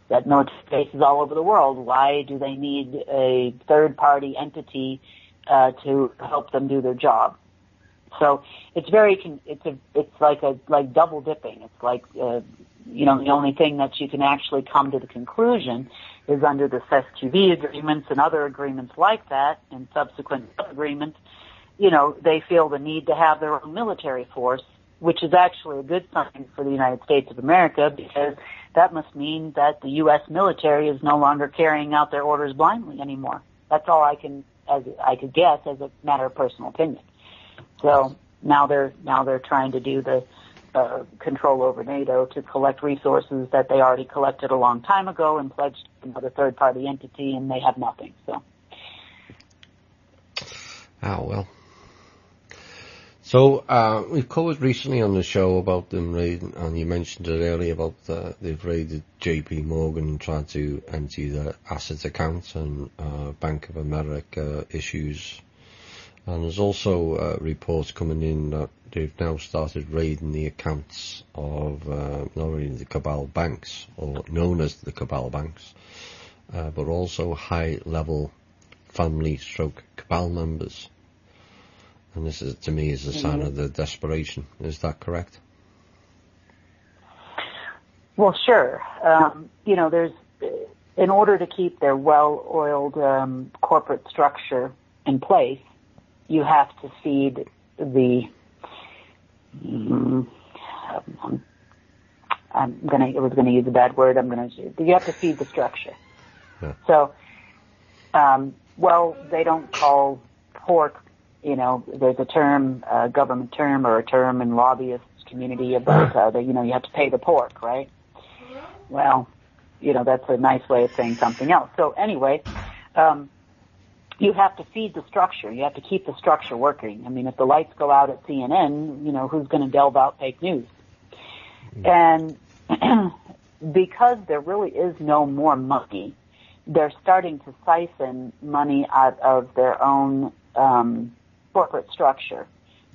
that military bases all over the world. Why do they need a third-party entity to help them do their job? So it's like double dipping. It's like the only thing that you can actually come to the conclusion is under the SESQV agreements and other agreements like that, and subsequent agreements, they feel the need to have their own military force, which is actually a good sign for the United States of America, because that must mean that the U.S. military is no longer carrying out their orders blindly anymore. That's all I could guess as a matter of personal opinion. So now they're trying to do the control over NATO to collect resources that they already collected a long time ago and pledged to another third-party entity, and they have nothing. So. Oh, well. So, we've covered recently on the show about them raiding, and you mentioned it earlier about they've raided JP Morgan and tried to empty their asset accounts, and Bank of America issues. And there's also reports coming in that they've now started raiding the accounts of not only the cabal banks, or known as the cabal banks, but also high-level family/cabal members. And this is, to me, is a sign of the desperation. Is that correct? Well, sure. There's, in order to keep their well-oiled corporate structure in place, you have to feed the. I was gonna use a bad word. You have to feed the structure. Yeah. So, they don't call pork. There's a term, a government term or a term in lobbyist community about, you have to pay the pork, right? Well, that's a nice way of saying something else. So anyway, you have to feed the structure. You have to keep the structure working. I mean, if the lights go out at CNN, who's going to delve out fake news? And because there really is no more money, they're starting to siphon money out of their own, corporate structure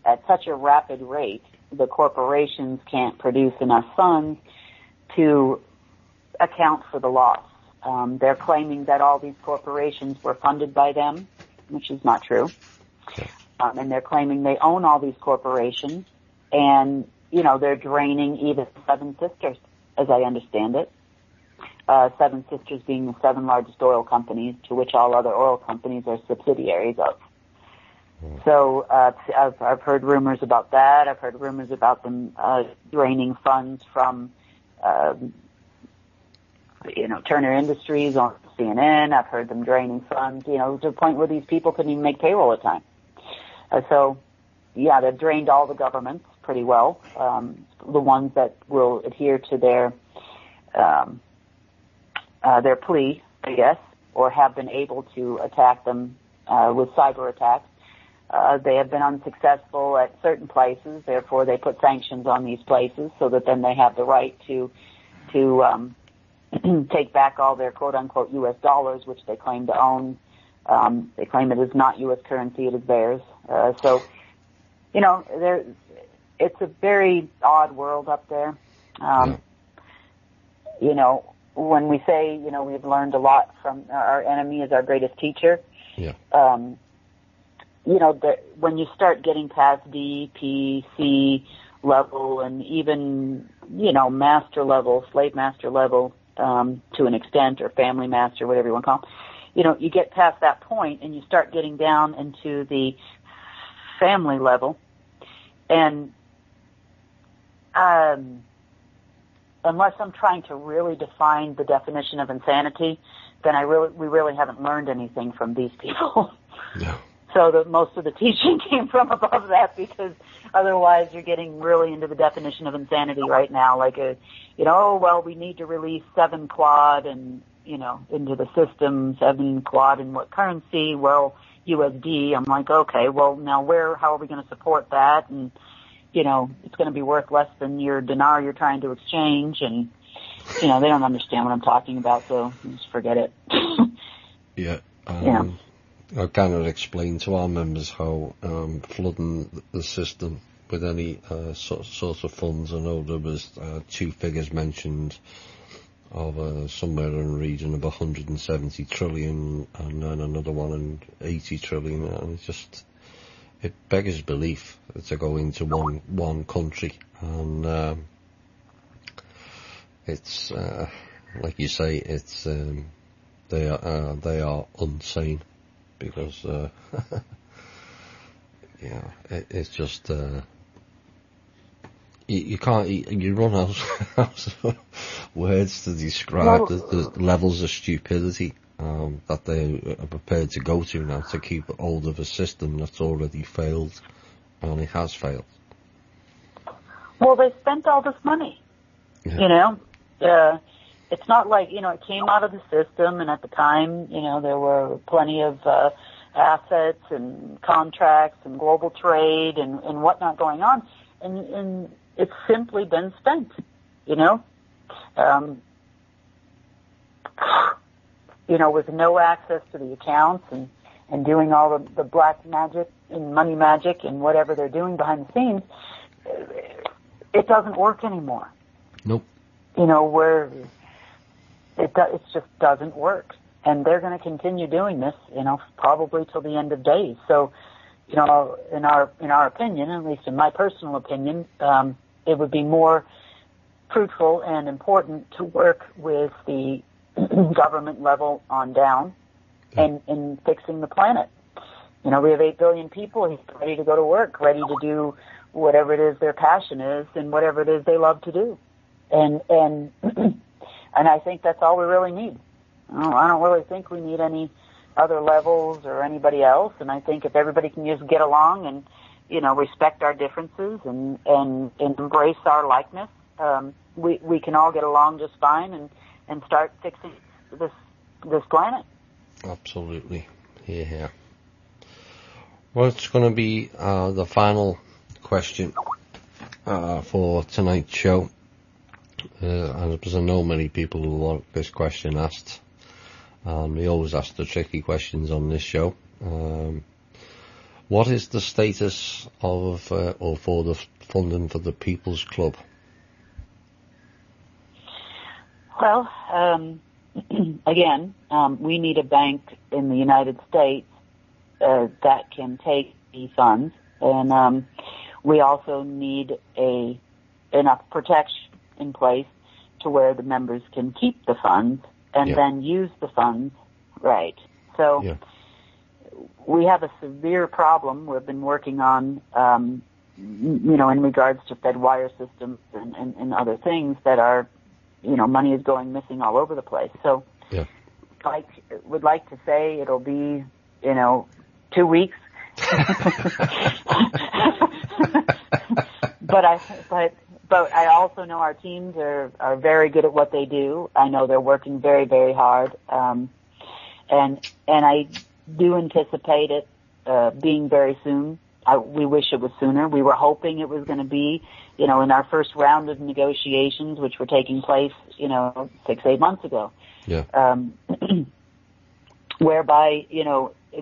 at such a rapid rate. The corporations can't produce enough funds to account for the loss. They're claiming that all these corporations were funded by them, which is not true. And they're claiming they own all these corporations, and they're draining even Seven Sisters, as I understand it. Seven Sisters being the 7 largest oil companies, to which all other oil companies are subsidiaries of. So I've heard rumors about that. I've heard rumors about them draining funds from Turner Industries on CNN. I've heard them draining funds, to the point where these people couldn't even make payroll at time. They've drained all the governments pretty well. The ones that will adhere to their plea, I guess, or have been able to attack them with cyber attacks. They have been unsuccessful at certain places, therefore they put sanctions on these places so that then they have the right to take back all their quote-unquote U.S. dollars, which they claim to own. They claim it is not U.S. currency, it is theirs. It's a very odd world up there. When we say, we've learned a lot from our enemy is our greatest teacher. Yeah. When you start getting past D, P, C level, and even, master level, slave master level, to an extent, or family master, whatever you want to call them, you get past that point and you start getting down into the family level. And, unless I'm trying to really define the definition of insanity, then we really haven't learned anything from these people. No. So most of the teaching came from above that, because otherwise you're getting really into the definition of insanity right now. Like we need to release 7 quad and, into the system, 7 quad in what currency? Well, USD. I'm like, okay, well now how are we going to support that? And, it's going to be worth less than your dinar you're trying to exchange. And, they don't understand what I'm talking about, so just forget it. Yeah. I cannot explain to our members how flooding the system with any sort of funds. I know there was 2 figures mentioned of somewhere in the region of 170 trillion, and then another one in 80 trillion, and it beggars belief to go into one country, and it's like you say, it's they are unsane because it's just you can't you run out of words to describe the levels of stupidity that they are prepared to go to now to keep hold of a system that's already failed, and it has failed. Well, they spent all this money, it's not like, it came out of the system, and at the time, there were plenty of assets and contracts and global trade and whatnot going on, and it's simply been spent, with no access to the accounts and doing all the black magic and money magic and whatever they're doing behind the scenes, it doesn't work anymore. Nope. Where it just doesn't work. And they're going to continue doing this, probably till the end of days. So, in our opinion, at least in my personal opinion, it would be more fruitful and important to work with the government level on down and fixing the planet. We have 8 billion people ready to go to work, ready to do whatever it is their passion is and whatever it is they love to do. And I think that's all we really need. I don't really think we need any other levels or anybody else. And I think if everybody can just get along and, respect our differences and embrace our likeness, we can all get along just fine and start fixing this planet. Absolutely. Yeah. Well, it's going to be the final question for tonight's show. And because I know many people who want this question asked. We always ask the tricky questions on this show. What is the status of or for the funding for the People's Club? Well, again, we need a bank in the United States that can take the funds, and we also need enough protection in place to where the members can keep the funds and then use the funds, right? So we have a severe problem we've been working on, in regards to Fed wire systems and other things that are, money is going missing all over the place. So would like to say it'll be, 2 weeks. But I also know our teams are very good at what they do. I know they're working very, very hard. And I do anticipate it, being very soon. We wish it was sooner. We were hoping it was going to be, in our first round of negotiations, which were taking place, 6-8 months ago. Yeah. Whereby,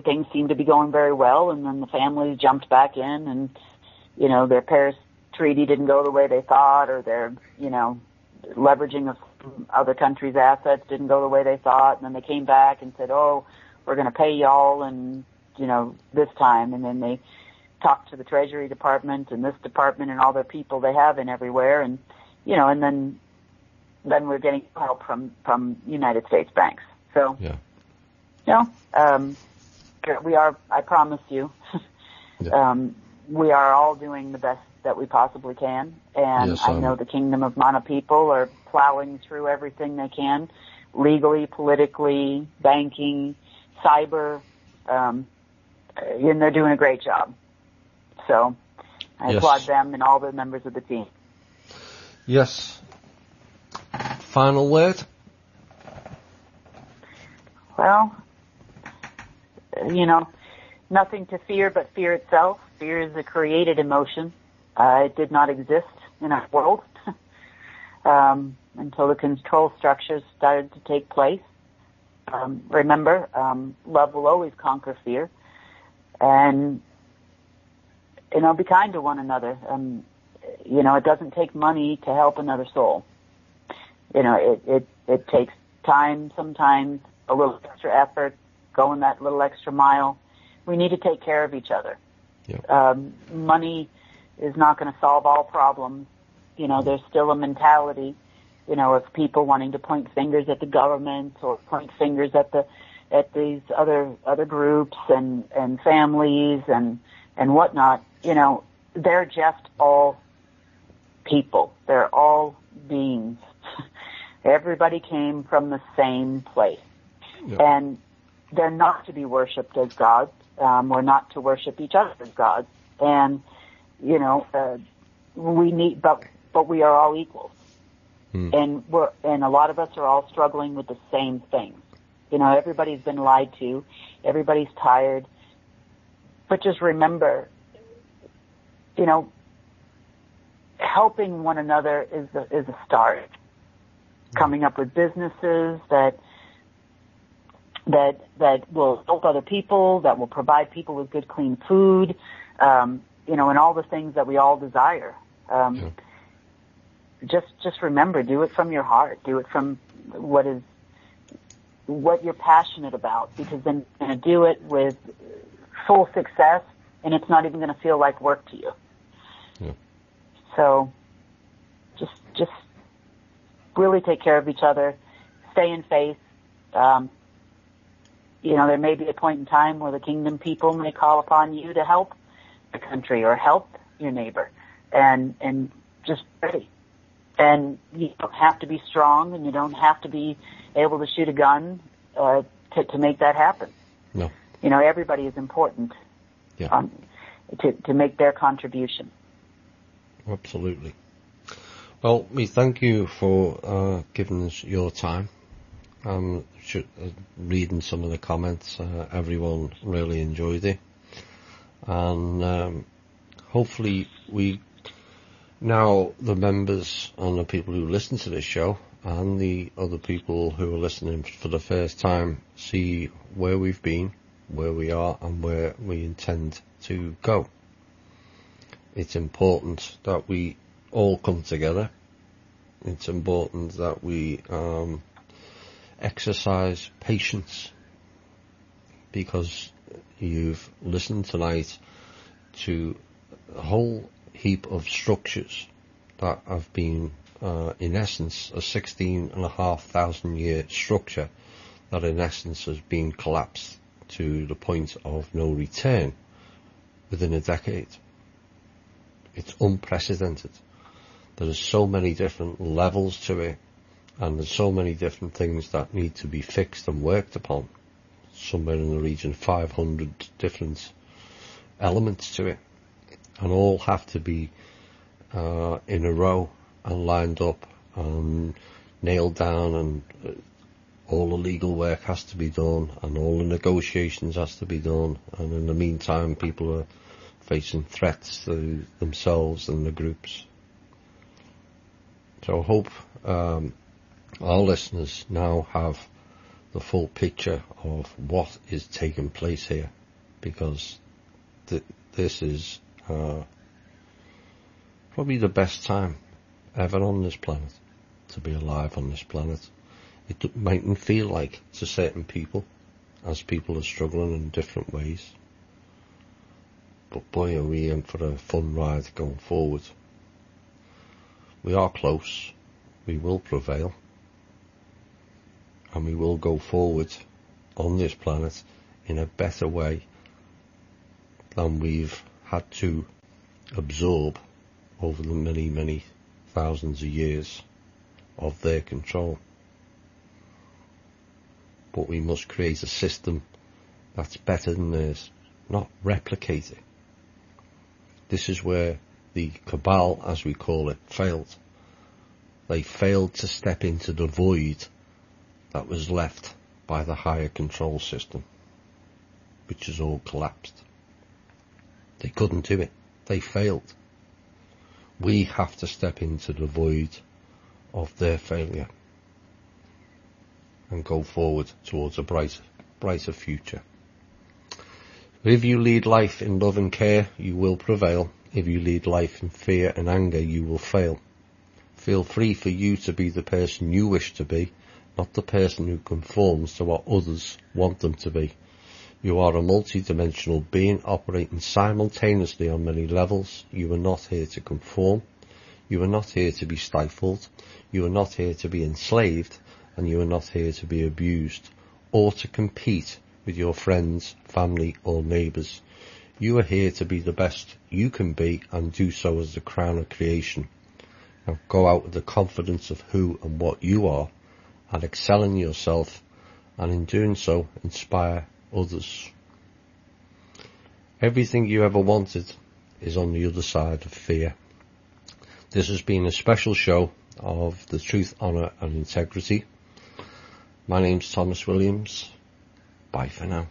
things seemed to be going very well, and then the families jumped back in, and, their Paris Treaty didn't go the way they thought, or their, leveraging of other countries' assets didn't go the way they thought, and then they came back and said, oh, we're going to pay y'all, and, this time, and then they talked to the Treasury Department and this department and all their people they have in everywhere, and, and then we're getting help from United States banks. So, we are, I promise you, we are all doing the best that we possibly can, and I know the Kingdom of Manna people are plowing through everything they can, legally, politically, banking, cyber, and they're doing a great job. So I applaud them and all the members of the team. Yes. Final word? Well, nothing to fear but fear itself. Fear is a created emotion. It did not exist in our world until the control structures started to take place. Remember, love will always conquer fear. And, be kind to one another. It doesn't take money to help another soul. It takes time, sometimes a little extra effort, going that little extra mile. We need to take care of each other. Yep. Money is not going to solve all problems. There's still a mentality of people wanting to point fingers at the government or point fingers at these other groups and families and whatnot. They're just all people. They're all beings. Everybody came from the same place. Yeah. And they're not to be worshipped as gods. We're not to worship each other as gods. And, we need, but we are all equals. And a lot of us are all struggling with the same things. Everybody's been lied to. Everybody's tired. But just remember, helping one another is a start. Coming up with businesses that will help other people, that will provide people with good, clean food, and all the things that we all desire. Just remember, do it from your heart. Do it from what you're passionate about, because then you're going to do it with full success, and it's not even going to feel like work to you. Yeah. So just really take care of each other. Stay in faith. There may be a point in time where the kingdom people may call upon you to help the country or help your neighbor, and just ready. And you don't have to be strong, and you don't have to be able to shoot a gun to make that happen. No. Everybody is important. Yeah. To make their contribution. Absolutely. Well, we thank you for giving us your time. Reading some of the comments, everyone really enjoyed it, and hopefully now the members and the people who listen to this show and the other people who are listening for the first time see where we've been, where we are, and where we intend to go. It's important that we all come together. It's important that we exercise patience, because you've listened tonight to a whole heap of structures that have been in essence a 16,500 year structure that in essence has been collapsed to the point of no return within a decade. It's unprecedented. There's so many different levels to it, and there's so many different things that need to be fixed and worked upon. Somewhere in the region of 500 different elements to it, and all have to be in a row and lined up and nailed down, and all the legal work has to be done, and all the negotiations has to be done, and in the meantime people are facing threats to themselves and the groups. So I hope our listeners now have the full picture of what is taking place here, because this is probably the best time ever on this planet to be alive on this planet. It mightn't feel like to certain people, as people are struggling in different ways, but boy, are we in for a fun ride going forward. We are close, we will prevail, and we will go forward on this planet in a better way than we've had to absorb over the many, many thousands of years of their control. But we must create a system that's better than theirs, not replicate it. This is where the cabal, as we call it, failed. They failed to step into the void that was left by the higher control system, which has all collapsed. They couldn't do it. They failed. We have to step into the void of their failure and go forward towards a brighter future. If you lead life in love and care, you will prevail. If you lead life in fear and anger, you will fail. Feel free for you to be the person you wish to be, not the person who conforms to what others want them to be. You are a multi-dimensional being operating simultaneously on many levels. You are not here to conform. You are not here to be stifled. You are not here to be enslaved, and you are not here to be abused or to compete with your friends, family or neighbours. You are here to be the best you can be and do so as the crown of creation. Now go out with the confidence of who and what you are and excel in yourself, and in doing so inspire others. Everything you ever wanted is on the other side of fear. This has been a special show of the Truth, Honour and Integrity. My name's Thomas Williams. Bye for now.